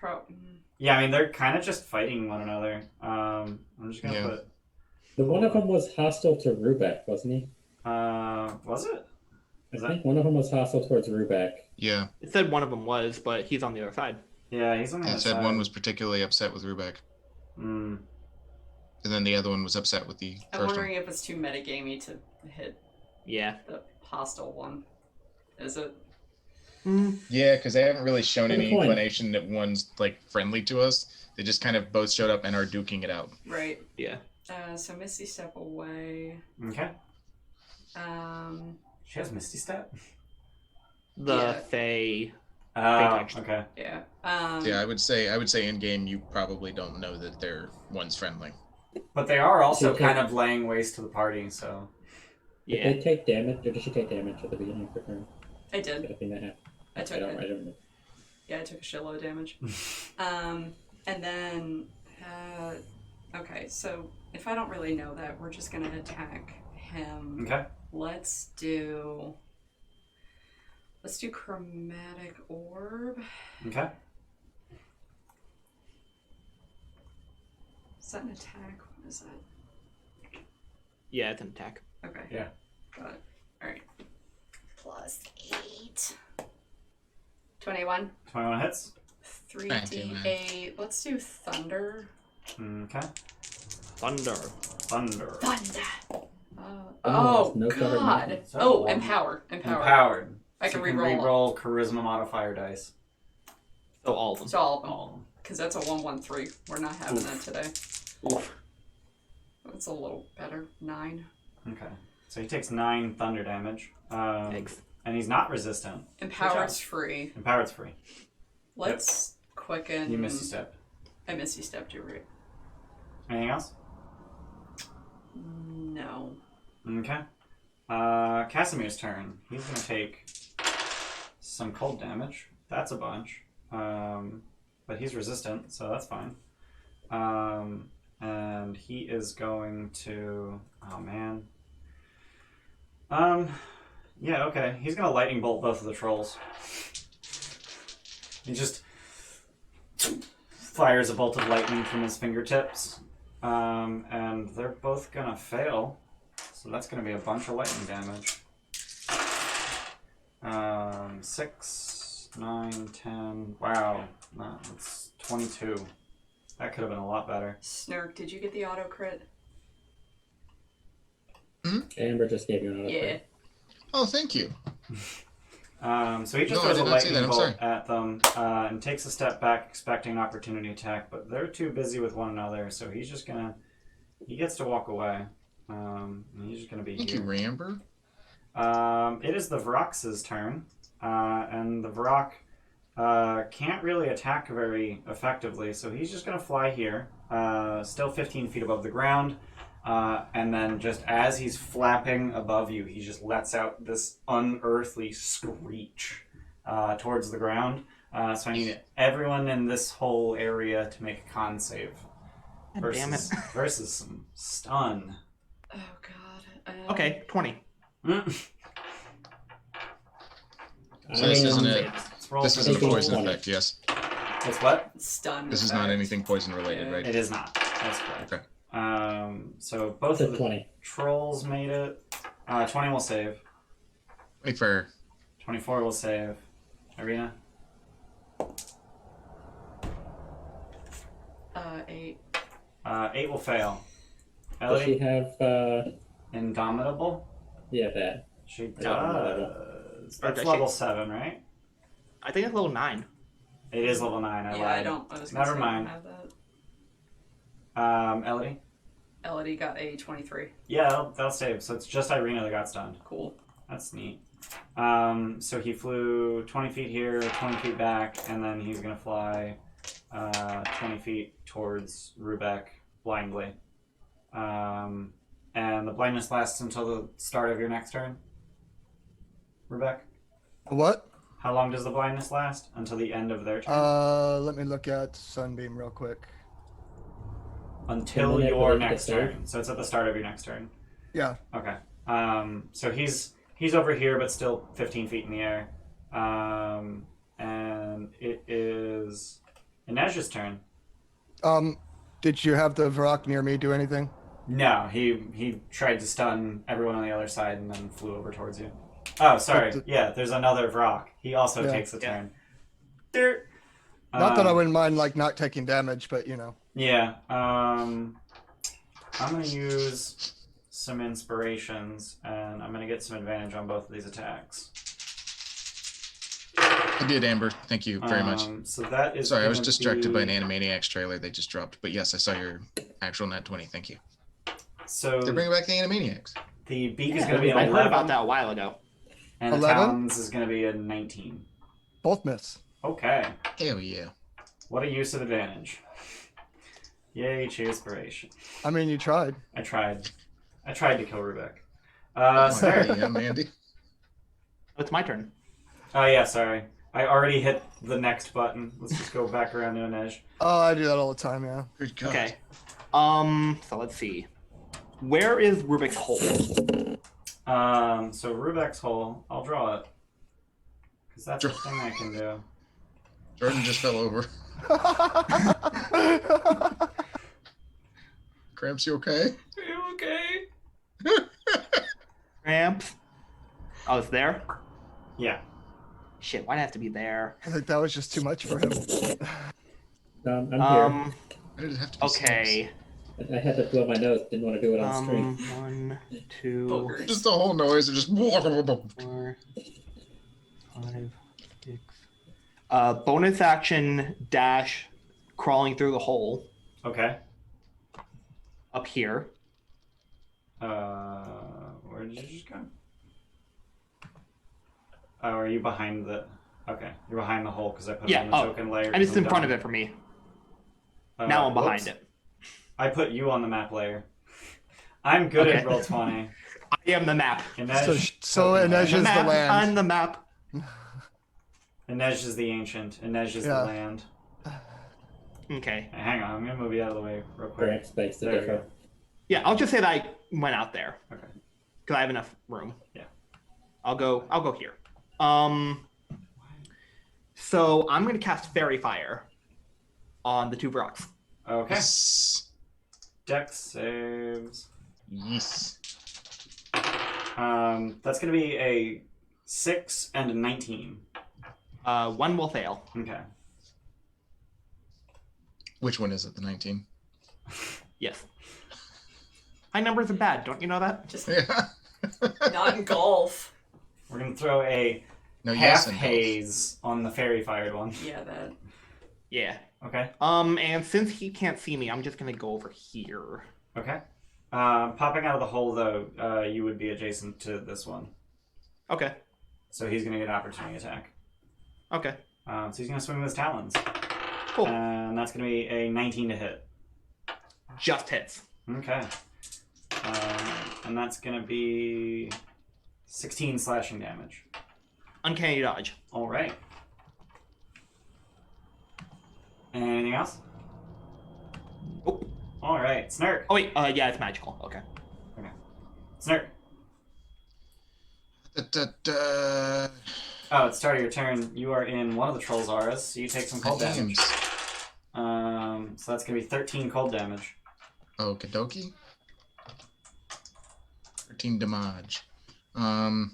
yeah, I mean, they're kind of just fighting one another. I'm just going to Yeah. put... The one of them was hostile to Rubek, wasn't he? Was it? Is I that... think one of them was hostile towards Rubek. Yeah. It said one of them was, but he's on the other side. Yeah, he's on the It other said side. one was particularly upset with Rubek, Mm. and then the other one was upset with the I'm first wondering if it's too metagamey to hit Yeah. the hostile one. Is it? one. Yeah, because they haven't really shown Good any point. inclination that one's like friendly to us. They just kind of both showed up and are duking it out. Right. Yeah. So Misty Step away. Okay. Um. She has Misty Step? The Yeah. Fae. Oh, okay. Yeah. Yeah, I would say in game you probably don't know that they're one's friendly. But they are also Okay. kind of laying waste to the party, so... Did Yeah. they take damage, or did she take damage at the beginning of her turn? I did. I think that happened. I took don't it. know. Yeah, I took a shitload of damage. And then, okay, so if I don't really know that, we're just gonna attack him. Okay. Let's do Chromatic Orb. Okay. Is that an attack? What is that? Yeah, it's an attack. Okay. Yeah. Got it. Alright. +8. 21. 21 hits. 3d8. Let's do Thunder. Okay. Thunder. Thunder. Thunder! Oh, no cover God! nothing. So Oh, one- Empower. Empowered. I So can you reroll. re-roll charisma modifier dice. So all of them. So all of them. Oh. Because that's a 1-1-3. We're not having that today. Oof. It's a little better. 9. Okay. So he takes 9 thunder damage. Thanks. And he's not resistant. Empowered's free. Empowered's free. Let's quicken. You Misty Step. I Misty Stepped, you're right. Anything else? No. Okay. Casimir's turn. He's going to take some cold damage. That's a bunch. But he's resistant, so that's fine. And he is going to... Oh, man. Yeah, okay. He's going to lightning bolt both of the trolls. He just fires a bolt of lightning from his fingertips. And they're both going to fail. So that's going to be a bunch of lightning damage. 6, 9, 10. Wow. No, that's 22. That could have been a lot better. Snurk, did you get the auto crit? Amber just gave you an auto Yeah. crit. Oh, thank you. So he just No, I throws a did not see that, lightning I'm bolt sorry. at them and takes a step back, expecting an opportunity attack, but they're too busy with one another, so he's just gonna... He gets to walk away. And he's just gonna be Thank here. you, Ramber. It is the Vrox's turn, and the Vrock can't really attack very effectively, so he's just going to fly here, still 15 feet above the ground, and then just as he's flapping above you, he just lets out this unearthly screech towards the ground. So I need everyone in this whole area to make a con save. God damn it. Versus some stun. Oh, God. Okay, 20. So this isn't it. it. Let's roll This for isn't a the poison 20. effect, yes. It's what? Stun. This is not effect. anything poison related, Yeah. right? It is not. That's correct. Okay. So both It's a of the 20. trolls made it. 20 will save. Wait for 24 will save. Irina? 8. 8 will fail. Does she Ellie? have, Indomitable? yeah, that. She Indomitable. does. Or That's does level she? 7, right? I think it's level 9. It is level 9. I Yeah, lied. I don't. I was gonna Never say I don't mind. have that. Elodie? Elodie got a 23. Yeah, that'll save. So it's just Irina that got stunned. Cool. That's neat. So he flew 20 feet here, 20 feet back, and then he's going to fly 20 feet towards Rubeck blindly. And the blindness lasts until the start of your next turn. Rubeck? What? How long does the blindness last? Until the end of their turn? Let me look at Sunbeam real quick. Until minute your will it next start? turn. So it's at the start of your next turn. Yeah. Okay. So he's over here, but still 15 feet in the air. And it is Inej's turn. Did you have the Varrock near me do anything? No, he tried to stun everyone on the other side and then flew over towards you. Oh, sorry. But Yeah, there's another Vrock. He also Yeah. takes a Yeah. turn. There. Not that I wouldn't mind like not taking damage, but you know. Yeah. I'm gonna use some inspirations, and I'm gonna get some advantage on both of these attacks. I did, Amber. Thank you very much. So that is. Sorry, I was gonna distracted by an be- Animaniacs trailer they just dropped. But yes, I saw your actual nat 20. Thank you. So They're bringing back the Animaniacs. the beak is Yeah, going to be an I 11, heard about that a while ago. and the 11? talons is going to be a 19. Both miss. Okay. Hell yeah. What a use of advantage. Yay, cheerspiration. I mean, you tried. I tried to kill Rubek. Oh, Sorry. yeah, Mandy. Oh, it's my turn. Oh yeah, sorry. I already hit the next button. Let's just go back around to Inej. Oh, I do that all the time, yeah. Good God. Okay. So let's see. Where is Rubik's hole? So Rubek's hole, I'll draw it. Because that's the thing I can do. Jordan just fell over. Cramps, you okay? Are you okay? Cramps. Oh, it's there? Yeah. Shit, why'd it have to be there? I think that was just too much for him. I'm here. Why did it have to be Okay. I had to blow my nose. Didn't want to do it on stream. 1, 2, Boogers. Just the whole noise of just. 4, 5, 6. Bonus action dash crawling through the hole Okay. up here. Where did you just go? Oh, are you behind the... Okay, you're behind the hole because I put it on the token layer. And it's in front of it for me. Now I'm behind it. I put you on the map layer. I'm good at Okay. Roll20. I am the map. So Inej is the map. land. I'm the map. Inej is the ancient. Inej is Yeah. the land. Okay. Hey, hang on, I'm gonna move you out of the way real quick. Cramps begs to There we differ. go. Yeah, I'll just say that I went out there. Okay. Because I have enough room. Yeah. I'll go here. So I'm gonna cast Fairy Fire on the two rocks. Okay. Yes. Dex saves. Yes. That's gonna be a 6 and a 19. One will fail. Okay. Which one is it? The 19? Yes. My numbers are bad, don't you know that? Just Yeah. not in golf. We're gonna throw a No, half yes and haze on the fairy fired one. Yeah, that. Yeah. Okay. And since he can't see me, I'm just gonna go over here. Okay. Popping out of the hole though, you would be adjacent to this one, Okay. so he's gonna get an opportunity attack. Okay. So he's gonna swing with his talons, Cool. and that's gonna be a 19 to hit. Just hits. Okay. And that's gonna be 16 slashing damage. Uncanny dodge. All right. Anything else? Oh. All right, Snurk. Oh wait. Yeah, it's magical. Okay. Snurk. Da. Oh, it's start of your turn. You are in one of the trolls' auras, so you take some cold damage. So that's gonna be 13 cold damage. Okie dokie. 13 damage. God,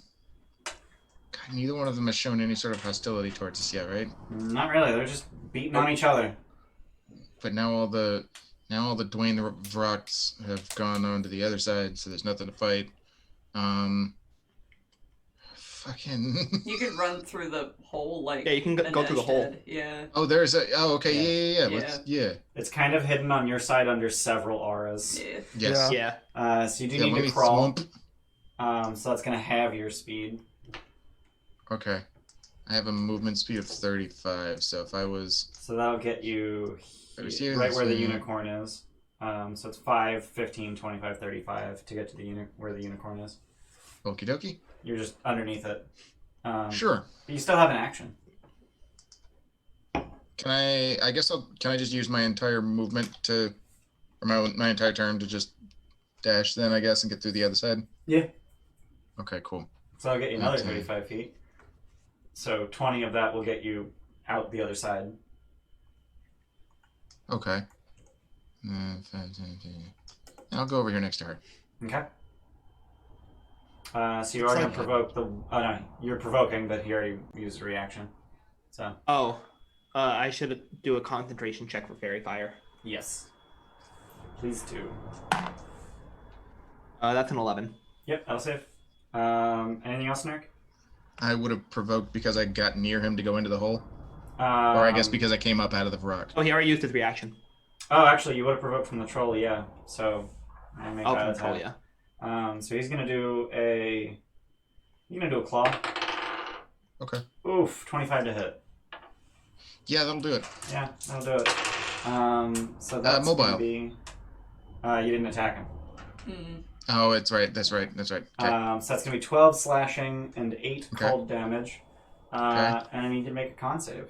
neither one of them has shown any sort of hostility towards us yet, right? Not really. They're just beating on each other. But now all the Dwayne the Rocks have gone on to the other side, so there's nothing to fight. Fucking. You could run through the hole like. Yeah, you can go through the Inej hole. did. Yeah. Oh, there's a. Oh, okay. Yeah. Yeah. It's kind of hidden on your side under several auras. Yeah. Yes. Yeah. So you do Yeah, need let to me crawl. thwomp. So that's gonna have your speed. Okay. I have a movement speed of 35, so if I was. So that'll get you Right here, right where the so- unicorn is. So it's 5, 15, 25, 35 to get to the where the unicorn is. Okie dokie. You're just underneath it. Sure. But you still have an action. Can I guess can I just use my entire movement or my entire turn to just dash then, I guess, and get through the other side? Yeah. Okay, cool. So I'll get you another Okay. 35 feet. So 20 of that will get you out the other side. Okay. 5, 10, 15. I'll go over here next to her. Okay. So you are going to provoke the... Oh, no. You're provoking, but he already used a reaction. So, Oh. I should do a concentration check for Fairy Fire. yes. Please do. That's an 11. Yep, that'll save. Anything else, Nerk? I would have provoked because I got near him to go into the hole, or I guess because I came up out of the rock. Oh, he already used his reaction. Oh, actually, you would have provoked from the troll, yeah. So, I'll make Oh, that from attack. troll, yeah. So he's gonna do a. You're gonna do a claw. Okay. Oof, 25 to hit. Yeah, that'll do it. Yeah, that'll do it. So that's mobile. gonna be. You didn't attack him. Mm. Oh, it's right. That's right. Okay. So that's gonna be 12 slashing and 8 Okay. cold damage. Okay. And I need to make a con save.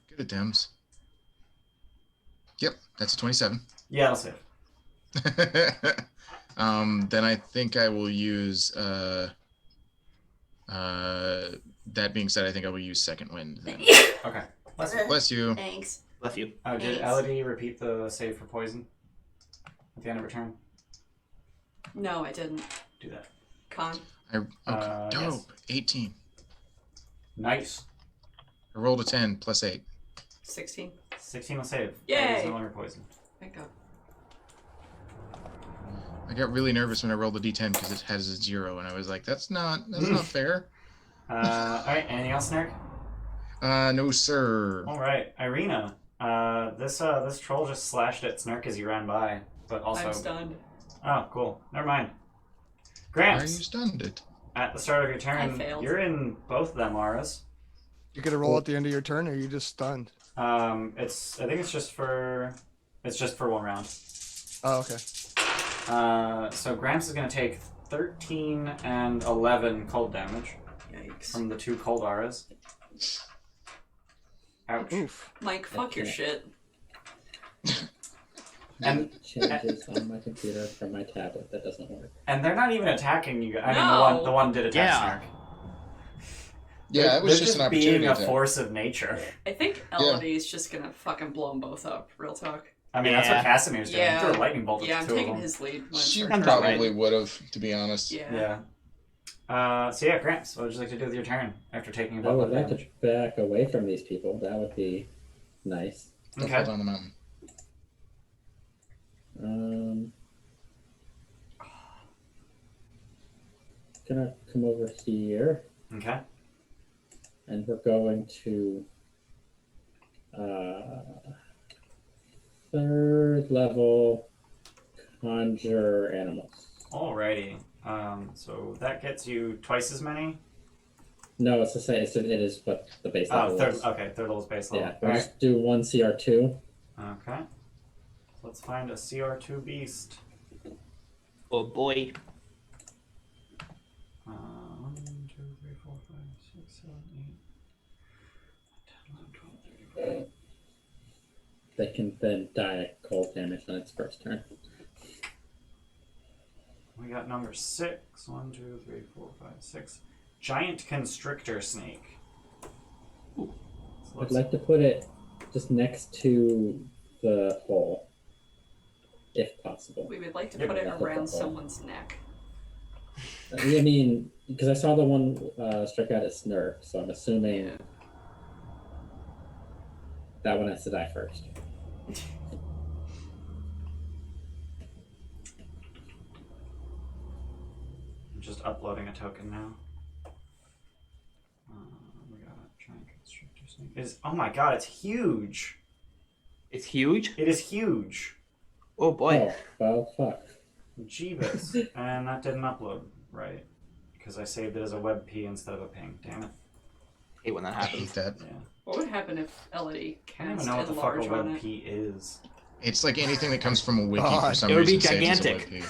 Good attempts. Yep, that's a 27. Yeah, I'll save. Then I think I will use. That being said, I think I will use second wind. Then. Okay. Bless you. Bless you. Thanks. Bless you. Oh, did Thanks. Elodie repeat the save for poison at the end of her turn? No, I didn't. Do that. Con. Okay. Dope. Yes. 18. Nice. I rolled a 10 plus 8. 16. 16 will save. Yay! Elodie's no longer poisoned. Thank God. I got really nervous when I rolled the d10 because it has a 0, and I was like, "That's not fair." All right. Anything else, Neric? No, sir. All right, Irina. This troll just slashed at Snark as he ran by, but also. I'm stunned. Oh, cool. Never mind. Why are you Gramps, stunned? It. at the start of your I turn, failed. you're in both of them, Auras. You get a roll at the end of your turn, or are you just stunned? I think it's just for 1 round. Oh, okay. So Gramps is gonna take 13 and 11 cold damage Yikes. from the 2 cold auras. Ouch. Oof. Mike, fuck your Okay. shit. And- Changes on my computer from my tablet. That doesn't work. And they're not even attacking you. I mean, No. the one did attack Yeah. Snark. Yeah, it was They're just an opportunity. being a attack. force of nature. I think Elodie's just gonna fucking blow them both up. Real talk. I mean, that's what Yeah. Casimir's doing. Yeah. He threw a lightning bolt at Yeah, the I'm 2 of taking them. his lead. when She it's Sounds her about turn. probably would have, to be honest. Yeah. Yeah. So yeah, Gramps, what would you like to do with your turn after taking a I blow would of like damage? to back away from these people. That would be nice. Don't Okay. fall down the mountain. Gonna come over here, Okay. and we're going to 3rd level conjure animals. Alrighty. So that gets you twice as many. No, it's the same. It is what the base level Third. is. Okay, third level's base level. Yeah, we'll Alright. just do 1 CR2. Okay. Let's find a CR2 beast. Oh boy. 1, 2, 3, 4, 5, 6, 7, 8, 10, 11, 12, 13. They can then die cold damage on its first turn. We got number 6. 1, 2, 3, 4, 5, 6. Giant constrictor snake. So I'd let's- like to put it just next to the hole, if possible. We would like to Yep. put it Yeah. around someone's neck. I mean, because I saw the one strike out at Snurf, so I'm assuming Yeah. that one has to die first. I'm just uploading a token now. We got a giant constrictor snake. Oh my god, it's huge! It's huge. It is huge! Oh boy. Oh, well, fuck. Jeebus. And that didn't upload right. Because I saved it as a WebP instead of a ping. Damn it. Hate when that I happens. hate that. Yeah. What would happen if Elodie I don't even cast know what the fuck a enlarge on it? WebP is. It's like anything that comes from a wiki for God. some It would reason. be saves as a gigantic. wiki.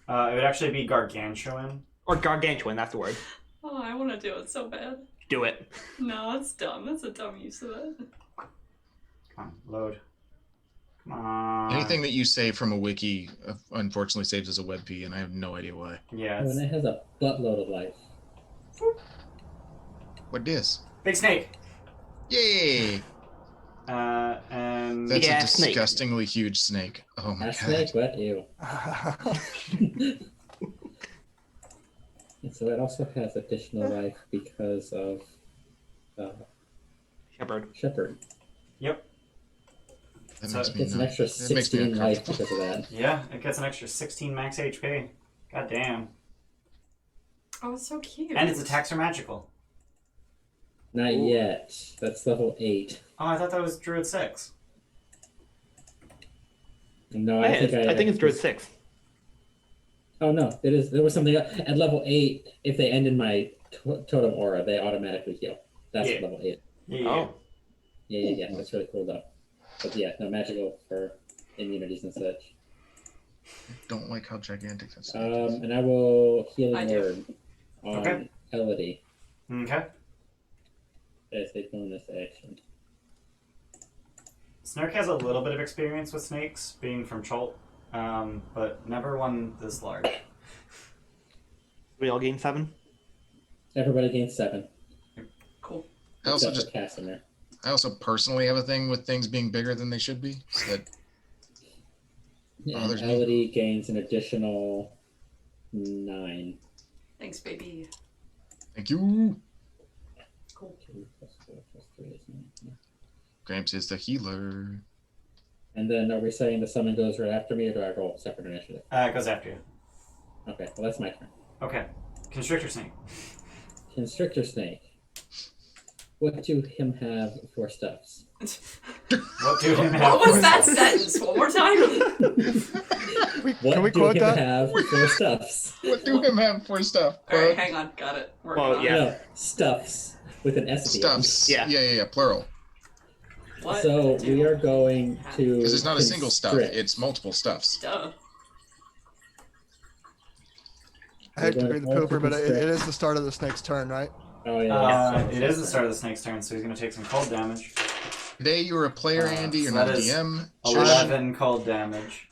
It would actually be gargantuan. Or gargantuan, that's the word. Oh, I want to do it so bad. Do it. No, it's dumb. That's a dumb use of it. Come on, load. Come on. Anything that you save from a wiki, unfortunately, saves as a WebP, and I have no idea why. Yeah, Oh, it's and it has a buttload of life. What is? big snake. Yay! And That's Yeah, a snake. disgustingly huge snake. Oh my A god. snake, what? Ew. And so it also has additional life because of Shepherd. Shepherd. Yep. That So makes It me gets an not- extra that makes me 16 life uncomfortable. because of that. Yeah, it gets an extra 16 max HP. God damn. Oh, it's so cute. And its attacks are magical. Not Ooh. yet. That's level 8. Oh, I thought that was Druid 6. No, Yeah, I think it's Druid 6. Oh no, it is. There was something at level 8. If they end in my totem aura, they automatically heal. That's Yeah. level 8. Yeah. Oh. Yeah. That's really cool though. But yeah, no magical for immunities and such. Don't like how gigantic that snake is. And I will I healing do. word on Okay. Elodie Okay. as a bonus action. Snark has a little bit of experience with snakes, being from Cholt, but never one this large. We all gain 7. Everybody gains 7. Cool. I also Except just for Casimir. I also personally have a thing with things being bigger than they should be. So that And bothers me. Elodie gains an additional 9. Thanks, baby. Thank you. Cool. 2 plus 4 plus 3 is 9. Gramps is the healer. And then are we saying the summon goes right after me, or do I roll separate initiative? It goes after you. Okay, well that's my turn. Okay. Constrictor snake. Constrictor snake. What do him have for stuffs? What do him have? What was that sentence? One more time. What Can we do quote him that? have for stuffs? What do him have for stuff? All right, hang on. Got it. Working Well, on yeah. it. No, stuffs with an S at the end. Stuffs. Yeah. Yeah, plural. What So do we are going have? to Because it's not a single stuff, constrict. it's multiple stuffs. Duh. I hate to be the We're going pooper, but it constrict. is the start of the snake's turn, right? Oh yeah. It is the start of the snake's turn, so he's going to take some cold damage. Today you're a player, Andy, you're so not a that is DM. 11 cold damage.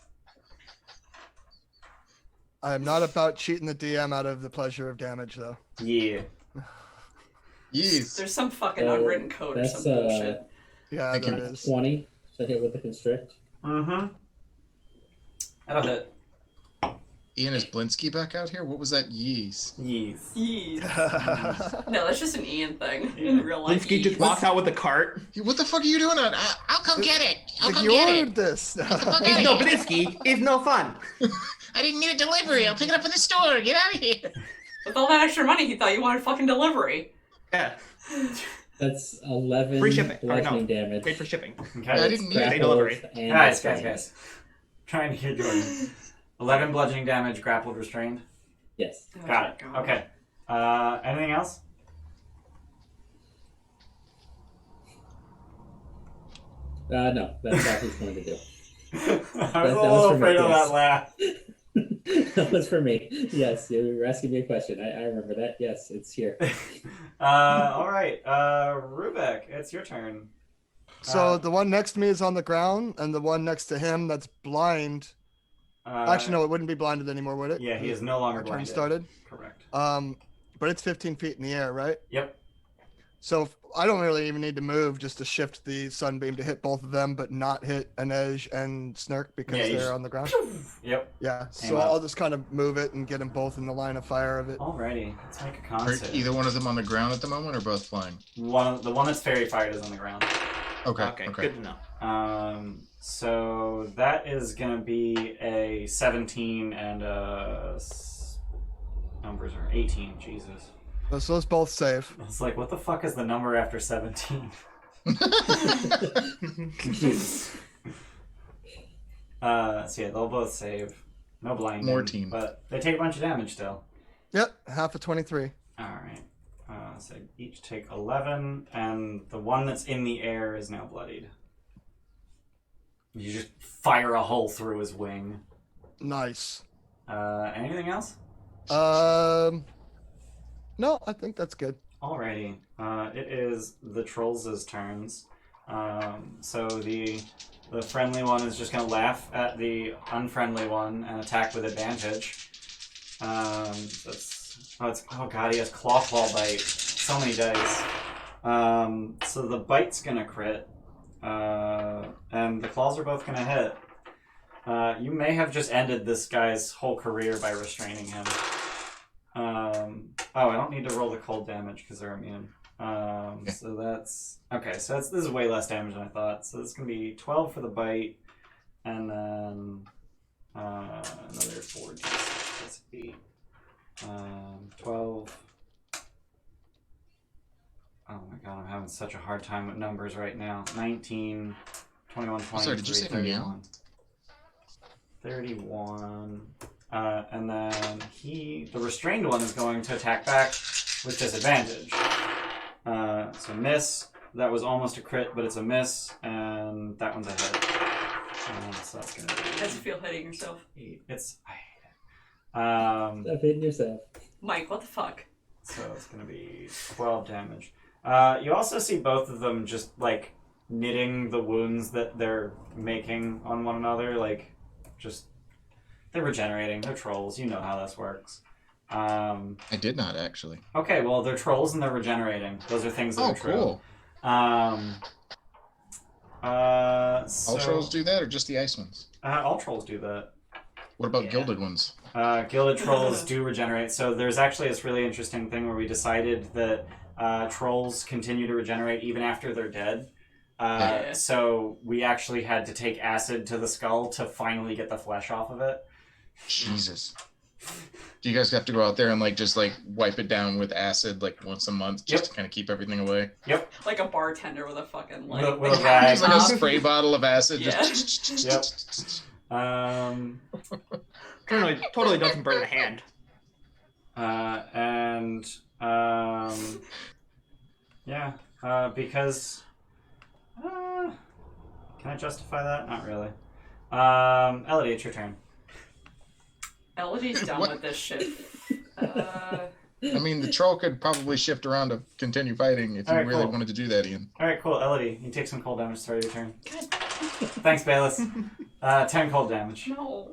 I am not about cheating the DM out of the pleasure of damage, though. Yeah. Yes. There's some fucking So unwritten code or that's, some bullshit. Yeah, Thank there you. it is. 20 to hit with the constrict. Mm-hmm. That'll hit. Ian, is Blinsky back out here? What was that? Yes. Yes. Yeez. No, that's just an Ian thing in real life. Linsky just yeez. walks out with the cart. What the fuck are you doing? I'll come get it. I'll Like, come you get ordered it. this. Okay. No, Blinsky is no fun. I didn't need a delivery. I'll pick it up in the store. Get out of here. With all that extra money, he thought you wanted fucking delivery. Yeah. That's 11 Free shipping. Or no. bludgeoning damage. Paid for shipping. Okay. I didn't need Day it. delivery. Grapples and Guys. restrained. Trying to hear Jordan. 11 bludgeoning damage, grappled, restrained. Yes. Oh, Got it. God. Okay. Anything else? No, that's all he's going to do. I was That a was little for me, afraid of yes. that laugh. That was for me. Yes, you were asking me a question. I remember that. Yes, it's here. All right. Rubek, it's your turn. So the one next to me is on the ground, and the one next to him that's blind. Actually, no, it wouldn't be blinded anymore, would it? Yeah, he is no longer Our turn blinded. started. Correct. But it's 15 feet in the air, right? Yep. So I don't really even need to move just to shift the sunbeam to hit both of them, but not hit Inej and Snark because Yeah, you they're just- on the ground. Yep. Yeah. Aim So up. I'll just kind of move it and get them both in the line of fire of it. Alrighty. Let's make a Are con save. either one of them on the ground at the moment or both flying? The one that's fairy fired is on the ground. Okay. Good to know. So that is gonna be a 17 and numbers are 18. Jesus. So those both save. It's like, what the fuck is the number after 17? So yeah, they'll both save. No blinding. More team. But they take a bunch of damage still. Yep, half of 23. Alright. So each take 11, and the one that's in the air is now bloodied. You just fire a hole through his wing. Nice. Anything else? No, I think that's good. Alrighty. It is the trolls' turns. So the friendly one is just going to laugh at the unfriendly one and attack with advantage. Oh god, he has claw bite. So many dice. So the bite's going to crit. And the claws are both going to hit. You may have just ended this guy's whole career by restraining him. I don't need to roll the cold damage because they're immune. So that's... Okay, so this is way less damage than I thought. So it's going to be 12 for the bite, and then another 4d6 plus 8. 12. Oh my god, I'm having such a hard time with numbers right now. 19, 21, 23, Sorry, did you say 31. 31. And then the restrained one is going to attack back with disadvantage. So miss. That was almost a crit, but it's a miss, and that one's a hit. So that's gonna be. How's it feel hitting yourself? 8. I hate it. Stop hitting yourself. Mike, what the fuck? So it's gonna be 12 damage. You also see both of them just like knitting the wounds that they're making on one another, like just they're regenerating. They're trolls. You know how this works. I did not actually. Okay, well they're trolls and they're regenerating. Those are things that are true. Cool. All All trolls do that, or just the ice ones? All trolls do that. What about gilded ones? Gilded trolls do regenerate. So there's actually this really interesting thing where we decided that trolls continue to regenerate even after they're dead. So we actually had to take acid to the skull to finally get the flesh off of it. Jesus. Do you guys have to go out there and just wipe it down with acid once a month just to kind of keep everything away? Yep. Like a bartender with a fucking With a the rag. Just like a spray bottle of acid. Yeah. Just Yep. Totally doesn't burn a hand. Because can I justify that? Not really. Elodie, it's your turn. Elodie's done What? with this shit. I mean, the troll could probably shift around to continue fighting if you Alright, really cool. wanted to do that, Ian. All right, cool. Elodie, you take some cold damage to start your turn. God. Thanks, Bayless. 10 cold damage. No.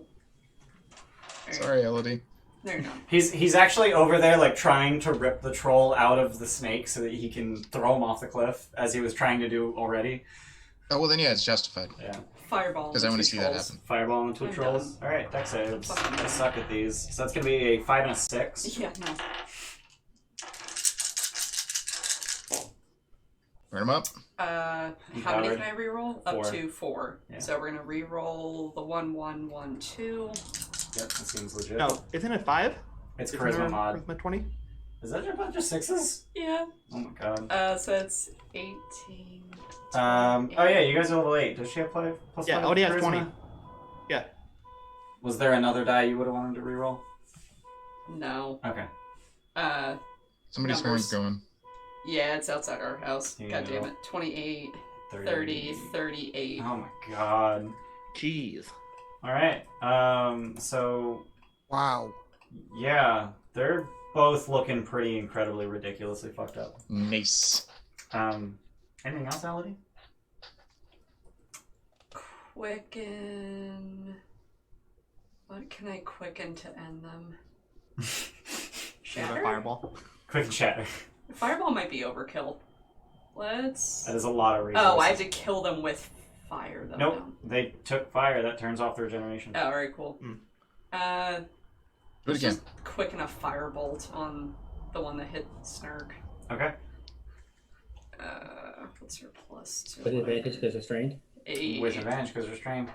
Sorry, Elodie. There you go. He's actually over there trying to rip the troll out of the snake so that he can throw him off the cliff, as he was trying to do already. Oh, well then yeah, it's justified. Yeah. Fireball. Because I want to see that happen. Fireball and 2 I'm trolls. done. Alright, dex saves. Fucking I done. suck at these. So that's going to be a 5 and a 6. Yeah, no. Burn them up. How many Empowered. can I reroll? 4. Up to 4. Yeah. So we're gonna reroll the 1, 1, 1, 2. Yep, that seems legit. No, isn't it 5? It's Isn't charisma it mod. Charisma 20? Is that your bunch of 6s? Yeah. Oh my god. So it's 18. Oh yeah, you guys are level 8. Does she have plus Yeah, 5 Elodie has charisma? 20. Yeah. Was there another die you would have wanted to reroll? No. Okay. Somebody's Numbers. horn's going. Yeah, it's outside our house. Yeah. God damn it. 28, 30, 38. Oh my god. Jeez. Alright. So Wow. yeah, they're both looking pretty incredibly ridiculously fucked up. Nice. Anything else, Elodie? Quicken. What can I quicken to end them? Shatter? Fireball. Quick chatter. Fireball might be overkill. Let's. That is a lot of resources. Oh, I have to kill them with fire, though. Nope. No. They took fire. That turns off the regeneration. Oh, alright, cool. Mm. Do it Let's again. just quicken a firebolt on the one that hit Snark. Okay. What's her plus to With advantage because restrained. 8. With advantage because restrained.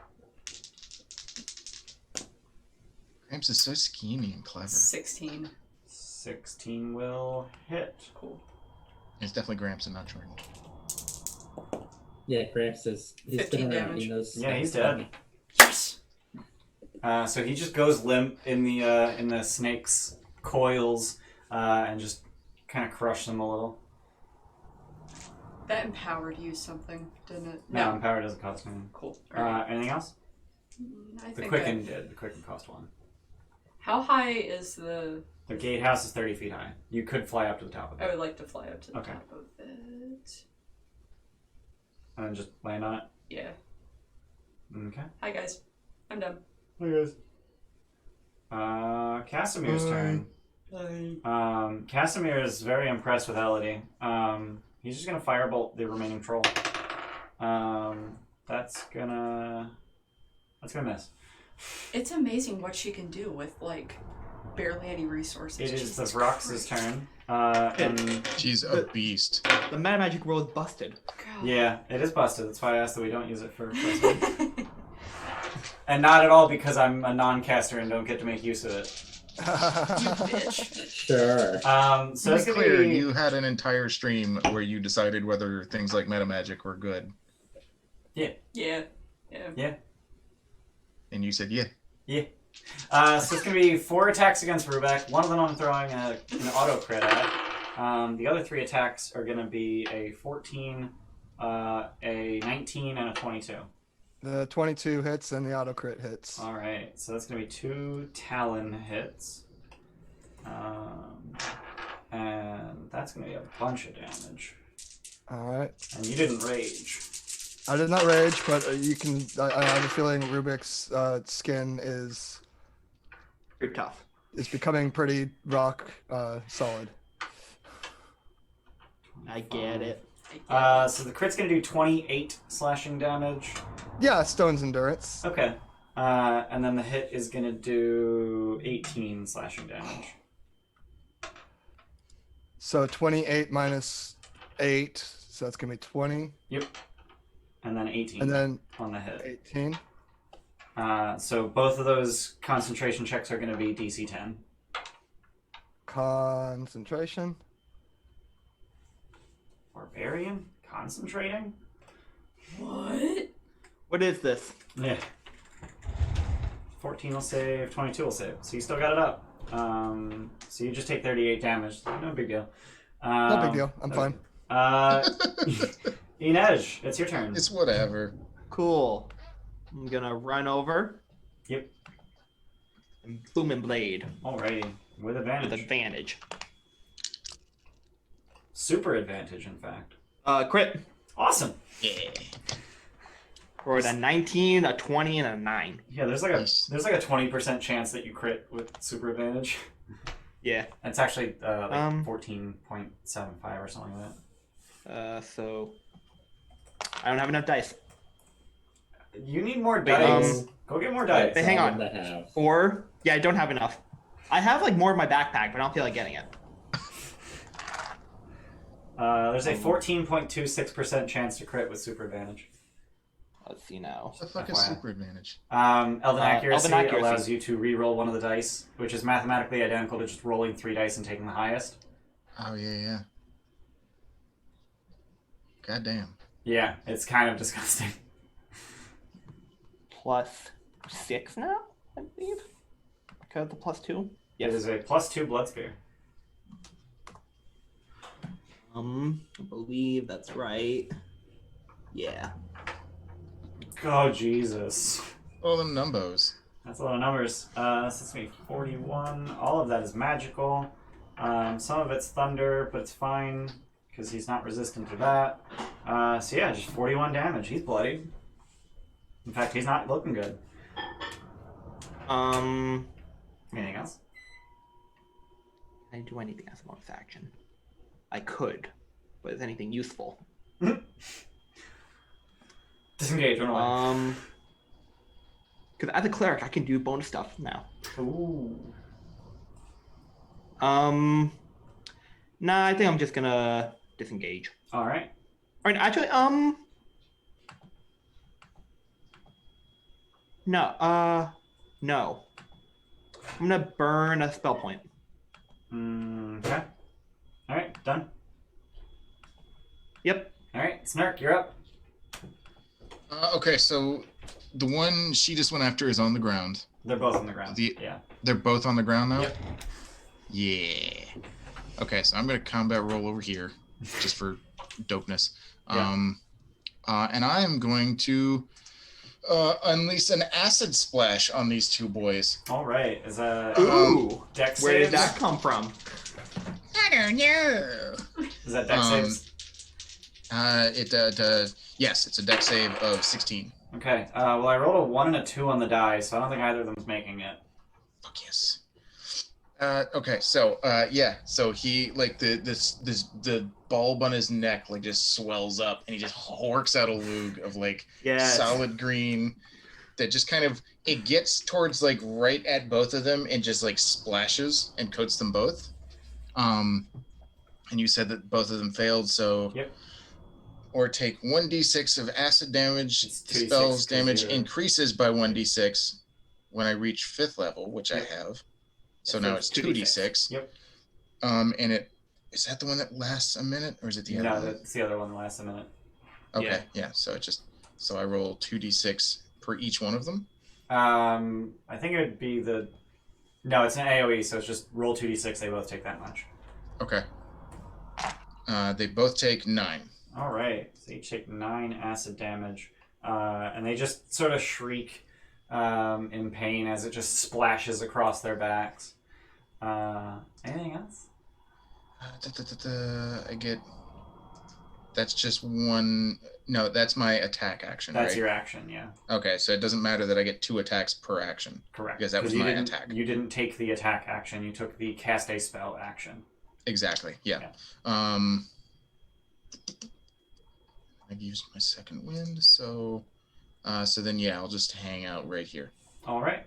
Gramps is so schemy and clever. 16. 16 will hit. Cool. It's definitely Gramps and not Jordan. Yeah, Gramps is. He's 15 been around. He damage. knows. Yeah, he's dead. Yes! So he just goes limp in the snake's coils and just kind of crush them a little. That empowered you something, didn't it? No, Empower doesn't cost anything. Cool. Alright. Anything else? I The think Quicken did. The Quicken cost 1. How high is the... The gatehouse is 30 feet high. You could fly up to the top of I it. would like to fly up to the Okay. top of it. And then just land on it. Yeah. Okay. Hi, guys. I'm done. Hey guys. Casimir's turn. Casimir is very impressed with Elodie. He's just gonna firebolt the remaining troll. That's gonna miss. It's amazing what she can do with, barely any resources. It is Jesus the Rox's Christ. turn. And She's a beast. The mana magic roll is busted. God. yeah, it is busted. That's why I asked that we don't use it for first one. And not at all because I'm a non-caster and don't get to make use of it. You bitch. Sure. So To it's be gonna clear, be you had an entire stream where you decided whether things like metamagic were good, Yeah. and you said yeah. So it's going to be 4 attacks against Rubek. One of them I'm throwing an auto crit at. The other 3 attacks are going to be a 14, a 19, and a 22. The 22 hits and the auto crit hits. All right, so that's going to be 2 Talon hits. And that's going to be a bunch of damage. All right. And you didn't rage. I did not rage, but you can. I have a feeling Rubik's skin is Pretty tough. becoming pretty rock solid. I get it. So the crit's going to do 28 slashing damage. Yeah, Stone's endurance. Okay. And then the hit is going to do 18 slashing damage. So 28 minus 8, so that's gonna be 20. Yep. And then 18 And then on the hit. 18. So both of those concentration checks are going to be DC 10. Concentration. Barbarian? Concentrating? What? What is this? Yeah. 14 will save, 22 will save. So you still got it up. So you just take 38 damage. No big deal. No big deal. I'm fine. Inej, it's your turn. It's whatever. Cool. I'm gonna run over. Yep. And boom and blade Alrighty. With advantage. with advantage. Super advantage, in fact. Crit. Awesome. Yeah. For a 19, a 20, and a 9. Yeah, there's like a Nice. 20% chance that you crit with super advantage. Yeah. It's actually like 14.75 14.75 or something like that. So I don't have enough dice. You need more dice. Go get more dice. Hang on. To have. Or yeah, I don't have enough. I have like more in my backpack, but I don't feel like getting it. There's a 14.26% chance to crit with super advantage. Let's see now. What the fuck is FYI. super advantage? Elven accuracy Elven accuracy. allows you to re-roll one of the dice, which is mathematically identical to just rolling 3 dice and taking the highest. Oh yeah. God damn. Yeah, it's kind of disgusting. Plus 6 now, I believe. Because the plus 2. It is a +2 blood spear. I believe that's right. Yeah. Oh, Jesus. Oh, them numbos. That's a lot of numbers. So it's going to be 41. All of that is magical. Some of it's thunder, but it's fine because he's not resistant to that. So yeah, just 41 damage. He's bloodied. In fact, he's not looking good. Anything else? Can I do anything as a bonus action? I could, but is anything useful? Disengage, run away. Because as a cleric, I can do bonus stuff now. Ooh. Nah, I think I'm just gonna disengage. All right. Or actually, no, no. I'm gonna burn a spell point. Okay. All right, done. Yep. All right, Snark, you're up. Okay, so the one she just went after is on the ground. They're both on the ground. The- Yeah. They're both on the ground now? Yep. Yeah. Okay, so I'm going to combat roll over here just for dopeness. Yeah. And I am going to unleash an acid splash on these two boys. All right. Is that Ooh. dex Where did saves? that come from? I don't know. Is that dex saves? Yes, it's a dex save of 16. Okay. Well, I rolled a 1 and a 2 on the die, so I don't think either of them's making it. Fuck yes. Okay, so yeah, so he like the bulb on his neck like just swells up, and he just horks out a lug of like Yes. solid green that just kind of it gets towards like right at both of them and just like splashes and coats them both. And you said that both of them failed, so Yep. or take 1d6 of acid damage. It's 2d6 Spells 'cause damage you're- increases by 1d6 when I reach 5th level, which I Yep. have. So So now it's it's 2d6. Yep. And it is that the one that lasts a minute, or is it the other No, one? that's the other one that lasts a minute. Okay, yeah. So I roll 2d6 per each one of them. I think it would be No, it's an AoE, so it's just roll 2d6. They both take that much. Okay. They both take 9. All right, so each take 9 acid damage, and they just sort of shriek in pain as it just splashes across their backs. Anything else? I get. That's just one. No, that's my attack action. That's right? your action, yeah. Okay, so it doesn't matter that I get 2 attacks per action. Correct. Because that was you my didn't- attack. You didn't take the attack action. You took the cast a spell action. Exactly. Yeah. I've used my second wind, so then yeah, I'll just hang out right here. All right.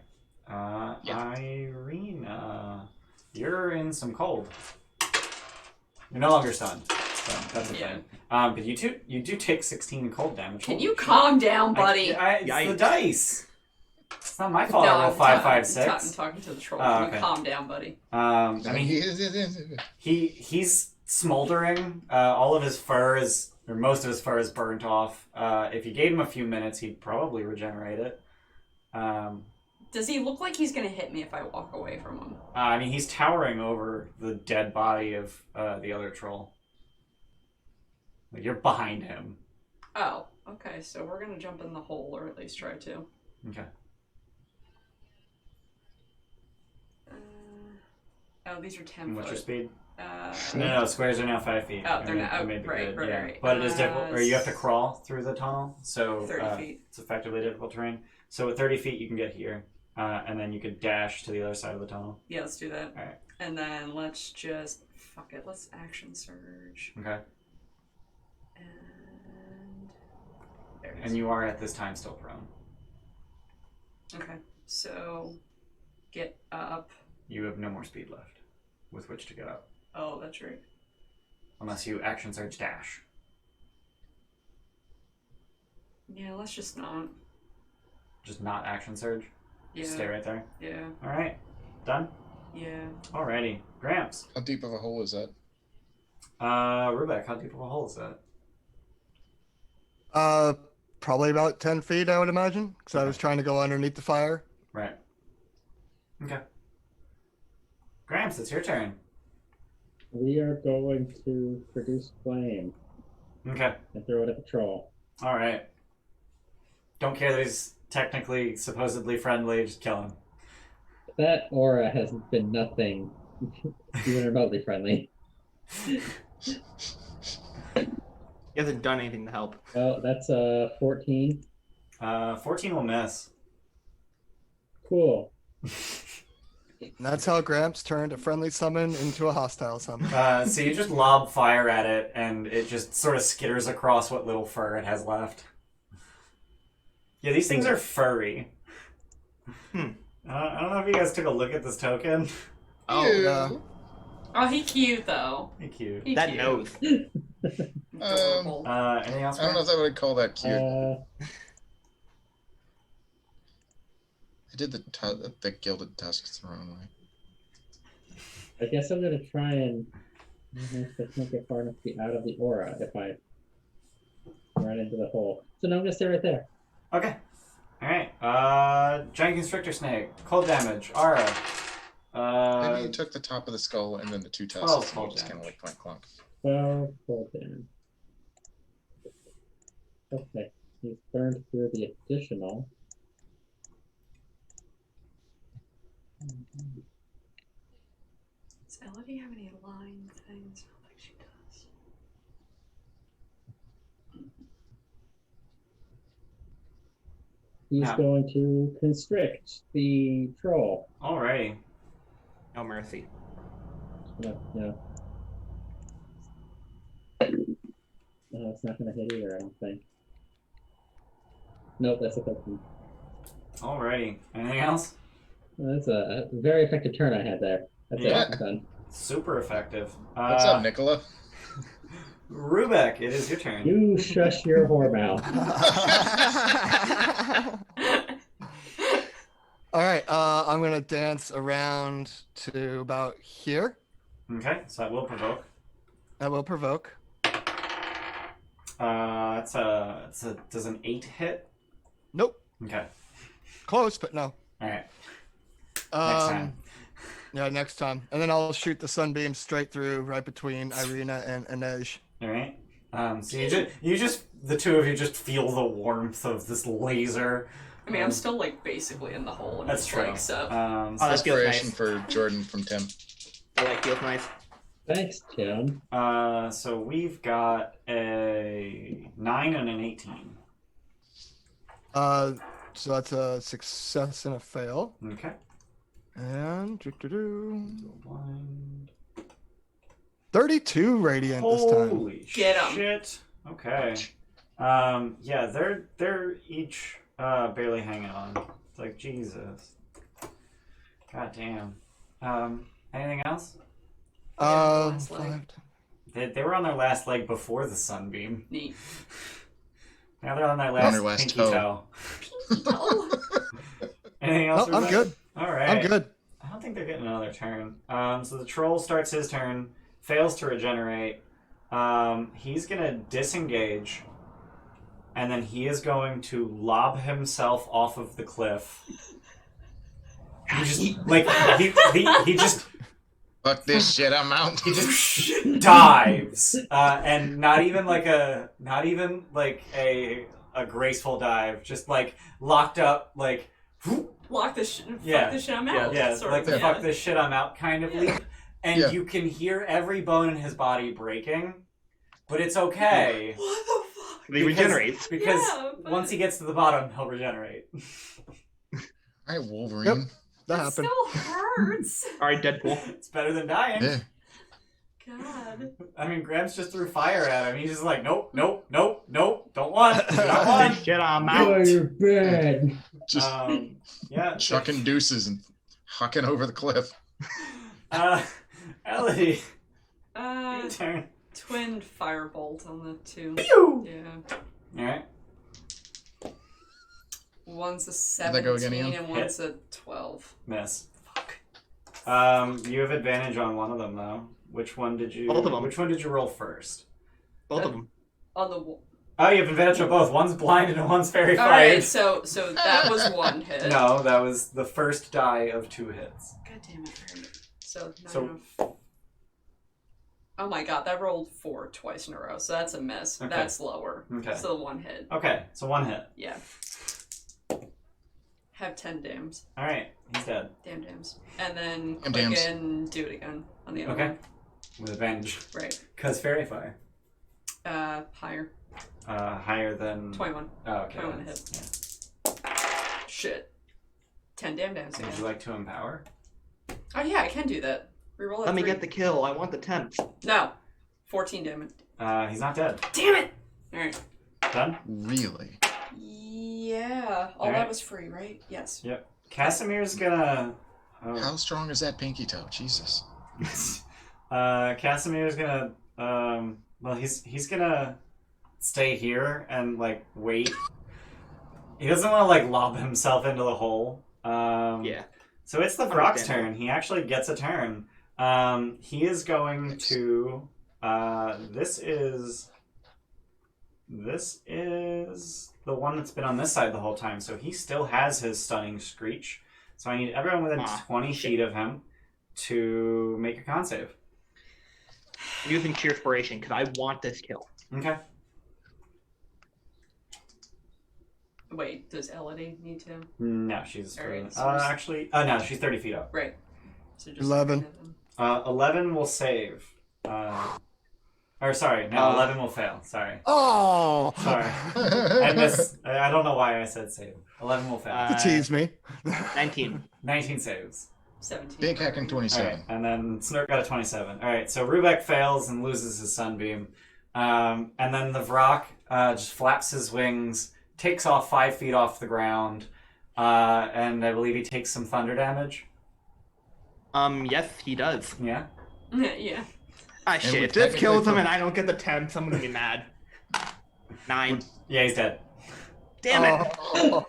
Yeah. Irina, you're in some cold. You're no longer stunned. So that's the Yeah. thing. But you do take 16 cold damage. Can Holy you shit. calm down, buddy? It's the Yikes. dice. It's not my fault. No, I roll I'm 5, ta- 5, I'm 6. talking to the troll. Oh, Can okay. you calm down, buddy? I mean, he's smoldering. All of his fur is, or most of his fur is burnt off. If you gave him a few minutes, he'd probably regenerate it. Does he look like he's gonna hit me if I walk away from him? I mean, he's towering over the dead body of the other troll. Like, you're behind him. Oh, okay. So we're gonna jump in the hole, or at least try to. Okay. Oh, these are 10 And what's your foot. speed? Uh, No, squares are now 5 feet. Oh, they're I not- oh, made the right, grid, right, yeah. right. But it is difficult, or you have to crawl through the tunnel, so 30 feet. it's effectively difficult terrain. So with 30 feet, you can get here, and then you could dash to the other side of the tunnel. Yeah, let's do that. Alright. And then let's just fuck it. Let's action surge. Okay. And there it is. And you are at this time still prone. Okay, so get up. You have no more speed left with which to get up, Oh, that's right. unless you action surge dash. Yeah, let's just not. Just not action surge. Yeah. Just stay right there. Yeah. All right, done. Yeah. Alrighty, Gramps. How deep of a hole is that? Rubeck, how deep of a hole is that? Probably about 10 feet, I would imagine, because I was trying to go underneath the fire. Right. Okay. Gramps, it's your turn. We are going to produce flame Okay. and throw it at the troll. All right. Don't care that he's technically, supposedly friendly. Just kill him. That aura has been nothing, even remotely friendly. He hasn't done anything to help. Oh, that's 14. 14 will miss. Cool. And that's how Gramps turned a friendly summon into a hostile summon. So you just lob fire at it, and it just sort of skitters across what little fur it has left. Yeah, these things are furry. I don't know if you guys took a look at this token. Oh, Yeah. Oh, he cute though. Hey, cute. He that cute. nose. Adorable. Anything else? I don't know if I would call that cute. I did the gilded tusks the wrong way. I guess I'm gonna try and just make it far enough to be out of the aura if I run into the hole. So now I'm gonna stay right there. Okay. All right. Giant constrictor snake. Cold damage. Aura. Maybe you took the top of the skull and then the 2 tusks, 12 and you cold just kind of damage. like clunk. 12 cold damage. Okay, he's burned through the additional. Does Elodie have any line things? I don't think she does. He's Now- going to constrict the troll. Alrighty. No mercy. No. No, it's not going to hit either, I don't think. Nope, that's a 13. Alrighty. Anything else? That's a very effective turn I had there. That's Yeah. it, I'm done. Super effective. What's up, Nicola? Rubeck, it is your turn. You shush your whore mouth. All right. I'm gonna dance around to about here. Okay, so that will provoke. That will provoke. Does an 8 hit? Nope. Okay. Close, but no. All right. Next Um, time. Yeah, next time. And then I'll shoot the sunbeam straight through, right between Irina and Inej. All right. So you just the two of you just feel the warmth of this laser. I mean, I'm still like basically in the hole. And That's it's, true. Like, so. Oh, that feels Inspiration nice. for Jordan from Tim. That feels nice. Thanks, Tim. So we've got a 9 and an 18. So that's a success and a fail. Okay. And Blind. 32 radiant this time. Holy Get 'em. shit. Okay. Yeah, they're each barely hanging on. It's like Jesus. God damn. Anything else? last leg. They were on their last leg before the sunbeam. Neat. Now they're on their their last last pinky toe. toe. Oh. Anything else? No, I'm Rebecca? good. All right. I'm good. I don't think they're getting another turn. So the troll starts his turn, fails to regenerate. He's gonna disengage, and then he is going to lob himself off of the cliff. He just like he just Fuck this shit, I'm out. he just dives, and not even like a graceful dive, just like locked up, like Lock this shit. Yeah. Fuck this shit. I'm out. yeah, sort like of, the yeah. fuck this shit I'm out kind of Yeah. leap, and Yeah. you can hear every bone in his body breaking, but it's okay What the fuck? He regenerates. because Yeah, but- once he gets to the bottom, he'll regenerate. All right, Wolverine. Yep. That That happened. still hurts. All right, Deadpool. It's better than dying. Yeah. God. I mean, Gramps just threw fire at him. He's just like, nope, don't want, do not Fuck want. this shit, I'm Oh, out. you're bad. Just Yeah. chucking deuces and hucking over the cliff. Ellie, your turn. Twin firebolt on the 2. Pew! Yeah. All right. One's a How'd that 17 go again, Ian? and one's a 12. Miss. Fuck. You have advantage on one of them though. Which one did you? Both of them. Which one did you roll first? Both of them. On the wall. Oh, you have advantage on both. One's blinded and one's fairy All fired. right, so that was one hit. No, that was the first die of 2 hits. God damn it. All right. So, So- oh my god, that rolled 4 twice in a row, so that's a miss. Okay. That's lower. Okay. So 1 hit. Okay, so 1 hit. Yeah. Have 10 dams. All right, he's dead. Damn dams. And then Damn click dams. and do it again on the other Okay. one. With advantage, Right. cause fairy fire. Higher. Higher than. 21. Oh, okay. 21 that's- hit. Shit. 10 damn dams yeah. Would again. you like to empower? Oh yeah, I can do that. Reroll Let at me 3. get the kill. I want the 10th. No. 14 damage. He's not dead. Damn it! Alright. Done. Really? Yeah. All Alright. that was free, right? Yes. Yep. Casimir's gonna. Oh. How strong is that pinky toe? Jesus. Casimir's gonna. Well, he's gonna stay here and like wait. He doesn't want to like lob himself into the hole. Yeah. So it's the Vrock's Understandable. turn. He actually gets a turn. He is going to. This is the one that's been on this side the whole time. So he still has his stunning screech. So I need everyone within 20 feet of him to make a con save. I'm using sheer inspiration because I want this kill. Okay. Wait, does Elodie need to? No, she's Alright, so just- actually. No, she's 30 feet up. Right. So just 11. 11 will save. Or sorry, no, 11 will fail. Sorry. Oh! Sorry. I don't know why I said save. 11 will fail. To tease me. 19. 19 saves. 17. Big hacking 27. Alright, and then Snurk got a 27. Alright, so Rubek fails and loses his sunbeam. And then the Vrock just flaps his wings, takes off 5 feet off the ground, and I believe he takes some thunder damage. Yes, he does. Yeah? Yeah. Ah, we shit. If this technically kills him put- and I don't get the 10th, I'm gonna be mad. 9. Yeah, he's dead. Damn it! Oh,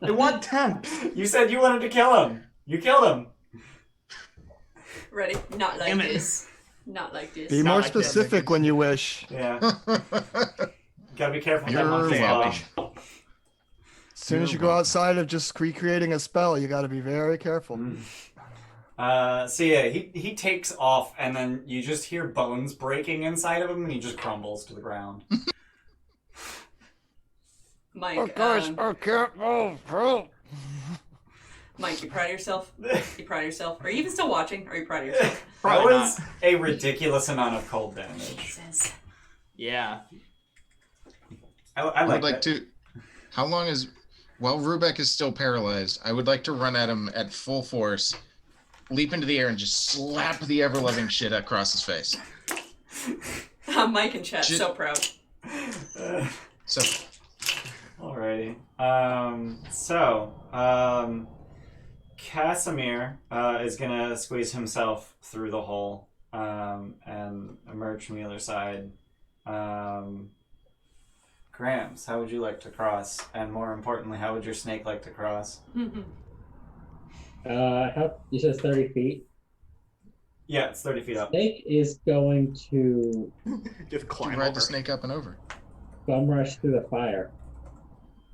I want temp. You said you wanted to kill him. You killed him. Ready? Not like Damn it. this. Not like this. be Not more like this. specific when you wish. Yeah. Gotta be careful with that You're monkey welcome. claw. As soon as You're you go welcome. outside of just recreating a spell, you got to be very careful. So yeah, he takes off, and then you just hear bones breaking inside of him, and he just crumbles to the ground. Mike, I can't move. Help. Mike, you proud of yourself? You proud of yourself? Are you even still watching? Are you proud of yourself? That Probably was a ridiculous amount of cold damage. Jesus. Yeah. I I like would like that. to. How long is. While Rubek is still paralyzed, I would like to run at him at full force, leap into the air, and just slap the ever loving shit across his face. Mike and chat, so proud. So, Alrighty. Casimir is gonna squeeze himself through the hole and emerge from the other side. Gramps, how would you like to cross? And more importantly, how would your snake like to cross? How you said it's 30 feet. Yeah, it's 30 feet up. Snake is going to Just climb ride over. the snake up and over. bum rush through the fire.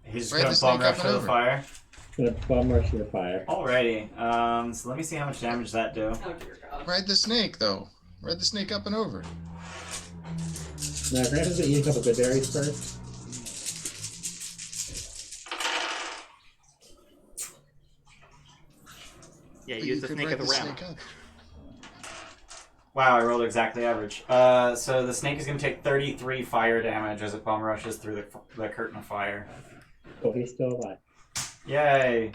He's Ride just the gonna bum snake rush up to and the over. fire. Gonna bum rush through the fire. Alrighty. So let me see how much damage that do. Oh dear God. Ride the snake, though. Ride the snake up and over. Now, Grant is gonna eat a couple good berries first. Yeah, But use you the could snake ride as the a ram. snake up. Wow, I rolled exactly average. So the snake is going to take 33 fire damage as it bum rushes through the curtain of fire. Oh, he's still alive. Yay!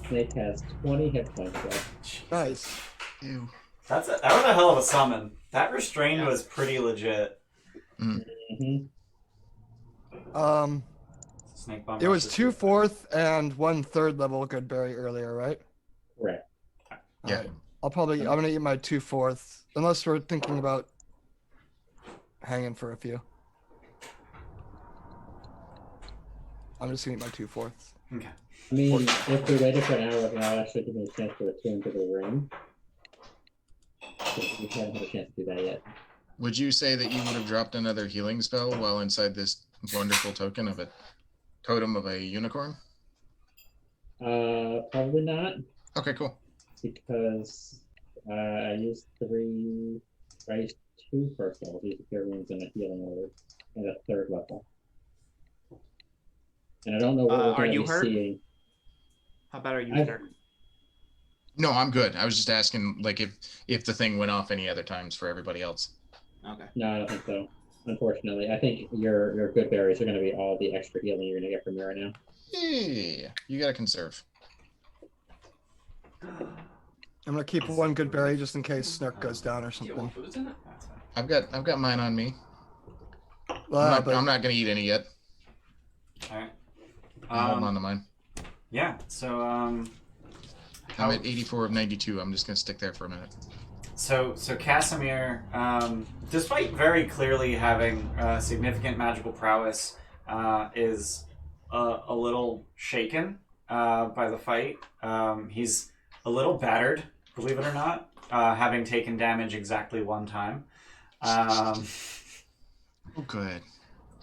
Snake has 20 hit points left. Nice. Ew. That was a hell of a summon. That restrained Yeah. was pretty legit. Mm-hmm. Snake bum It was rushes 2 through fire. 4th and 1 3rd level Goodberry earlier, right? Correct. Yeah. Alright. I'm gonna eat my 2 4th, unless we're thinking about hanging for a few. I'm just gonna eat my 2 4th. Okay. I mean, if we waited for an hour, that'll actually give me a chance to return to the ring. We haven't had a chance to do that yet. Would you say that you would have dropped another healing spell while inside this wonderful totem of a unicorn? Probably not, Okay, cool. because I used 2 first levels, these cure wounds and a healing word, and a 3rd level. And I don't know what we're Are going to you be hurt? seeing. How bad are you, I've- sir? No, I'm good. I was just asking, like, if the thing went off any other times for everybody else. Okay. No, I don't think so. Unfortunately, I think your good berries are going to be all the extra healing you're going to get from me right now. Yeah, you gotta conserve. I'm gonna keep 1 Goodberry just in case Snark goes down or Do you something. want booze in it? That's fine. I've got mine on me. Well, but I'm not gonna eat any yet. Alright. I'm holding on to mine. Yeah, so, I'm at 84 of 92. I'm just gonna stick there for a minute. So Casimir, despite very clearly having significant magical prowess, is a little shaken by the fight. He's a little battered, believe it or not, having taken damage exactly 1 time. Oh, good.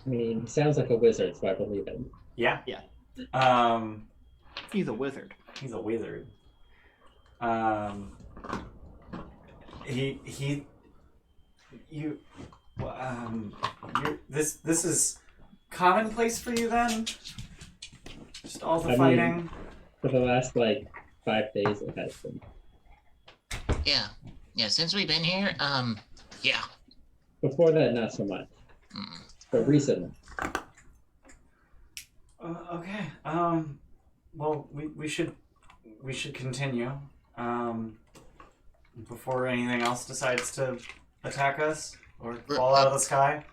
I mean, he sounds like a wizard, so I believe it. Yeah. Yeah. He's He's a wizard. a wizard. This is commonplace for you then? Just all the I mean- fighting? For the last, 5 days, it has been. Yeah. Yeah, since we've been here, yeah. Before that, not so much. Mm. But recently. Okay. Well, we should continue. Before anything else decides to attack us or fall out of the sky.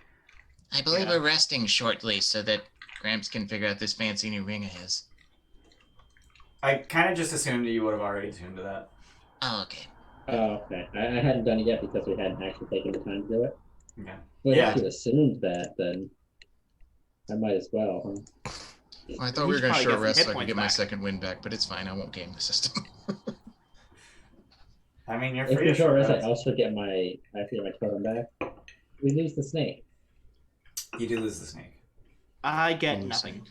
I believe Yeah. we're resting shortly so that Gramps can figure out this fancy new ring of his. I kind of just assumed that you would have already tuned to that. Oh, okay. Oh, okay. I hadn't done it yet because we hadn't actually taken the time to do it. Okay. But Yeah. if you assumed that, then I might as well. Huh? Well, I thought You we were should going to probably short get some rest hit so I could points get my back. second win back, but it's fine. I won't game the system. I mean, you're If free you're to short short rest, I rest. also get my totem back. We lose the snake. You do lose the snake. I get Ooh, nothing.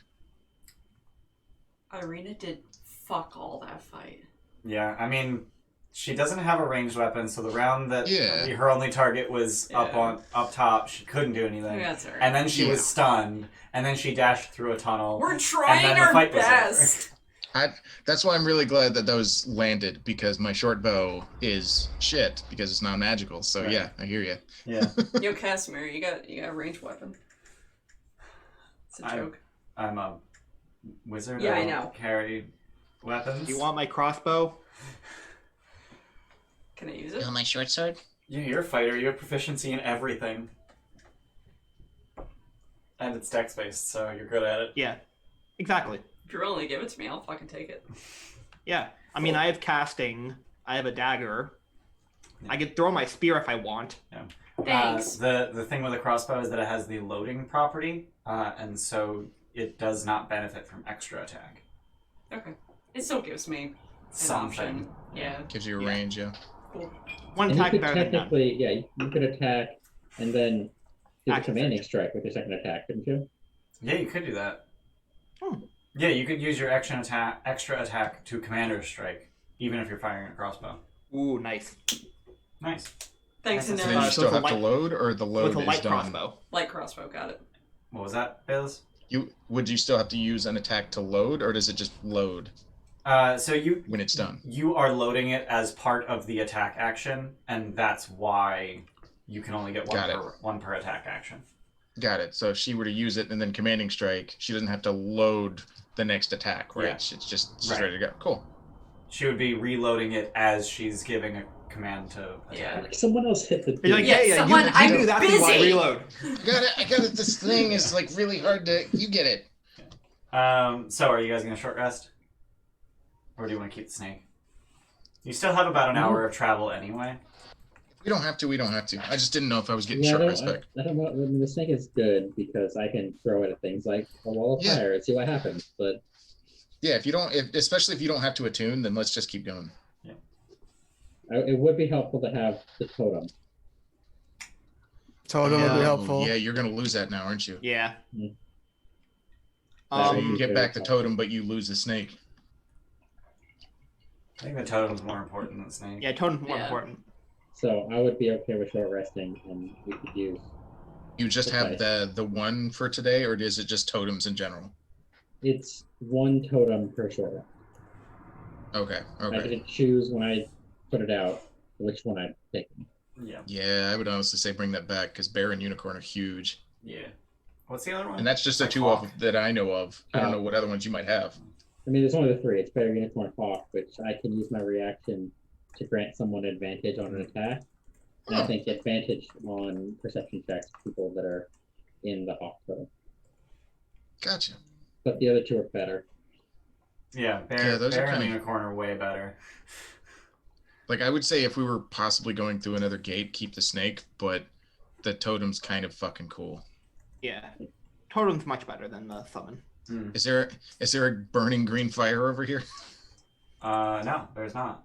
Irina did fuck all that fight. Yeah, I mean, she doesn't have a ranged weapon, so the round that Yeah. her only target was Yeah. up top, she couldn't do anything. Yeah, that's alright. And then she Yeah. was stunned, and then she dashed through a tunnel. We're and trying then the our fight was over. best. That's why I'm really glad that those landed, because my short bow is shit because it's not magical. So Right. yeah, I hear you. Yeah, Yo, Casimir, you got a ranged weapon. It's a joke. I'm a wizard. Yeah, I don't know. Carry weapons. Do you want my crossbow? Can I use You it? want my short sword? Yeah, you're a fighter. You have proficiency in everything. And it's dex based, so you're good at it. Yeah, exactly. If you're willing to give it to me, I'll fucking take it. Yeah, I mean, I have casting. I have a dagger. I could throw my spear if I want. Thanks. The thing with a crossbow is that it has the loading property, and so it does not benefit from extra attack. Okay. It still gives me an Something. option. Yeah. Gives you a Yeah. range, yeah. Cool. One And you attack could better than none. technically, you could attack and then do the Action commanding strike with your second attack, couldn't you? Yeah, you could do that. Hmm. Yeah, you could use your extra attack to commander strike, even if you're firing a crossbow. Ooh, nice. Nice. Thanks, Nice. And then Anil. you so still it's a have to light- load, or the load With a is light done. crossbow. Light crossbow, got it. What was that, Bayless? Would you still have to use an attack to load, or does it just load So you when it's done? you are loading it as part of the attack action, and that's why you can only get Got it. one per attack action. Got it. So if she were to use it and then commanding strike, she doesn't have to load the next attack, right? Yeah. It's just she's Right. ready to go. Cool. She would be reloading it as she's giving a command to attack. Yeah. Like someone else hit the You're like, Yeah, hey, someone, you I'm do that thing while I busy. reload. I got it. This thing is like really hard to. You get it. So are you guys gonna short rest, or do you want to keep the snake? You still have about an hour of travel anyway. We don't have to. We don't have to. I just didn't know if I was getting Yeah, short rest back. I don't know. I mean, the snake is good because I can throw it at things like a wall of Yeah. fire and see what happens. But Yeah, especially if you don't have to attune, then let's just keep going. it would be helpful to have the totem. Totem would be Yeah. helpful. Yeah, you're gonna lose that now, aren't you? Yeah. Mm. So Um, you get back the totem, but you lose the snake. I think the totem's more important than the snake. Yeah, totem's more Yeah. important. So I would be okay with short resting, and we could use. You just Okay. have the one for today, or is it just totems in general? It's one totem per short rest. Okay. I Okay. can choose when I put it out which one I'm taking. Yeah. Yeah, I would honestly say bring that back because bear and unicorn are huge, Yeah. What's the other one? and that's just the Like two hawk. of that I know of. I don't Oh. know what other ones you might have. I mean, there's only the three. It's better unicorn hawk, which I can use my reaction to grant someone advantage on an attack. And I Oh. think advantage on perception checks for people that are in the hawk totem. Gotcha. But the other two are better. Yeah, bear, Yeah, those are bear and kinda- unicorn are way better. Like I would say, if we were possibly going through another gate, keep the snake, but the totem's kind of fucking cool. Yeah. Totem's much better than the summon. Is there a burning green fire over here? No, there's not.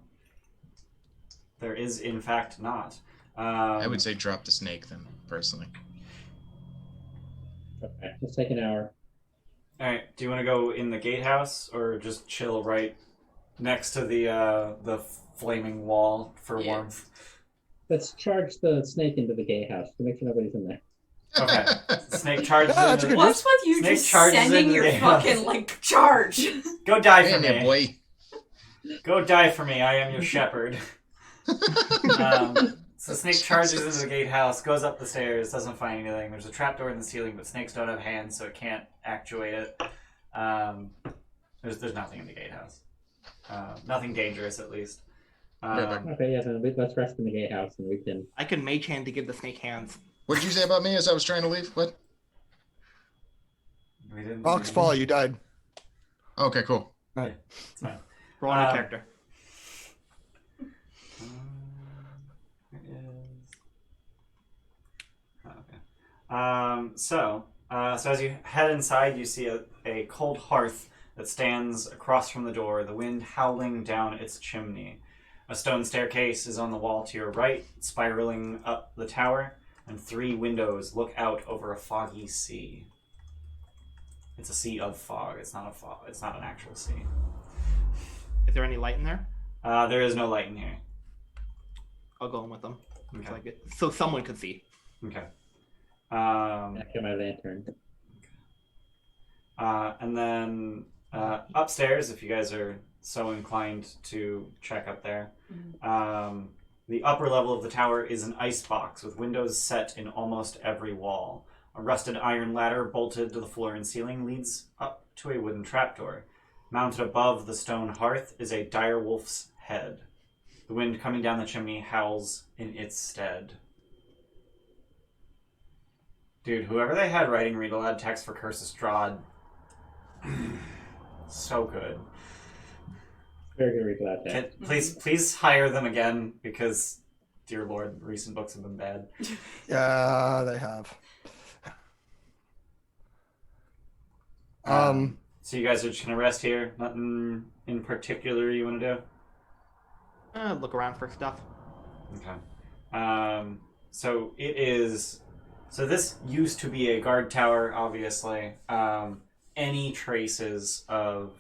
There is, in fact, not. I would say drop the snake then, personally. Okay, let's take an hour. All right. Do you want to go in the gatehouse or just chill right next to the flaming wall for Yeah. warmth? Let's charge the snake into the gatehouse to make sure nobody's in there. Okay. Snake charges. Yeah, that's into- a good What's with you Snake just charges sending into your the house. fucking, like, charge? Go die for Damn it, me. boy. Go die for me. I am your shepherd. So Snake charges into the gatehouse, goes up the stairs, doesn't find anything. There's a trapdoor in the ceiling, but snakes don't have hands, so it can't actuate it. There's nothing in the gatehouse. Nothing dangerous, at least. Perfect. Okay, yeah, then let's rest in the gatehouse and we can. I can mage hand to give the snake hands. What did you say about me as I was trying to leave? What? We didn't. Rocks fall, you died. Okay, cool. It's fine. Roll on a Um, character. It is. Oh, okay. So So as you head inside, you see a cold hearth that stands across from the door, the wind howling down its chimney. A stone staircase is on the wall to your right, spiraling up the tower, and 3 windows look out over a foggy sea. It's a sea of fog. It's not a fog. It's not an actual sea. Is there any light in there? There is no light in here. I'll go in with them. Looks Okay. like it. So someone could see. Okay. Back to my lantern. And then upstairs, if you guys are so inclined to check up there, the upper level of the tower is an ice box with windows set in almost every wall. A rusted iron ladder bolted to the floor and ceiling leads up to a wooden trapdoor. Mounted above the stone hearth is a dire wolf's head. The wind coming down the chimney howls in its stead. Dude, whoever they had writing read aloud text for Curse of Strahd, so good. Very glad that. Please hire them again, because, dear Lord, recent books have been bad. Yeah, they have. So you guys are just gonna rest here? Nothing in particular you want to do? Look around for stuff. Okay. So it is. So this used to be a guard tower, obviously. Any traces of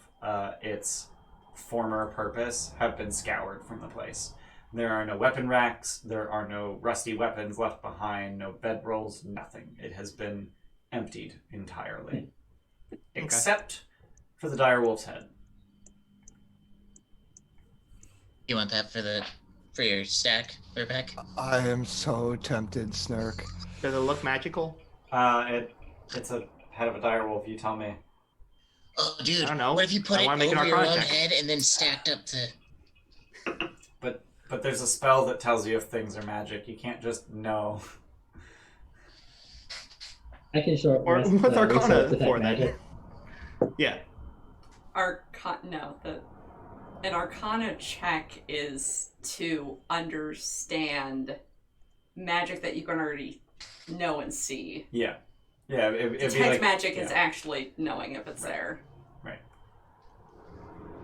its former purpose have been scoured from the place. There are no weapon racks. There are no rusty weapons left behind. No bedrolls. Nothing. It has been emptied entirely, except for the dire wolf's head. You want that for your stack, Rebecca? I am so tempted, Snark. Does it look magical? It's a head of a dire wolf. You tell me. Oh, dude. I don't know. What if you put I it wanna make an over your Arcana own check. head and then stacked up to... But there's a spell that tells you if things are magic. You can't just know. I can show up. Or rest, what's Arcana resource detect for then? magic. Yeah. An Arcana check is to understand magic that you can already know and see. Yeah. Yeah. It'd be Detect like, magic yeah. is actually knowing if it's there.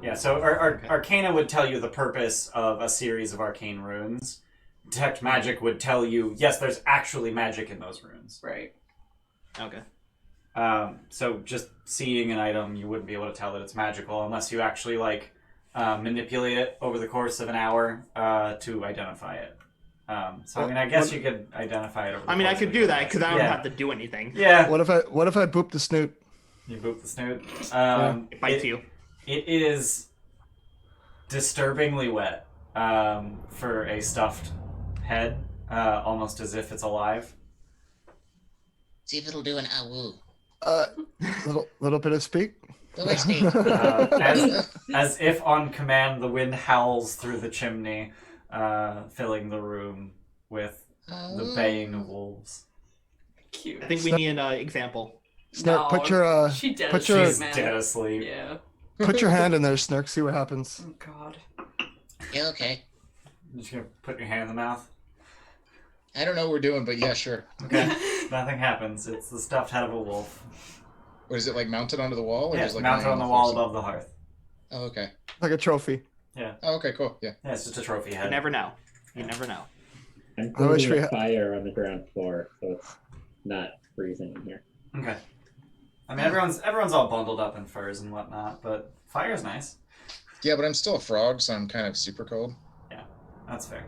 Yeah, so Arcana would tell you the purpose of a series of arcane runes. Detect magic would tell you, yes, there's actually magic in those runes. Right. Okay. So just seeing an item, you wouldn't be able to tell that it's magical unless you actually manipulate it over the course of an hour to identify it. So I mean, I guess you could identify it over. I could do that because I don't have to do anything. Yeah. What if I boop the snoot? You boop the snoot. It bites you. It is disturbingly wet for a stuffed head, almost as if it's alive. See if it'll do an awoo. Little bit of speak. Go ahead, speak. As if on command, the wind howls through the chimney, filling the room with the baying of wolves. Cute. I think we need an example. Snark, No, put your she dead put asleep, your- She's man. dead asleep. Yeah. put your hand in there, Snark. See what happens. Oh God. Yeah, okay. You're just gonna put your hand in the mouth. I don't know what we're doing, but yeah, sure. Okay. Nothing happens. It's the stuffed head of a wolf. What is it, like mounted onto the wall? Or Yeah, just like mounted on the wall above the hearth. Oh, okay. Like a trophy. Oh, okay, cool. Yeah. Yeah, it's just a trophy You head. never know. You never know. I'm I wish putting we a had- fire on the ground floor, so it's not freezing in here. Okay. I mean, everyone's all bundled up in furs and whatnot, but fire's nice. Yeah, but I'm still a frog, so I'm kind of super cold. That's fair.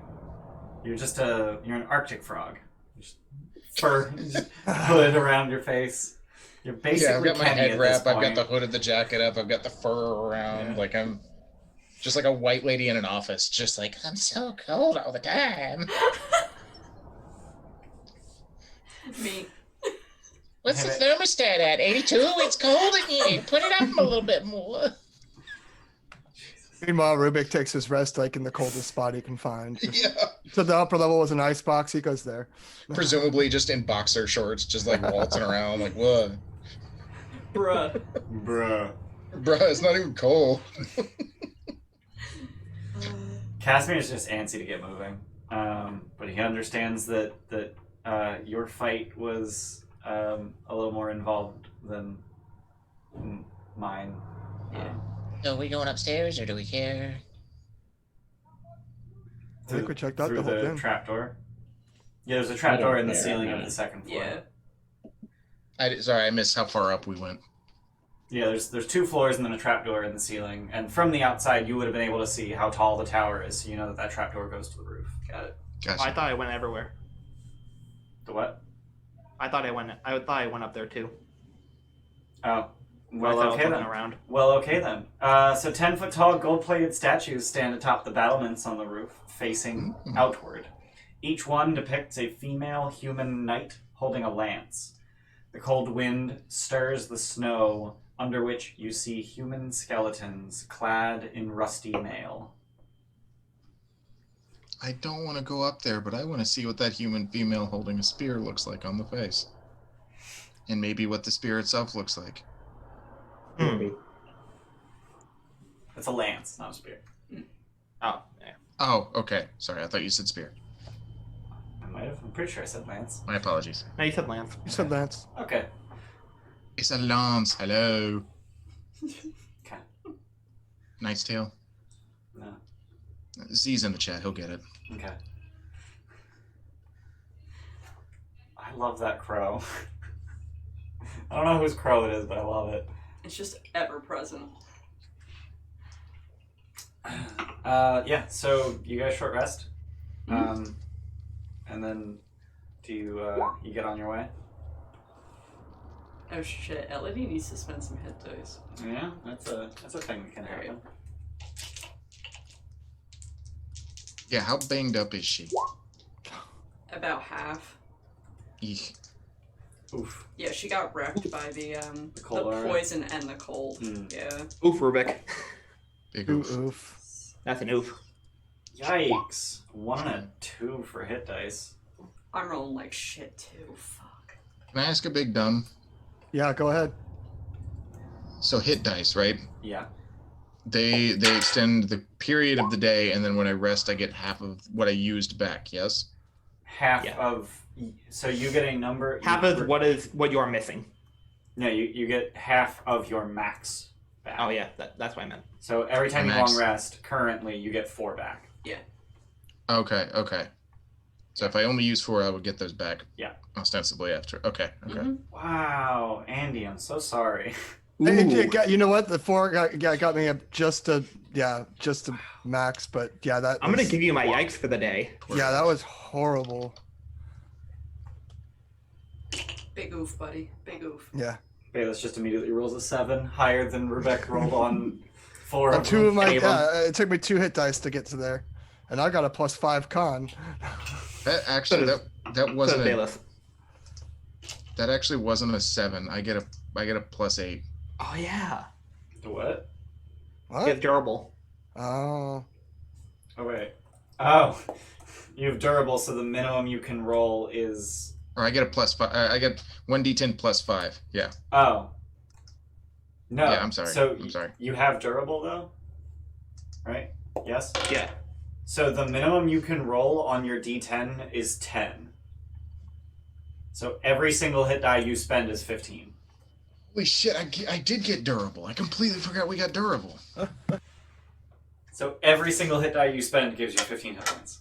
You're an Arctic frog. Just fur, just hood around your face. You're basically Yeah, I've got my Kenny head at wrap, this I've got point. the hood of the jacket up, I've got the fur around, Yeah. like I'm just like a white lady in an office, just like, I'm so cold all the time. Me. What's the Have thermostat at? 82? It's cold in here. Put it up a little bit more. Meanwhile, Rubik takes his rest like in the coldest spot he can find. yeah, So the upper level was an ice box. He goes there. presumably just in boxer shorts, just like waltzing around, like, what? Bruh. Bruh. Bruh, it's not even cold. Casimir's just antsy to get moving, but he understands that your fight was a little more involved than mine. Yeah. So are we going upstairs, or do we care? I think we checked out through the whole thing. trapdoor. Yeah, there's a trapdoor in the care, ceiling I'm of not. the second floor. Yeah. Sorry, I missed how far up we went. Yeah, there's 2 floors and then a trapdoor in the ceiling. And from the outside, you would have been able to see how tall the tower is, so you know that trapdoor goes to the roof. Got it. Gotcha. I thought I went everywhere. The what? I thought I went up there too. Oh. I Well, thought I was okay looking then. around. Well, okay then. So 10-foot tall gold-plated statues stand atop the battlements on the roof, facing outward. Each one depicts a female human knight holding a lance. The cold wind stirs the snow, under which you see human skeletons clad in rusty mail. I don't want to go up there, but I want to see what that human female holding a spear looks like on the face. And maybe what the spear itself looks like. Maybe. It's a lance, not a spear. Oh, yeah. Oh, okay. Sorry, I thought you said spear. I might have. I'm pretty sure I said lance. My apologies. No, you said Lance. You said Lance. Okay. It's a lance. Hello. Okay. Knight's Tale. No. Z's in the chat. He'll get it. Okay. I love that crow. I don't know whose crow it is, but I love it. It's just ever present. Yeah, so you guys short rest. And then do you get on your way? Oh shit, Elodie needs to spend some hit dice. Yeah, that's a thing that can happen. Yeah, how banged up is she? About half. Eek. Oof. Yeah, she got wrecked by the cold already? poison and the cold. Mm. Yeah. Oof, Rubik. Big Ooh, oof. oof. That's an oof. Yikes. 1 and a 2 for hit dice. I'm rolling like shit too. Fuck. Can I ask a big dumb? Yeah, go ahead. So hit dice, right? Yeah. They extend the period of the day, and then when I rest, I get half of what I used back. Yes. Half Yeah. of... So you get a number... Half of what you are missing. No, you get half of your max back. Oh yeah, that's what I meant. So every time you Max. long rest, currently, you get 4 back. Okay. Okay. So if I only use 4, I would get those back. Yeah. Ostensibly after. Okay. Okay. Mhm. Wow, Andy, I'm so sorry. You know what? The 4 got me up just to max, but yeah, I'm gonna give you my yikes for the day. Yeah, that was horrible. Big oof, buddy. Big oof. Yeah. Bayless just immediately rolls a 7, higher than Rebecca rolled on 4 On of 2 them. of my Any of them? it took me 2 hit dice to get to there, and I got a +5 con. That actually So that So wasn't a, Bayless. that actually wasn't a 7. I get a +8. Oh yeah. What? What? It's durable. Oh. Oh, wait. Oh, you have durable, so the minimum you can roll is... Or I get a +5. I get 1d10 +5. Yeah. Oh. No. Yeah, I'm sorry. So I'm sorry. you have durable, though? Right? Yes? Yeah. So the minimum you can roll on your d10 is 10. So every single hit die you spend is 15. Holy shit! I did get durable. I completely forgot we got durable. So every single hit die you spend gives you 15 hit points.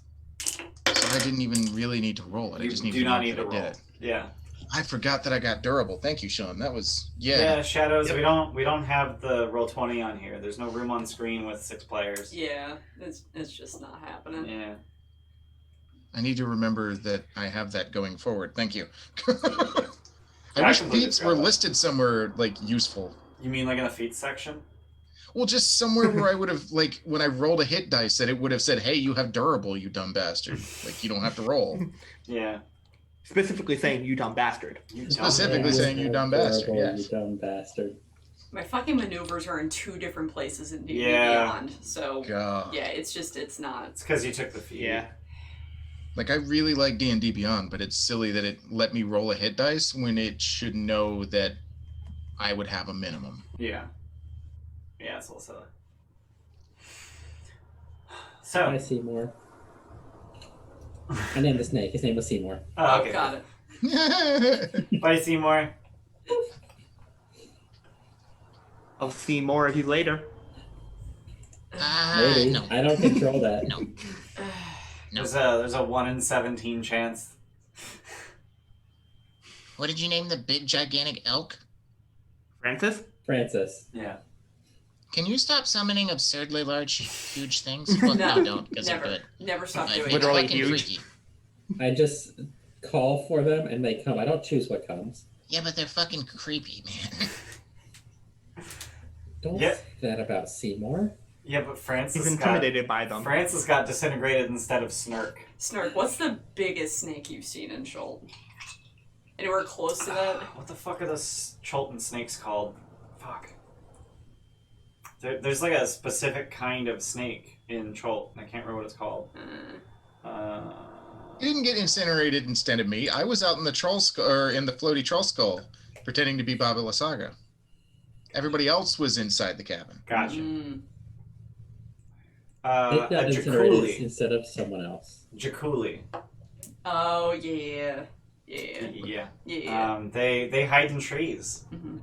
So I didn't even really need to roll it. I You just need do to not know need that to I did roll. it. Yeah. I forgot that I got durable. Thank you, Sean. That was Yeah, Shadows, Yep. we don't have the roll 20 on here. There's no room on screen with 6 players. Yeah, it's just not happening. Yeah. I need to remember that I have that going forward. Thank you. Yeah, I I wish completely feats forgot were that. listed somewhere like useful. You mean like in the feats section? Well, just somewhere where I would have like when I rolled a hit dice that it would have said, "Hey, you have durable, you dumb bastard." Like you don't have to roll. Yeah. Specifically saying you dumb bastard. You don't. Specifically saying you dumb bastard. Adorable, Yes. You dumb bastard. My fucking maneuvers are in 2 different places in D&D Yeah. Beyond, so God. yeah, it's not. It's because you took the feat. Yeah. Like I really like D&D Beyond, but it's silly that it let me roll a hit dice when it should know that I would have a minimum. Yeah. Yeah, it's a little silly. Hi, So, Seymour. I named the snake. His name was Seymour. oh, okay. Got it. Bye, Seymour. I'll see more of you later. Maybe. No. I don't control that. No. No. There's a 1 in 17 chance. What did you name the big gigantic elk? Francis? Francis. Yeah. Can you stop summoning absurdly large, huge things? Well, no, don't, because they're Never. good. Never stop But doing they're it. Literally fucking huge. freaky. I just call for them and they come. I don't choose what comes. Yeah, but they're fucking creepy, man. Don't Yeah. say that about Seymour. Yeah, but He's Francis intimidated by them. Francis got disintegrated instead of Snurk. Snark, what's the biggest snake you've seen in Schult? Anywhere close to that? What the fuck are those Cholton snakes called? Fuck. There's like a specific kind of snake in Cholt. I can't remember what it's called. You didn't get incinerated instead of me. I was out in the troll or in the floaty troll skull, pretending to be Baba Lysaga. Everybody else was inside the cabin. Gotcha. Mm. They A got incinerated Jakuli. instead of someone else. Jakuli. Oh, yeah. Yeah. Yeah. Yeah. They hide in trees. Mhm.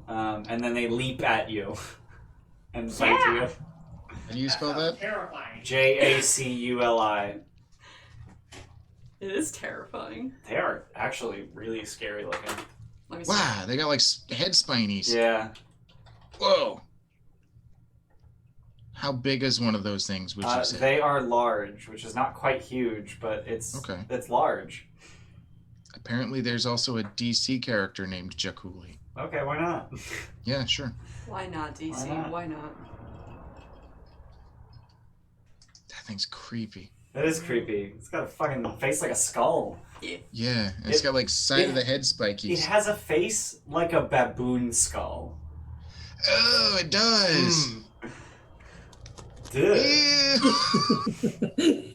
And then they leap at you and fight you. How do you spell that? Terrifying. Jaculi. It is terrifying. They are actually really scary looking. Let me see. Wow, they got like head spinies. Yeah. Whoa. How big is one of those things, would you say? They are large, which is not quite huge, but it's large. Apparently there's also a DC character named Jakuli. Okay, why not? Yeah, sure. Why not, DC? Why not? Why not? That thing's creepy. It is creepy. It's got a fucking face like a skull. Yeah, and it's got like side it- of the head It spikies. has a face like a baboon skull. Oh, it does. Mm. Dude. Ew.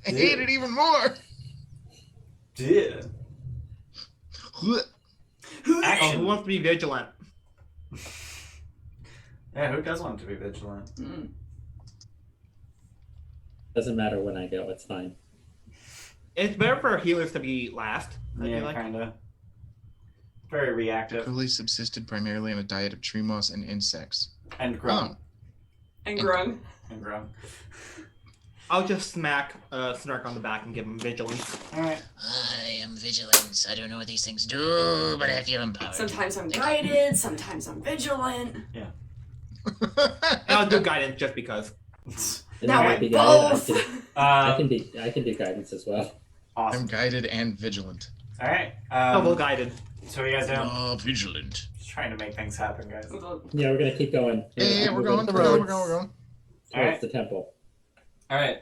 I hate it even more. Dude. Oh, who Action. wants to be vigilant? Yeah, who does want to be vigilant? Mm. Doesn't matter when I go. It's fine. It's better for healers to be last. I Yeah, feel like. kinda. Very reactive. Jakuli subsisted primarily on a diet of tree moss and insects. And grung. And Grung. And grung. I'll just smack Snark on the back and give him vigilance. Alright. I am vigilant. I don't know what these things do, but I feel empowered. Sometimes I'm guided, sometimes I'm vigilant. And I'll do guidance just because. And Now I I'm be guided. both! I can do guidance as well. I'm Awesome. guided and vigilant. Alright. Double guided. So what are you guys doing? Oh, vigilant. Just trying to make things happen, guys. Yeah, we're gonna keep going. Yeah, we're going. towards- We're going. Towards Alright. the temple. Alright,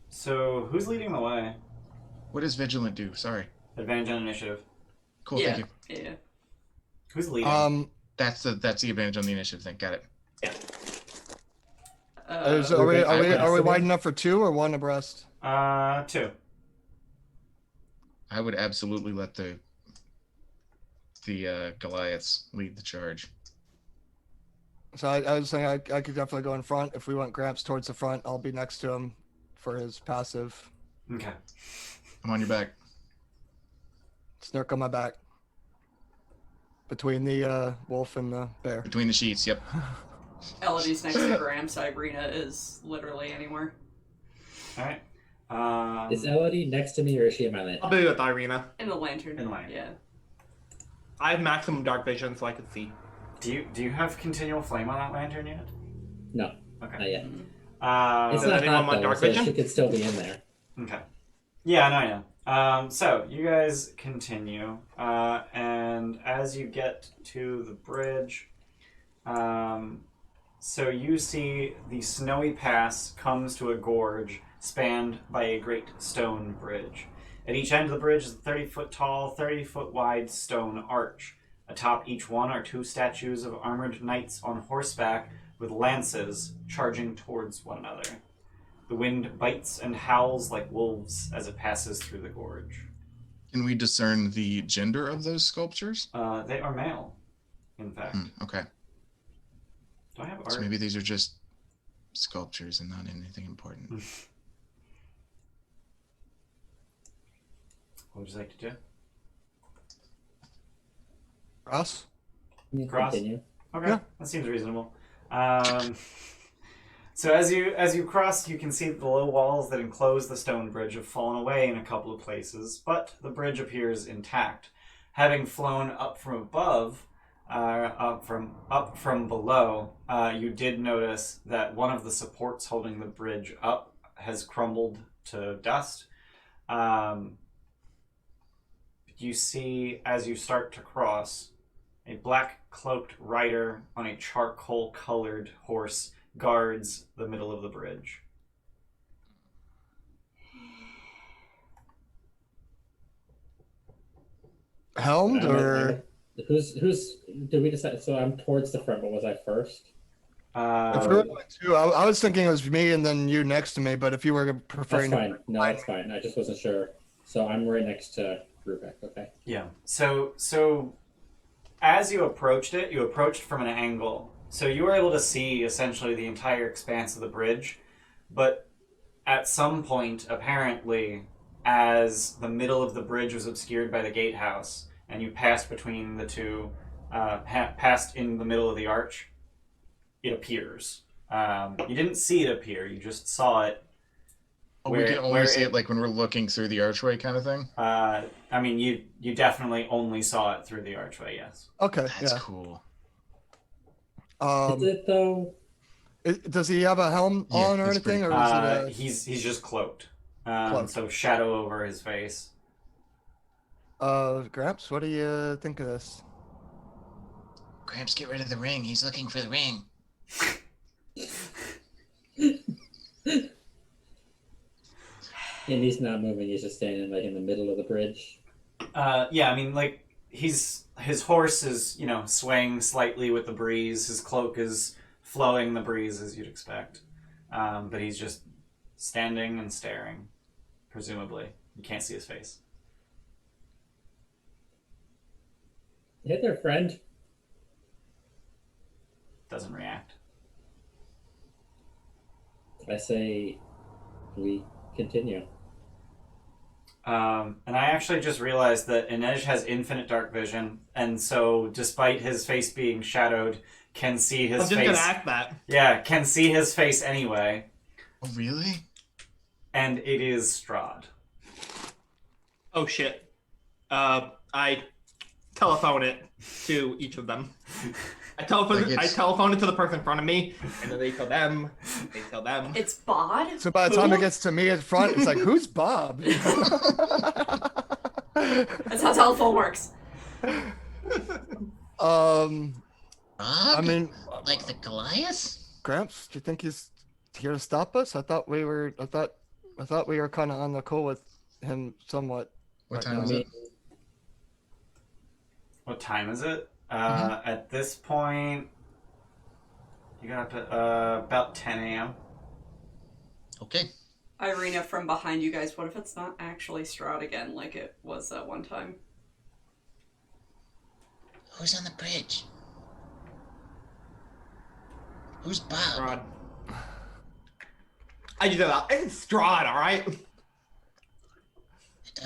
so who's leading the way? What does vigilant do? Sorry. Advantage on initiative. Cool. Yeah. Thank you. Yeah. Who's leading? That's the advantage on the initiative thing. Got it. Uh, Are we wide enough for 2 or 1 abreast? 2. I would absolutely let the Goliaths lead the charge. So I was saying I could definitely go in front. If we want Gramps towards the front, I'll be next to him for his passive. Okay. I'm on your back. Snark on my back. Between the wolf and the bear. Between the sheets. Yep. Elodie's next to Gramps. Irina is literally anywhere. Alright. Is Elodie next to me or is she in my land? I'll be with Irina. In the lantern. In line. Yeah. I have maximum dark vision, so I can see. Do you have continual flame on that lantern yet? No, Okay. not yet. It's Does not anyone hot want though, dark so vision? she could still be in there. Okay. Yeah, no, I know. So you guys continue, and as you get to the bridge, so you see the snowy pass comes to a gorge spanned by a great stone bridge. At each end of the bridge is a 30-foot tall, 30-foot wide stone arch. Atop each one are 2 statues of armored knights on horseback with lances charging towards one another. The wind bites and howls like wolves as it passes through the gorge. Can we discern the gender of those sculptures? They are male, in fact. Okay. Do I have art? So maybe these are just sculptures and not anything important. What would you like to do? Cross. Cross? Continue. Okay, Yeah. that seems reasonable. So as you cross, you can see that the low walls that enclose the stone bridge have fallen away in a couple of places, but the bridge appears intact. Having flown up from above, up from below, you did notice that one of the supports holding the bridge up has crumbled to dust. You see, as you start to cross, a black-cloaked rider on a charcoal-colored horse guards the middle of the bridge. Helmed or who's did we decide? So I'm towards the front, but was I first? if you were going to, I was thinking it was me and then you next to me. But if you were That's preferring to, fine. No, that's fine. I just wasn't sure. So I'm right next to Rubek. Okay. Yeah. So as you approached it, you approached from an angle. So you were able to see essentially the entire expanse of the bridge, but at some point, apparently, as the middle of the bridge was obscured by the gatehouse, and you passed between the two, passed in the middle of the arch, it appears. You didn't see it appear; you just saw it. Oh, we can only see it like when we're looking through the archway, kind of thing. I mean, you definitely only saw it through the archway. Yes. okay, That's yeah. cool. Is it though? Does he have a helm Yeah, on or it's anything, pretty or is it He's just cloaked. Cloaked. So shadow over his face. Gramps? What do you think of this? Gramps, get rid of the ring. He's looking for the ring. And he's not moving. He's just standing like in the middle of the bridge. Yeah, I mean, like his horse is swaying slightly with the breeze. His cloak is flowing the breeze as you'd expect, but he's just standing and staring. Presumably, you can't see his face. Hey there, friend. Doesn't react. I say we continue. And I actually just realized that Inej has infinite dark vision, and so despite his face being shadowed, can see his I'm just face. gonna act that. Yeah, can see his face anyway, Oh, really? and it is Strahd. Oh shit. I telephone it to each of them. I telephone it to the person in front of me, and then they tell them. They tell them. It's Bod? So by the time it gets to me at front, it's like, who's Bob? That's how telephone works. I Bob? mean, Like the Goliath? Gramps, do you think he's here to stop us? I thought we were kind of on the cool with him somewhat. What Right time now. is it? What time is it? At this point, you got up at about 10 a.m. Okay. Irina from behind you guys, what if it's not actually Strahd again like it was that one time? Who's on the bridge? Who's Bob? Strahd. I just said it's Strahd, alright?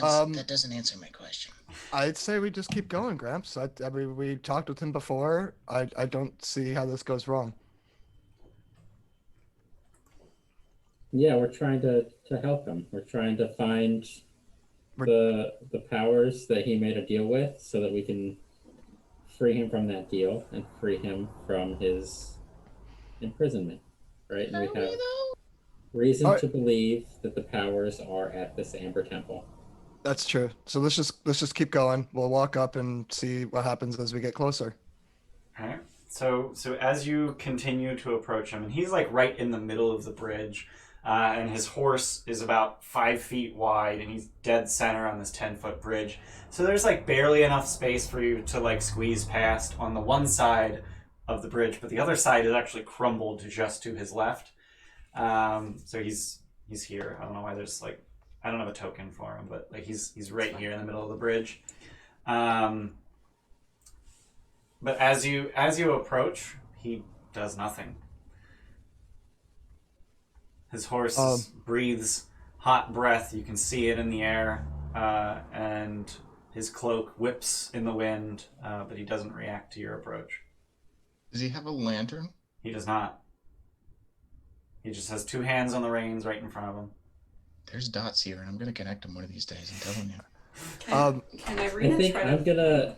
That doesn't answer my question. I'd say we just keep going, Gramps. I mean, we talked with him before. I don't see how this goes wrong. Yeah, we're trying to help him. We're trying to find the powers that he made a deal with so that we can free him from that deal and free him from his imprisonment. Right? And we have reason to believe that the powers are at this Amber Temple. That's true. So let's just keep going. We'll walk up and see what happens as we get closer. All right. So as you continue to approach him, and he's like right in the middle of the bridge, and his horse is about 5 feet wide, and he's dead center on this 10-foot bridge. So there's like barely enough space for you to like squeeze past on the one side of the bridge, but the other side is actually crumbled just to his left. So he's here. I don't know why there's like, I don't have a token for him, but like he's right here in the middle of the bridge. But as you approach, he does nothing. His horse breathes hot breath. You can see it in the air, and His cloak whips in the wind, but he doesn't react to your approach. Does he have a lantern? He does not. He just has two hands on the reins right in front of him. There's dots here, and I'm gonna connect them one of these days. I'm telling you. Can I Irina think try I'm to...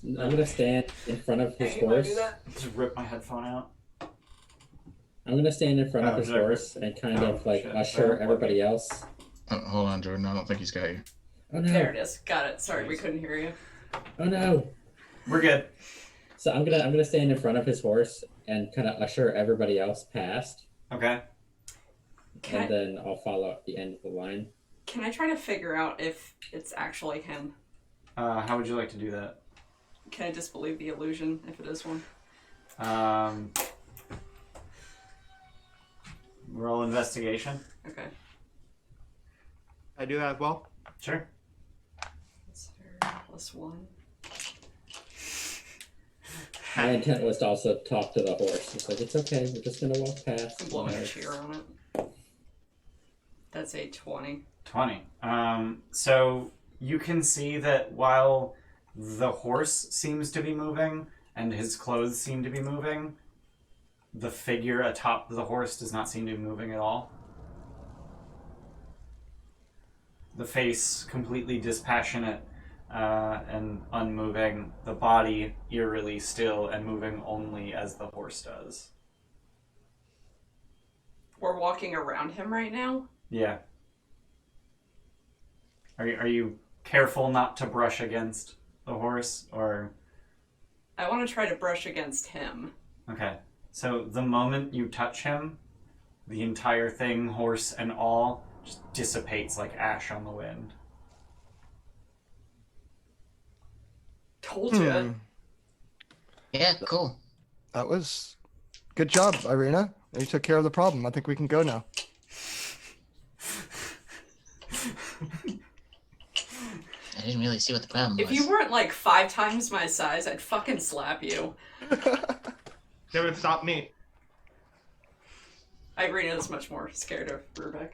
gonna stand in front of his horse. Just rip my headphone out. I'm gonna stand in front of his sorry. horse and kind of like shit. usher everybody else. Oh, hold on, Jordan. I don't think he's got you. Oh no! There it is. Got it. Sorry, we couldn't hear you. Oh no! We're good. So I'm gonna stand in front of his horse and kind of usher everybody else past, Okay. and then I'll follow at the end of the line. Can I try to figure out if it's actually him? How would you like to do that? Can I disbelieve the illusion if it is one? Roll investigation. Okay. I do that as well. Sure. That's +1. My intent was to also talk to the horse. It's like, it's okay, we're just gonna walk past. I'm blowing a cheer on it. That's a 20. 20. So you can see that while the horse seems to be moving and his clothes seem to be moving, the figure atop the horse does not seem to be moving at all. The face completely dispassionate and unmoving, the body eerily still and moving only as the horse does. We're walking around him right now? Yeah. Are you careful not to brush against the horse, or... I want to try to brush against him. Okay. So the moment you touch him, the entire thing, horse and all, just dissipates like ash on the wind. Told you. Yeah, cool. That was good job, Irina. You took care of the problem. I think we can go now. I didn't really see what the problem If was. you weren't like 5 times my size, I'd fucking slap you. Never stop me. Irina's much more scared of Rubik.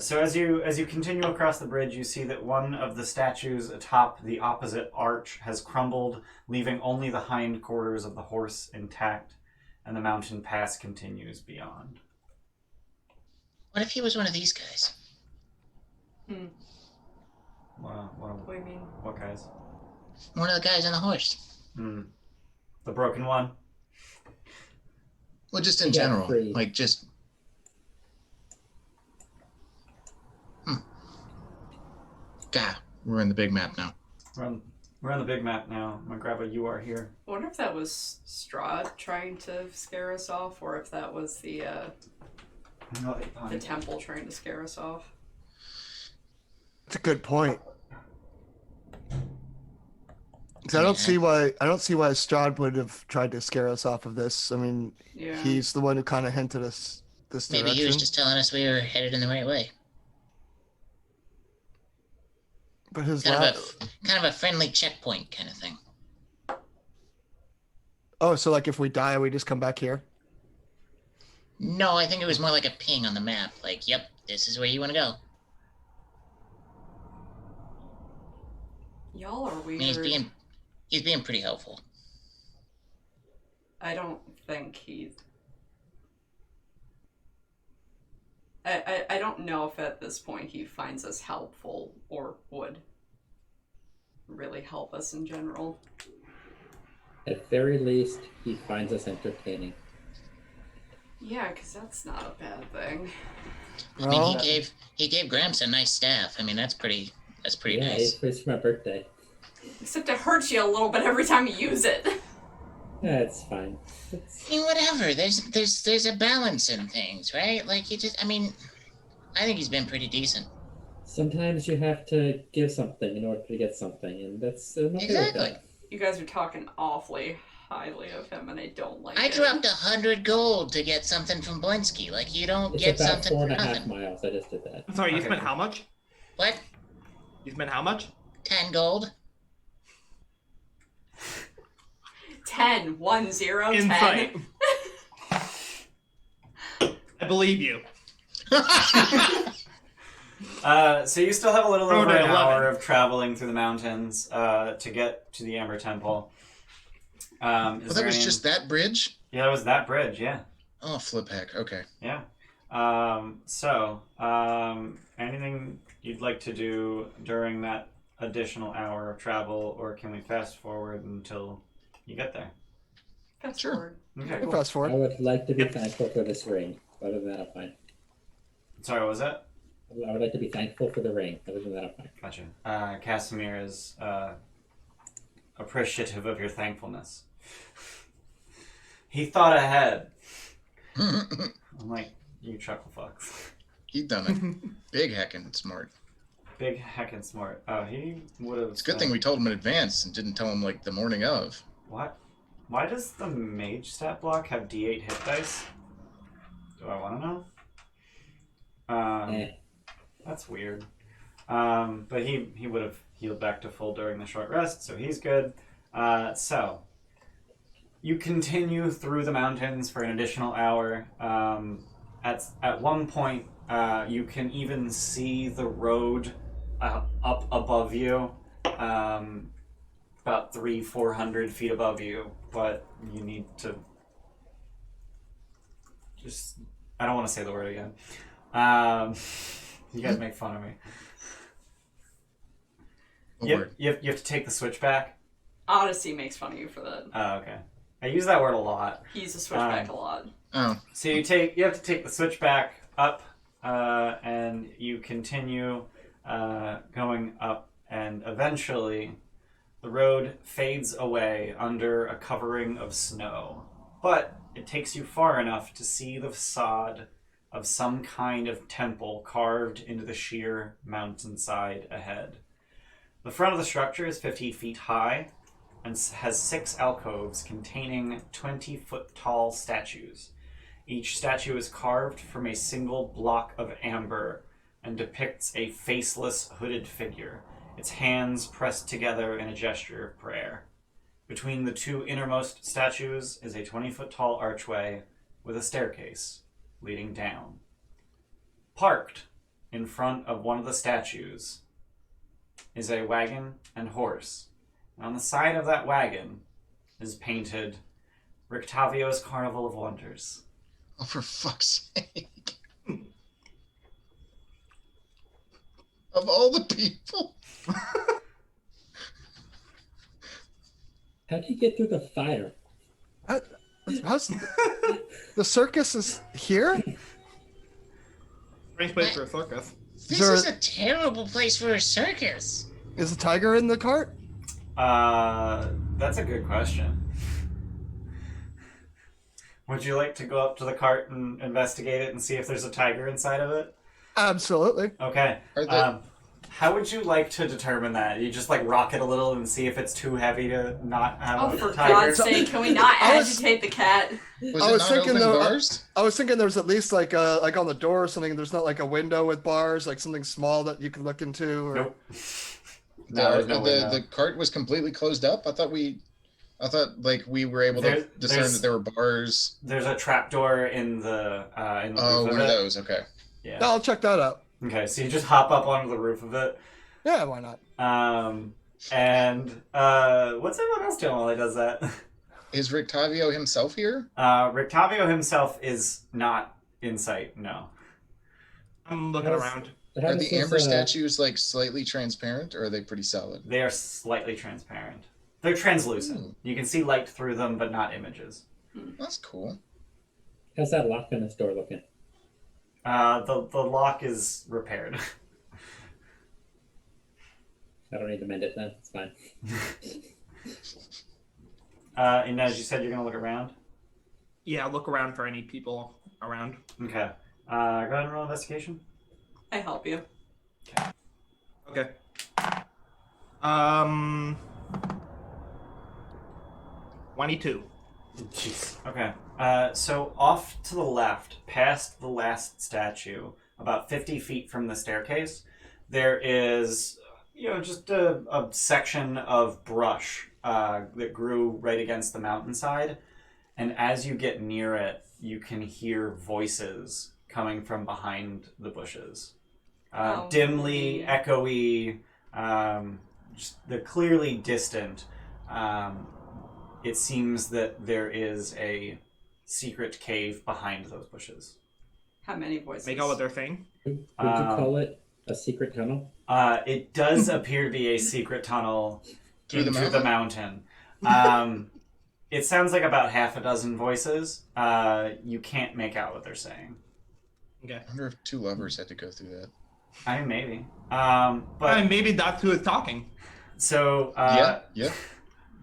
So as you continue across the bridge, you see that one of the statues atop the opposite arch has crumbled, leaving only the hindquarters of the horse intact, and the mountain pass continues beyond. What if he was one of these guys? What do you mean? What guys? One of the guys on the horse. The broken one? Well, just in Yeah, general, free. like just. God, we're in the big map now. We're on the big map now. I'm gonna grab a UR here. I wonder if that was Strahd trying to scare us off, or if that was the temple trying to scare us off. That's a good point. 'Cause I don't see why Strahd would have tried to scare us off of this. I mean, Yeah. he's the one who kind of hinted us this Maybe direction. he was just telling us we were headed in the right way. But his Kind of a friendly checkpoint kind of thing. Oh, so like if we die, we just come back here? No, I think it was more like a ping on the map. Like, yep, this is where you want to go. Y'all are I weird. mean, he's being pretty helpful. I don't think he's... I don't know if at this point he finds us helpful or would really help us in general. At very least, he finds us entertaining. Yeah, because that's not a bad thing. I mean, he gave Gramps a nice staff. I mean, that's pretty Yeah, nice. it's for my birthday. Except it hurts you a little bit every time you use it. Yeah, it's fine. I mean, whatever. There's a balance in things, right? Like, I think he's been pretty decent. Sometimes you have to give something in order to get something, and that's I'm okay with Exactly. that. You guys are talking awfully highly of him, and I don't like I it. dropped 100 gold to get something from Blinsky. Like, you don't It's get about something for 4.5 nothing. miles. I just did that. Sorry, you Okay, spent cool. how much? What? You spent how much? 10 gold? 10, 1, 0, 10. Insight. I believe you. So you still have a little Oh, over no, an 11. hour of traveling through the mountains to get to the Amber Temple. Well, that was just that bridge? Yeah, that was that bridge, yeah. Oh, flip heck. Okay. Yeah. Anything you'd like to do during that additional hour of travel, or can we fast forward until you get there? Fast Sure. forward. Okay, We'll cool. fast I forward. would like to be Yep. thankful for this ring. Other than that, I'm fine. Sorry, what was that? I would like to be thankful for the ring. Other than that, I'm fine. Gotcha. Casimir is appreciative of your thankfulness. He thought ahead. I'm like, you chuckle fucks. He done it. Big heckin' smart. Big heckin' smart. Oh, he would have. It's a good thing we told him in advance and didn't tell him like the morning of. What? Why does the mage stat block have D8 hit dice? Do I want to know? That's weird. But he would have healed back to full during the short rest, so he's good. So you continue through the mountains for an additional hour. At one point, you can even see the road up above you, about 300-400 feet above you. But you need to just. I don't want to say the word again. You guys make fun of me. You have to take the switchback. Odyssey makes fun of you for that. Oh, okay. I use that word a lot. He uses switchback a lot. Oh. So you have to take the switchback up, and you continue going up, and eventually the road fades away under a covering of snow. But it takes you far enough to see the facade of some kind of temple carved into the sheer mountainside ahead. The front of the structure is 50 feet high and has 6 alcoves containing 20-foot-tall statues. Each statue is carved from a single block of amber and depicts a faceless, hooded figure, its hands pressed together in a gesture of prayer. Between the two innermost statues is a 20-foot-tall archway with a staircase leading down. Parked in front of one of the statues is a wagon and horse. And on the side of that wagon is painted Rictavio's Carnival of Wonders. Oh, for fuck's sake. Of all the people. How did he get through the fire? How's the circus is here? Strange place for a circus. This there- is a terrible place for a circus. Is the tiger in the cart? That's a good question. Would you like to go up to the cart and investigate it and see if there's a tiger inside of it? Absolutely. Okay. Are they- How would you like to determine that? You just like rock it a little and see if it's too heavy to not have Oh, a for tiger? God's sake, can we not I was- agitate the cat? Was I it was not thinking open though- bars? I was thinking there's at least like on the door or something. There's not like a window with bars, like something small that you can look into. Or... Nope. No, there's no window. The cart was completely closed up. I thought like we were able to discern there's- that there were bars. There's a trapdoor in the Oh, roof one of of it. those. Okay. Yeah. No, I'll check that out. Okay, so you just hop up onto the roof of it. Yeah, why not? And what's everyone else doing while he does that? Is Rictavio himself here? Rictavio himself is not in sight, no. I'm looking How's- around. How Are does the this, amber statues like slightly transparent, or are they pretty solid? They are slightly transparent. They're translucent. Ooh. You can see light through them, but not images. That's cool. How's that lock on this door looking? The lock is repaired. I don't need to mend it then. It's fine. And as you said, you're going to look around? Yeah, look around for any people around. Okay. Go ahead and roll investigation. I help you. Okay. 22. Jeez. Okay. So off to the left, past the last statue, about 50 feet from the staircase, there is, just a section of brush that grew right against the mountainside. And as you get near it, you can hear voices coming from behind the bushes. dimly, echoey. They're clearly distant. It seems that there is a secret cave behind those bushes. How many voices? Make out what they're saying. Would you call it a secret tunnel? It does appear to be a secret tunnel Through the into the mountain. It sounds like about half a dozen voices. You can't make out what they're saying. Okay. I wonder if two lovers had to go through that. I mean, maybe. But Maybe that's who is talking. so Yeah.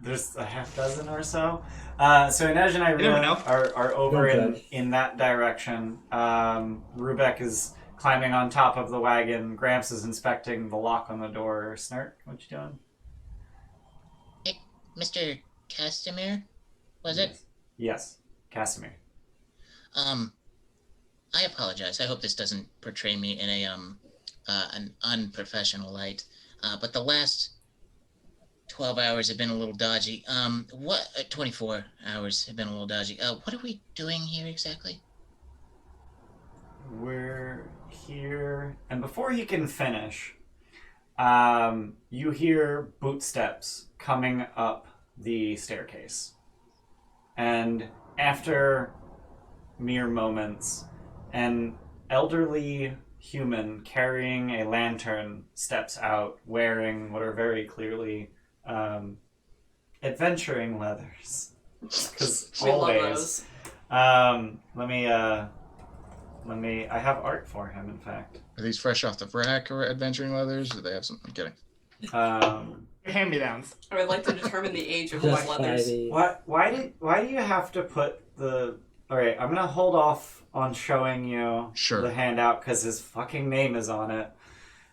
there's a half dozen or so. So Inej and never know. are over Don't judge. in that direction. Rubek is climbing on top of the wagon. Gramps is inspecting the lock on the door. Snark, what you doing? Hey, Mr. Castamere, was it? Yes, Casimir. I apologize. I hope this doesn't portray me in a an unprofessional light. But the last 12 hours have been a little dodgy. 24 hours have been a little dodgy. What are we doing here exactly? We're here, and before he can finish, you hear bootsteps coming up the staircase. And after mere moments, an elderly human carrying a lantern steps out, wearing what are very clearly adventuring leathers. Because We love always. those. Let me. I have art for him, in fact. Are these fresh off the rack or adventuring leathers? Or do they have some? I'm kidding. Hand-me-downs. I would like to determine the age of Just his by leathers. the... Why do you have to put the? All right, I'm gonna hold off on showing you Sure. the handout because his fucking name is on it.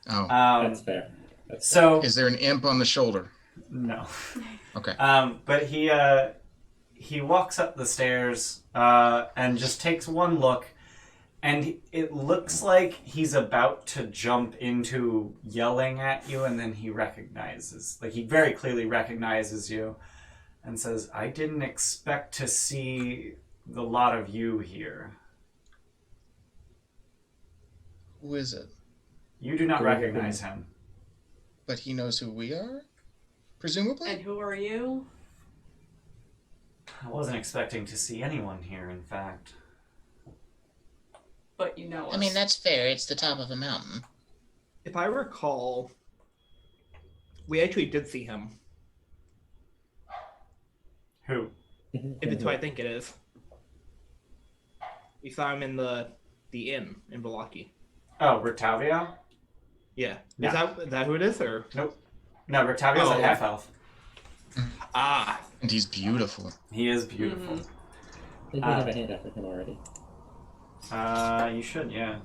Oh. That's fair. So Is there an imp on the shoulder? no. Okay. But he walks up the stairs and just takes one look, and it looks like he's about to jump into yelling at you, and then he very clearly recognizes you and says, "I didn't expect to see the lot of you here." Who is it? You do not recognize him. But he knows who we are? Presumably? And who are you? I wasn't expecting to see anyone here, in fact. But you know us. I mean, that's fair. It's the top of a mountain. If I recall, we actually did see him. Who? If it's who I think it is. We saw him in the inn in Velaki. Oh, Rictavio? Yeah. No. Is that who it is, or? Nope. No, Rictavio's Oh. a half-elf. Ah. And he's beautiful. He is beautiful. Mhm. I think we have a handout for him already. You should, yeah.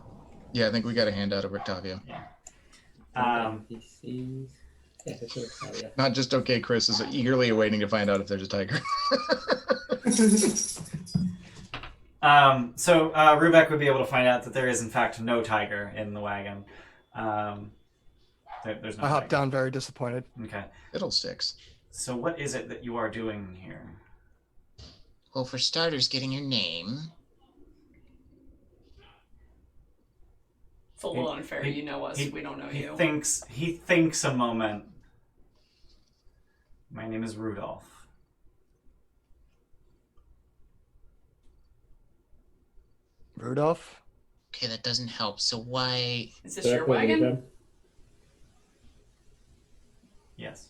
Yeah, I think we got a handout of Rictavio. NPCs. Yeah, that's what it's called, yeah. Not just okay, Chris is eagerly awaiting to find out if there's a tiger. So Rubek would be able to find out that there is, in fact, no tiger in the wagon. There's no I hopped tiger. down very disappointed. Okay. Fiddlesticks. So what is it that you are doing here? Well, for starters, getting your name. It's a little unfair. You know us. We don't know He you. thinks a moment. My name is Rudolph. Rudolph? Okay, that doesn't help. So why? Is this So I your believe wagon? him. Yes.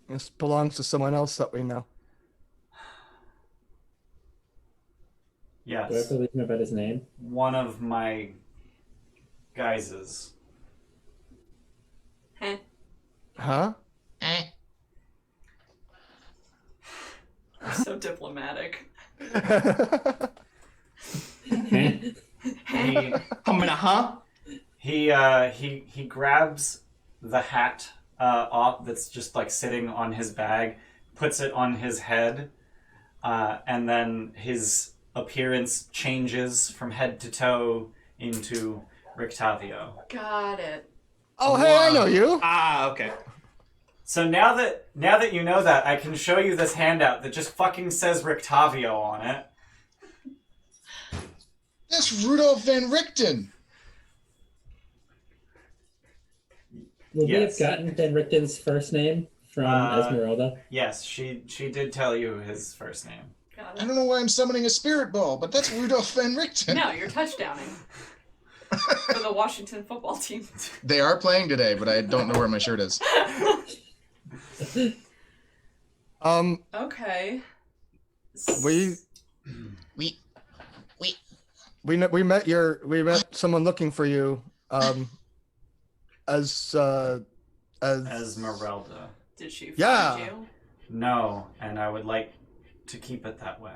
This belongs to someone else that we know. Do I Yes. believe him about his name? One of my guises. Heh. Huh? Eh? You're so diplomatic. He Huh? he grabs the hat off that's just like sitting on his bag, puts it on his head, and then his appearance changes from head to toe into Rictavio. Got it. Oh, hey, I know you. Ah, okay. So now that you know that, I can show you this handout that just fucking says Rictavio on it. That's Rudolph Van Richten. Would we have Yes. gotten Henrikton's first name from Esmeralda? Yes, she did tell you his first name. Got I it. don't know why I'm summoning a spirit ball, but that's Rudolph Van Richten. No, you're touchdowning for the Washington football team. They are playing today, but I don't know where my shirt is. Okay. We We we met someone looking for you. As Esmeralda. Did she find Yeah. you? No, and I would like to keep it that way.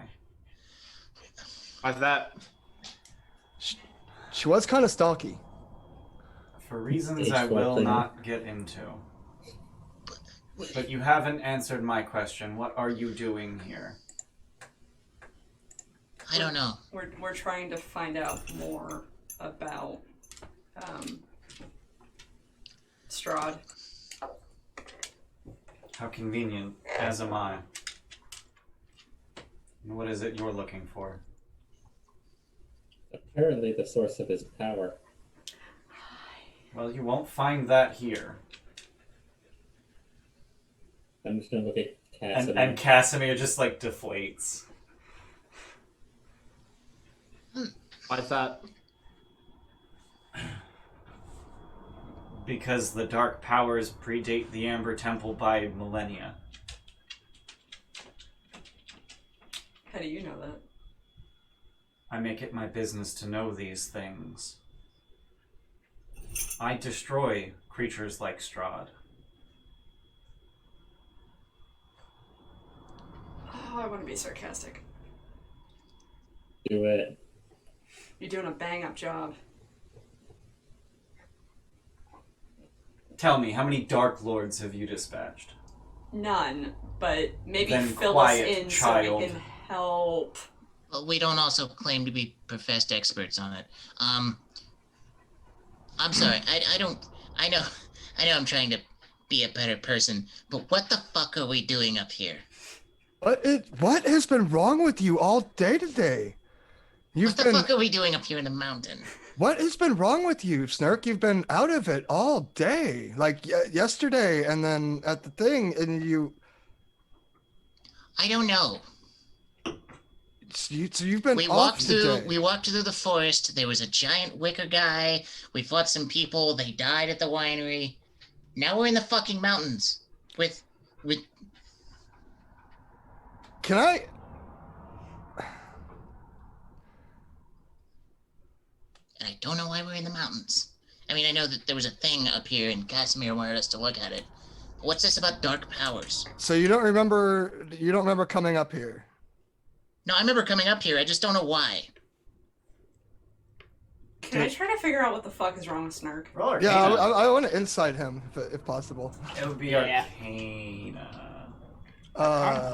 Why's that? she was kind of stalky. For reasons Age I will 12 not get into. But you haven't answered my question. What are you doing here? I don't know. We're trying to find out more about Strahd. How convenient, as am I. What is it you're looking for? Apparently the source of his power. Well, you won't find that here. I'm just gonna look at Cassidy. And Casimir just like deflates. Why's that? Because the dark powers predate the Amber Temple by millennia. How do you know that? I make it my business to know these things. I destroy creatures like Strahd. Oh, I want to be sarcastic. Do it. You're doing a bang-up job. Tell me, how many Dark Lords have you dispatched? None, but maybe Then fill us quiet, in child. so we can help. But we don't also claim to be professed experts on it. I'm sorry. I know I'm trying to be a better person, but what the fuck are we doing up here? What has been wrong with you all day today? What the fuck are we doing up here in the mountain? What has been wrong with you, Snark? You've been out of it all day, like yesterday, and then at the thing, and I don't know. so you've been We off walked through. today. We walked through the forest. There was a giant wicker guy. We fought some people. They died at the winery. Now we're in the fucking mountains with. Can I? And I don't know why we're in the mountains. I mean, I know that there was a thing up here, and Casimir wanted us to look at it. What's this about dark powers? So you don't remember? You don't remember coming up here? No, I remember coming up here. I just don't know why. Can I try to figure out what the fuck is wrong with Snark? Roll Yeah, Arcana. I want to inside him if possible. It would be Yeah. Arcana.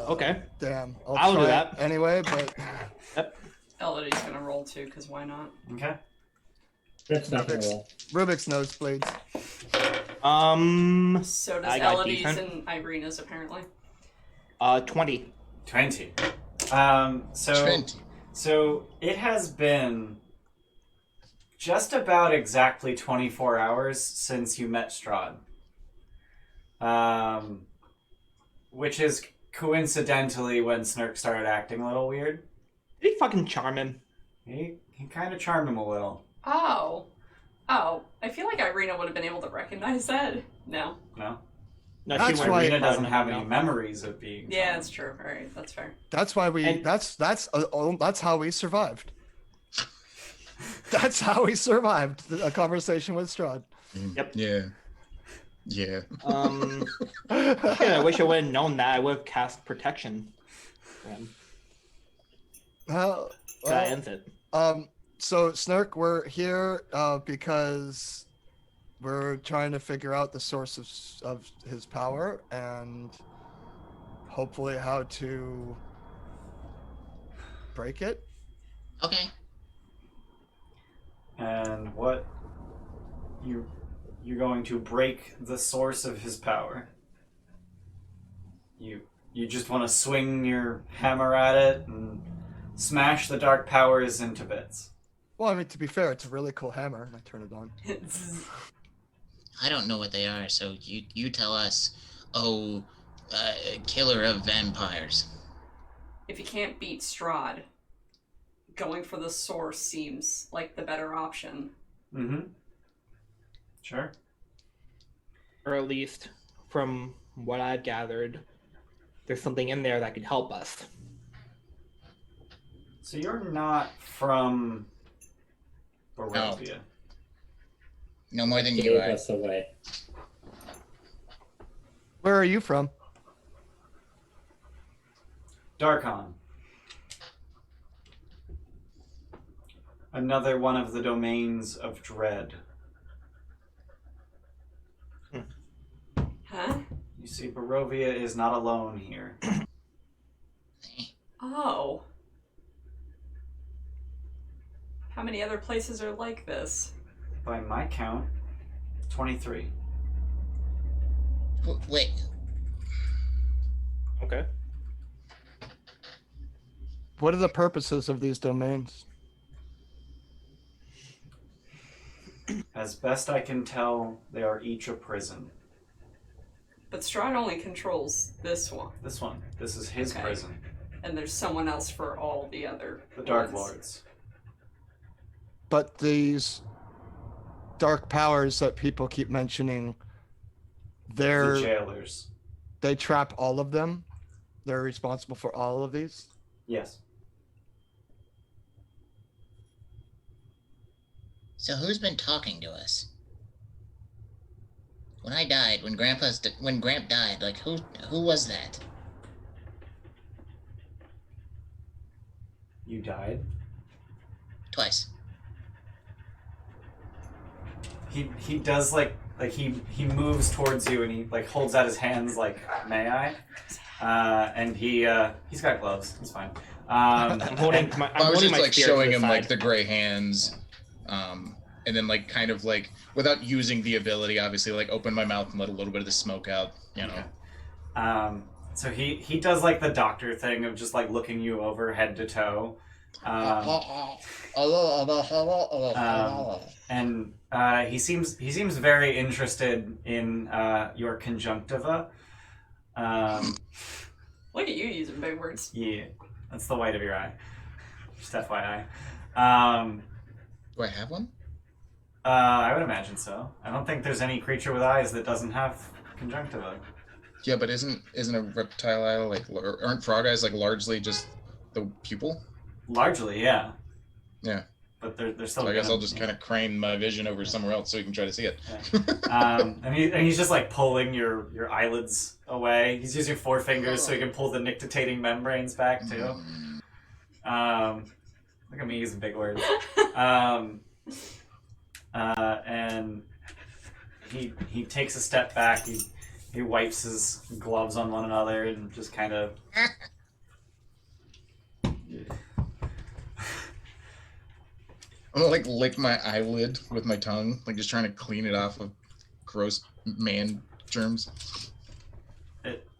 Okay. Damn. I'll try do that. it anyway, but Elodie's gonna roll too, because why not? Okay. That's not gonna roll. Rubik's nosebleeds. So does I got Elodie's decent. and Irina's apparently. 20. 20. Trent. So it has been just about exactly 24 hours since you met Strahd. Which is coincidentally when Snurk started acting a little weird. Did he fucking charm him? He kind of charmed him a little. Oh. I feel like Irina would have been able to recognize that. No. No? No, That's she wouldn't why- be Irina doesn't charming, have no. any memories of being Yeah, charmed. that's true. Alright, that's fair. That's why we. And- That's how we survived. That's how we survived a conversation with Strahd. Yep. Yeah. Yeah. Yeah, I wish I would have known that. I would have cast protection. Well, That ends it. So Snark, we're here because we're trying to figure out the source of his power and hopefully how to break it. Okay. And what you're going to break the source of his power. You just want to swing your hammer at it and smash the dark powers into bits. Well, I mean, to be fair, it's a really cool hammer, and I turn it on. I don't know what they are, so you tell us. Oh, killer of vampires. If you can't beat Strahd, going for the source seems like the better option. Mm-hmm. Sure. Or at least, from what I've gathered, there's something in there that could help us. So you're not from Barovia. No more than you Gave are. us away. Where are you from? Darkon. Another one of the domains of dread. Huh? You see, Barovia is not alone here. Oh. How many other places are like this? By my count, 23. Wait. Okay. What are the purposes of these domains? As best I can tell, they are each a prison. But Strahd only controls this one, This one. This is his Okay. prison. and there's someone else for all the other The Dark ones. Lords. But these dark powers that people keep mentioning, The jailers. they trap all of them. They're responsible for all of these. Yes. So who's been talking to us? When I died, when Gramp died, like who was that? You died. Twice. He does like he moves towards you and he like holds out his hands like, may I? And he's got gloves. It's fine. I'm holding my. I'm I was holding just my like spear to showing the him side. like the gray hands, and then like kind of like without using the ability, obviously like open my mouth and let a little bit of the smoke out. You know. So he does like the doctor thing of just like looking you over head to toe. And he seems very interested in your conjunctiva. Look at you using big words. Yeah, that's the white of your eye. Just FYI. Do I have one? I would imagine so. I don't think there's any creature with eyes that doesn't have conjunctiva. Yeah, but isn't a reptile eye like aren't frog eyes like largely just the pupil? Largely, yeah. Yeah. But they're still. So I guess gonna- I'll just kind of crane my vision over somewhere else so you can try to see it. And he's just like pulling your eyelids away. He's using 4 fingers so he can pull the nictitating membranes back too. Look at me using big words. And he takes a step back. He wipes his gloves on one another and just kind of. I'm gonna like lick my eyelid with my tongue, like just trying to clean it off of gross man germs.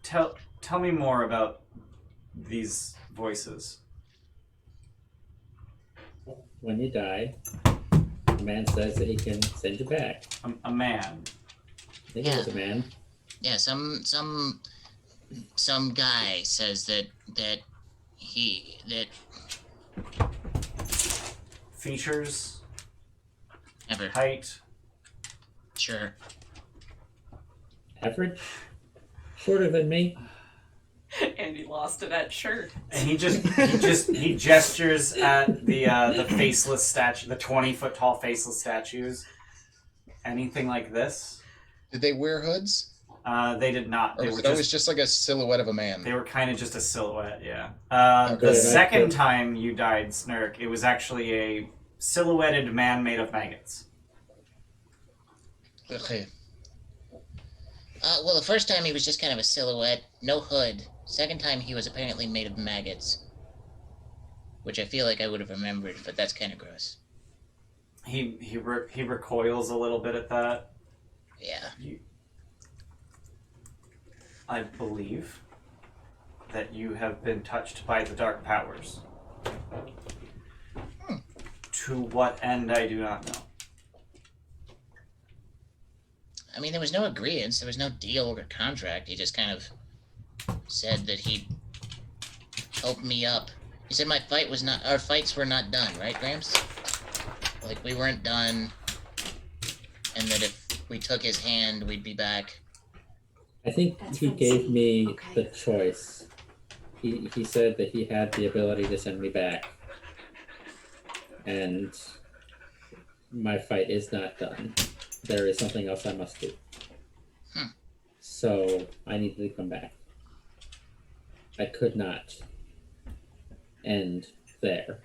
Tell me more about these voices. When you die, the man says that he can send you back. A man. I think it was a man. Yeah, some guy says that Features, ever height. sure. Average? Shorter than me? And he lost it at shirt. And he gestures at the faceless statue, the 20-foot tall faceless statues. Anything like this? Did they wear hoods? They did not. Or They was were it always just like a silhouette of a man? They were kind of just a silhouette, yeah. Okay, The that's second good. time you died, Snurk, it was actually a silhouetted man made of maggots. Okay. Well, the first time he was just kind of a silhouette, no hood. Second time he was apparently made of maggots, which I feel like I would have remembered, but that's kind of gross. He recoils a little bit at that. Yeah. I believe that you have been touched by the dark powers. To what end, I do not know. I mean, there was no agreement. There was no deal or contract. He just kind of said that he'd help me up. He said our fights were not done, right, Gramps? Like, we weren't done, and that if we took his hand, we'd be back. I think That's he from gave Z. me Okay. the choice. He said that he had the ability to send me back. And my fight is not done. There is something else I must do. So I need to come back. I could not end there.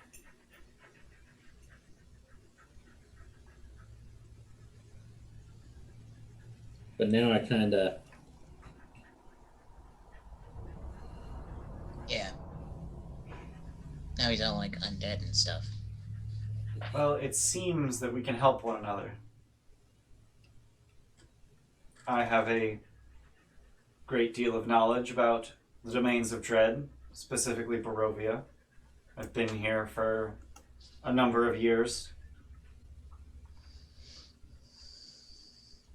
But now I kinda... Yeah. Now he's all, like, undead and stuff. Well, it seems that we can help one another. I have a great deal of knowledge about the domains of dread, specifically Barovia. I've been here for a number of years.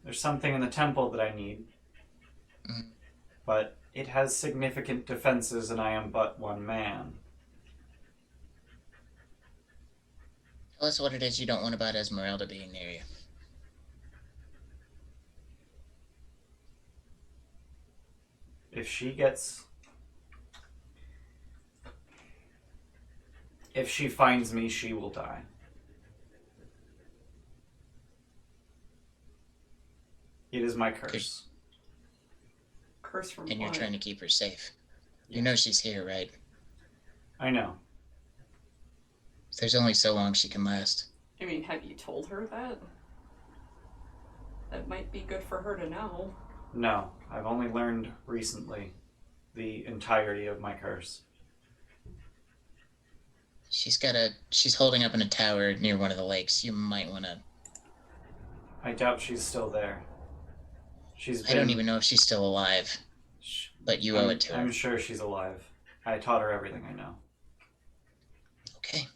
There's something in the temple that I need, but it has significant defenses and I am but one man. Tell us what it is you don't want about Esmeralda being near you. If she finds me, she will die. It is my curse. Curse from And you're what? trying to keep her safe. You know she's here, right? I know. There's only so long she can last. I mean, have you told her that? That might be good for her to know. No, I've only learned recently the entirety of my curse. She's holding up in a tower near one of the lakes. You might want to... I doubt she's still there. I don't even know if she's still alive, but you owe it to her. I'm sure she's alive. I taught her everything I know. Okay.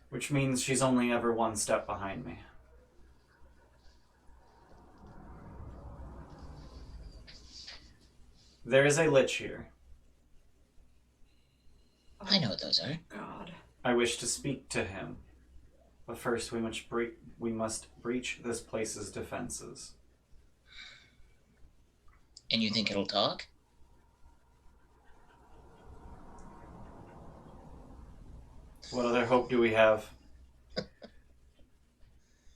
Which means she's only ever one step behind me. There is a lich here. I know what those are. God. I wish to speak to him. But first we must breach this place's defenses. And you think it'll talk? What other hope do we have?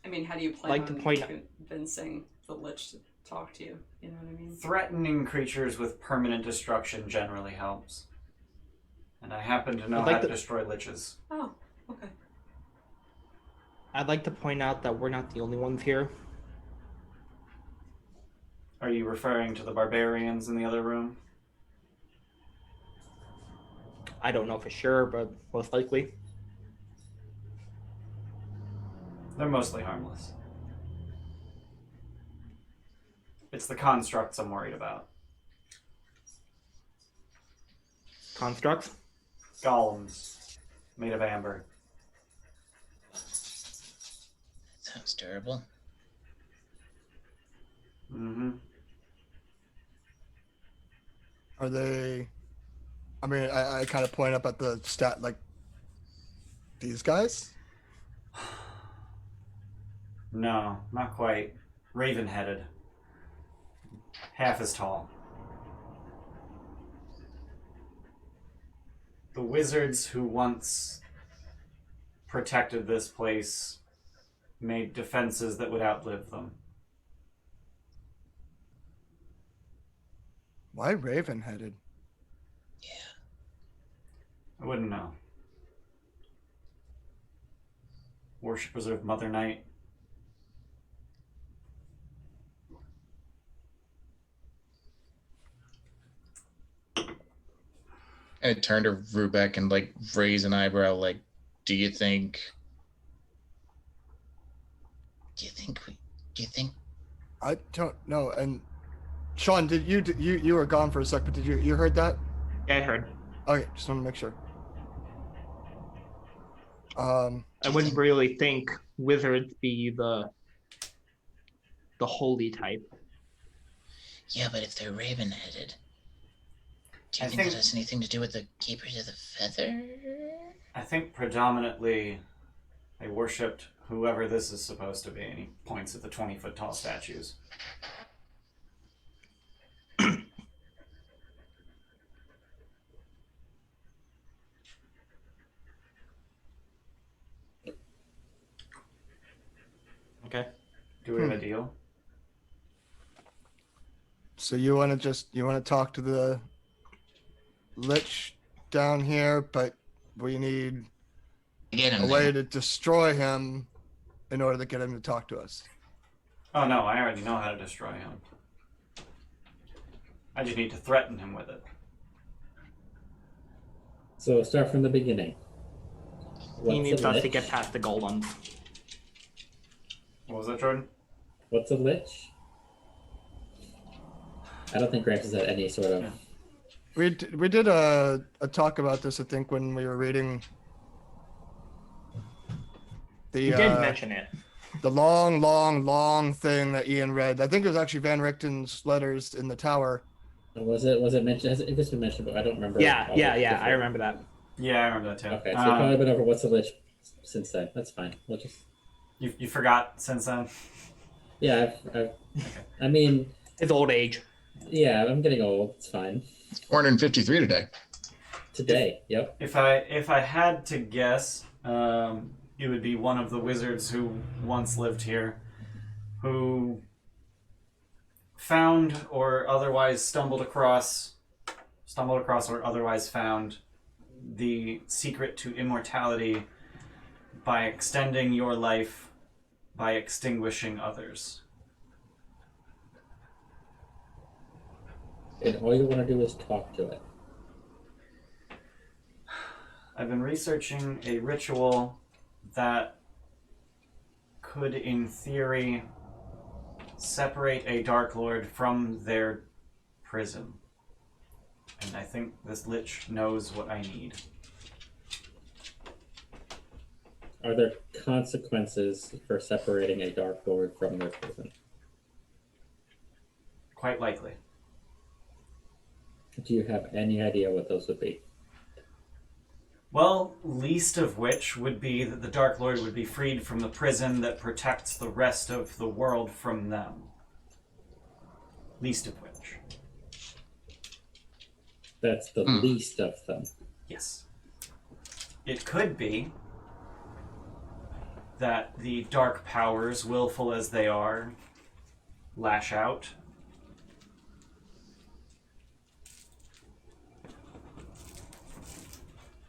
I mean, how do you plan Like to on point- convincing the Lich to talk to you? You know what I mean? Threatening creatures with permanent destruction generally helps. And I happen to know I'd like how to to- destroy liches. Oh, okay. I'd like to point out that we're not the only ones here. Are you referring to the barbarians in the other room? I don't know for sure, but most likely. They're mostly harmless. It's the constructs I'm worried about. Constructs? Golems. Made of amber. Sounds durable. Mm-hmm. Are they? I mean, I kind of point up at the stat, like these guys. No, not quite. Raven-headed. Half as tall. The wizards who once protected this place made defenses that would outlive them. Why raven-headed? I wouldn't know. Worshippers of Mother Night. I turned to Rubeck and like raise an eyebrow, like, do you think Do you think I don't know. And Sean, did you were gone for a sec, but did you heard that? Yeah, I heard. Okay, just want to make sure. I wouldn't really think wizards be the the holy type. Yeah, but if they're raven-headed, do you I think think- that has anything to do with the Keepers of the Feather? I think predominantly they worshipped whoever this is supposed to be, and he points at the 20-foot tall statues. Okay. Do we have a deal? So you want to talk to the lich down here, but we need Get him a there. way to destroy him in order to get him to talk to us. Oh no, I already know how to destroy him. I just need to threaten him with it. So start from the beginning. He What's needs a us to lich? get past the golems. What was that, Jordan? What's a lich? I don't think Gramps has had any sort of. Yeah. We did a talk about this, I think, when we were reading He the did mention it. the long thing that Ian read. I think it was actually Van Richten's letters in the tower. Was it mentioned? It was been mentioned, but I don't remember. Yeah. all the I different- remember that. Yeah, I remember that too. Okay, so you've probably been over what's a lich since then. That's fine. We'll just. You forgot since then? Yeah, I mean, His old age. yeah, I'm getting old. It's fine. 453 today. Today, yep. If I had to guess, it would be one of the wizards who once lived here, who found or otherwise stumbled across or otherwise found the secret to immortality by extending your life by extinguishing others. And all you want to do is talk to it. I've been researching a ritual that could, in theory, separate a Dark Lord from their prison. And I think this lich knows what I need. Are there consequences for separating a Dark Lord from their prison? Quite likely. Do you have any idea what those would be? Well, least of which would be that the Dark Lord would be freed from the prison that protects the rest of the world from them. Least of which. That's the least of them. Yes. It could be that the dark powers, willful as they are, lash out.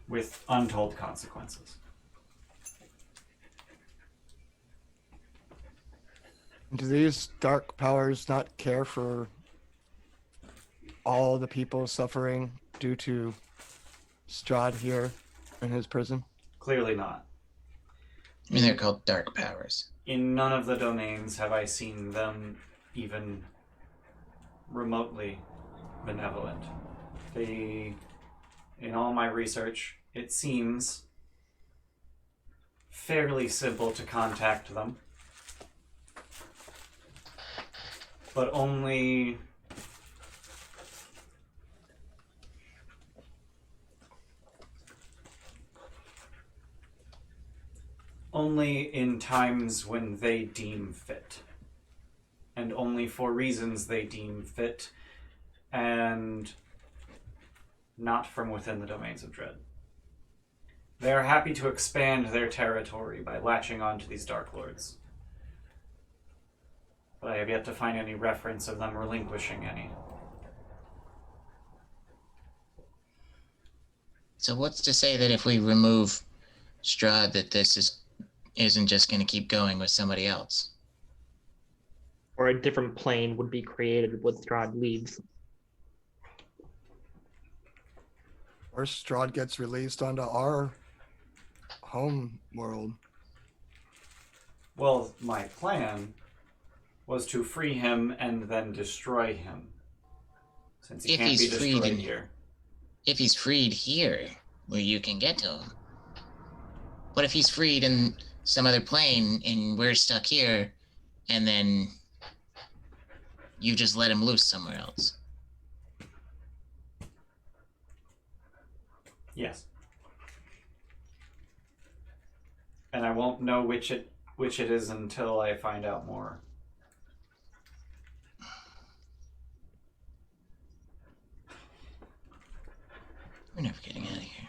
With untold consequences. Do these dark powers not care for all the people suffering due to Strahd here in his prison? Clearly not. I mean, they're called dark powers. In none of the domains have I seen them even remotely benevolent. In all my research, it seems fairly simple to contact them. But only in times when they deem fit. And only for reasons they deem fit, and not from within the domains of dread. They are happy to expand their territory by latching on to these Dark Lords. But I have yet to find any reference of them relinquishing any. So what's to say that if we remove Strahd, that this isn't just going to keep going with somebody else? Or a different plane would be created when Strahd leaves. Or Strahd gets released onto our home world. Well, my plan was to free him and then destroy him. Since he If can't he's be freed destroyed in- here. If he's freed here, where you can get to him. What if he's freed in some other plane and we're stuck here, and then you just let him loose somewhere else. Yes. And I won't know which it is until I find out more. We're never getting out of here.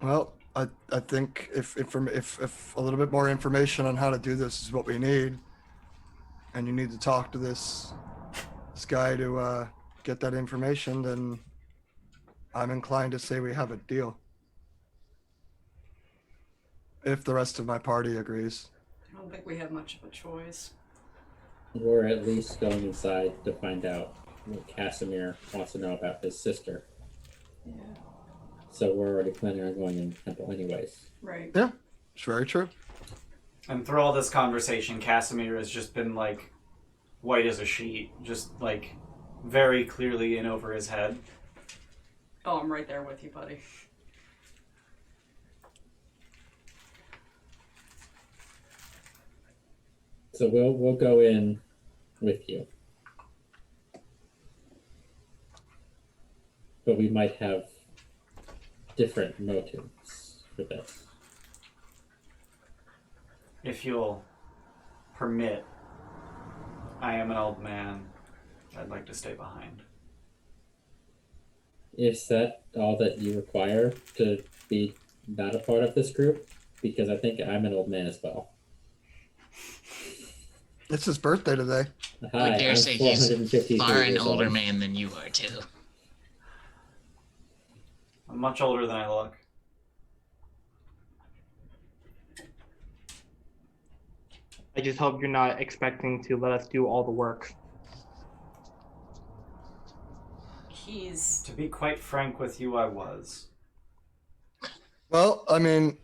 Well, I think if a little bit more information on how to do this is what we need, and you need to talk to this guy to get that information, then I'm inclined to say we have a deal. If the rest of my party agrees. I don't think we have much of a choice. We're at least going inside to find out what Casimir wants to know about his sister. Yeah. So we're already planning on going in the temple anyways. Right. Yeah, it's very true. And through all this conversation, Casimir has just been like white as a sheet, just like very clearly in over his head. Oh, I'm right there with you, buddy. So we'll go in with you. But we might have different motives for this. If you'll permit, I am an old man. I'd like to stay behind. Is that all that you require to be not a part of this group? Because I think I'm an old man as well. It's his birthday today. Hi, I dare I'm say he's 453 far an years older old. man than you are, too. I'm much older than I look. I just hope you're not expecting to let us do all the work. He's... To be quite frank with you, I was. Well, I mean,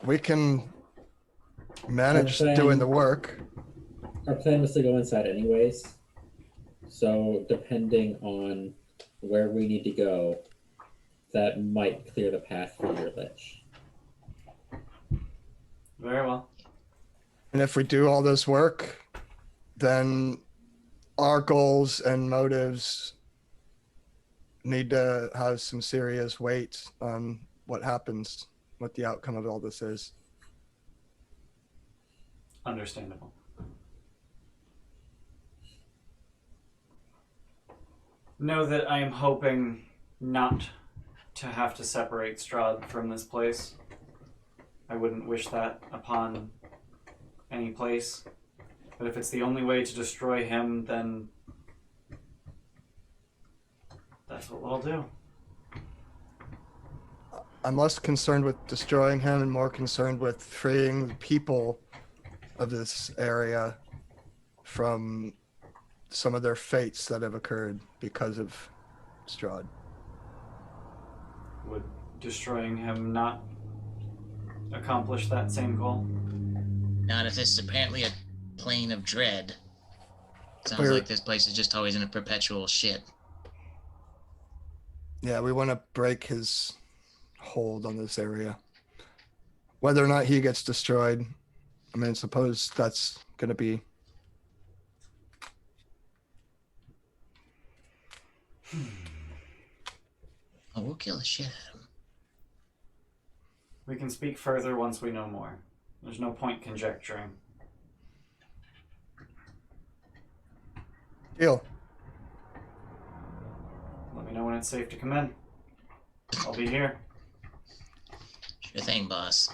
we can manage Okay. doing the work. Our plan was to go inside anyways. So depending on where we need to go, that might clear the path for your lich. Very well. And if we do all this work, then our goals and motives need to have some serious weight on what happens, what the outcome of all this is. Understandable. Know that I am hoping not to have to separate Strahd from this place. I wouldn't wish that upon any place. But if it's the only way to destroy him, then that's what we'll do. I'm less concerned with destroying him and more concerned with freeing the people of this area from some of their fates that have occurred because of Strahd. Would destroying him not accomplish that same goal? Not if this is apparently a plane of dread. Sounds We're- like this place is just always in a perpetual shit. Yeah, we want to break his hold on this area. Whether or not he gets destroyed, I mean, suppose that's going to be... Oh, we'll kill the shit out of him. We can speak further once we know more. There's no point conjecturing. Deal. Let me know when it's safe to come in. I'll be here. Sure thing, boss.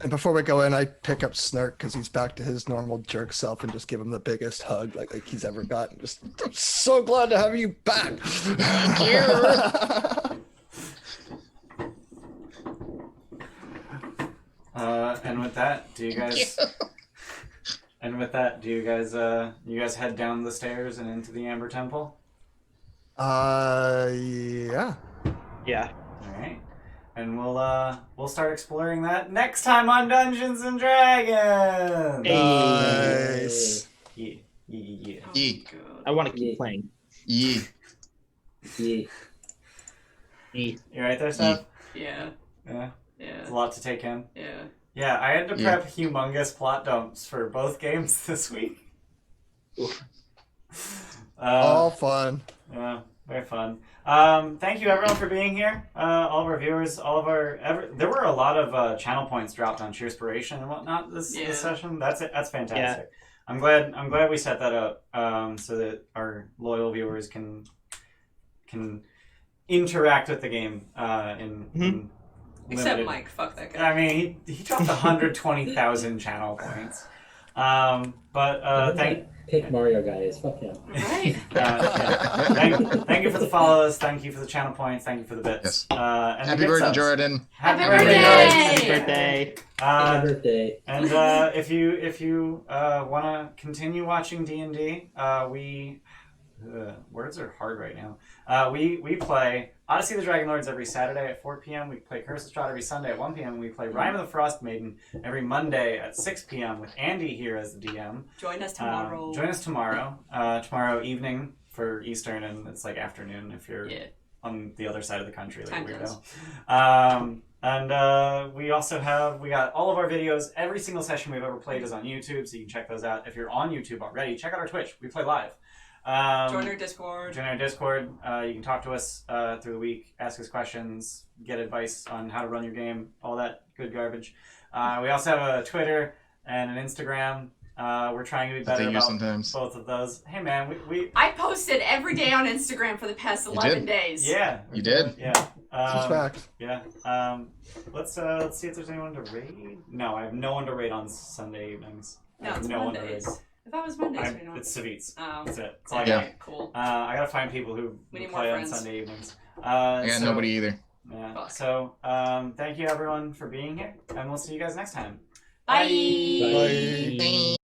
And before we go in, I pick up Snurk because he's back to his normal jerk self and just give him the biggest hug like he's ever gotten. Just, I'm so glad to have you back. Thank you. And with that, do you guys? And with that, do you guys head down the stairs and into the Amber Temple? Yeah. Yeah. All right. And we'll start exploring that next time on Dungeons and Dragons. Nice. Yeah. Oh, Yeah. God. I want to keep Yeah. playing. Yeah. Yeah. E. You right there, Steph? Yeah. Yeah. Yeah. It's a lot to take in. Yeah. Yeah, I had to Yeah. prep humongous plot dumps for both games this week. All fun. Yeah, very fun. Thank you everyone for being here. All of our viewers, there were a lot of channel points dropped on Cheerspiration and whatnot this session. That's it. That's fantastic. I'm glad we set that up so that our loyal viewers can interact with the game in Except limited. Mike, fuck that guy. I mean, he dropped 120,000 channel points. Pick Mario guys. Fuck him. Right. Thank you for the follows. Thank you for the channel points. Thank you for the bits. Yes. And Happy the birthday, subs. Jordan. Happy birthday! birthday! Happy birthday! Happy birthday. And if you want to continue watching D&D, words are hard right now. We play Odyssey of the Dragon Lords every Saturday at 4 p.m. We play Curse of Strahd every Sunday at 1 p.m. And we play Rime of the Frost Maiden every Monday at 6 p.m. with Andy here as the DM. Join us tomorrow. Tomorrow evening for Eastern, and it's like afternoon if you're on the other side of the country, like weirdo. And we got all of our videos. Every single session we've ever played is on YouTube, so you can check those out. If you're on YouTube already, check out our Twitch. We play live. Join our Discord. You can talk to us through the week, ask us questions, get advice on how to run your game, all that good garbage. We also have a Twitter and an Instagram. We're trying to be better about both of those. Hey man, I posted every day on Instagram for the past 11 days. Yeah, you did. Yeah, This is fact. Yeah. Let's see if there's anyone to raid. No, I have no one to raid on Sunday evenings. No, it's Mondays. I thought it was Mondays. It's Savitz. Oh. That's it. That's all I got. Cool. I gotta find people who play on Sunday evenings. I got nobody either. Yeah. Fuck. So, thank you everyone for being here, and we'll see you guys next time. Bye. Bye. Bye.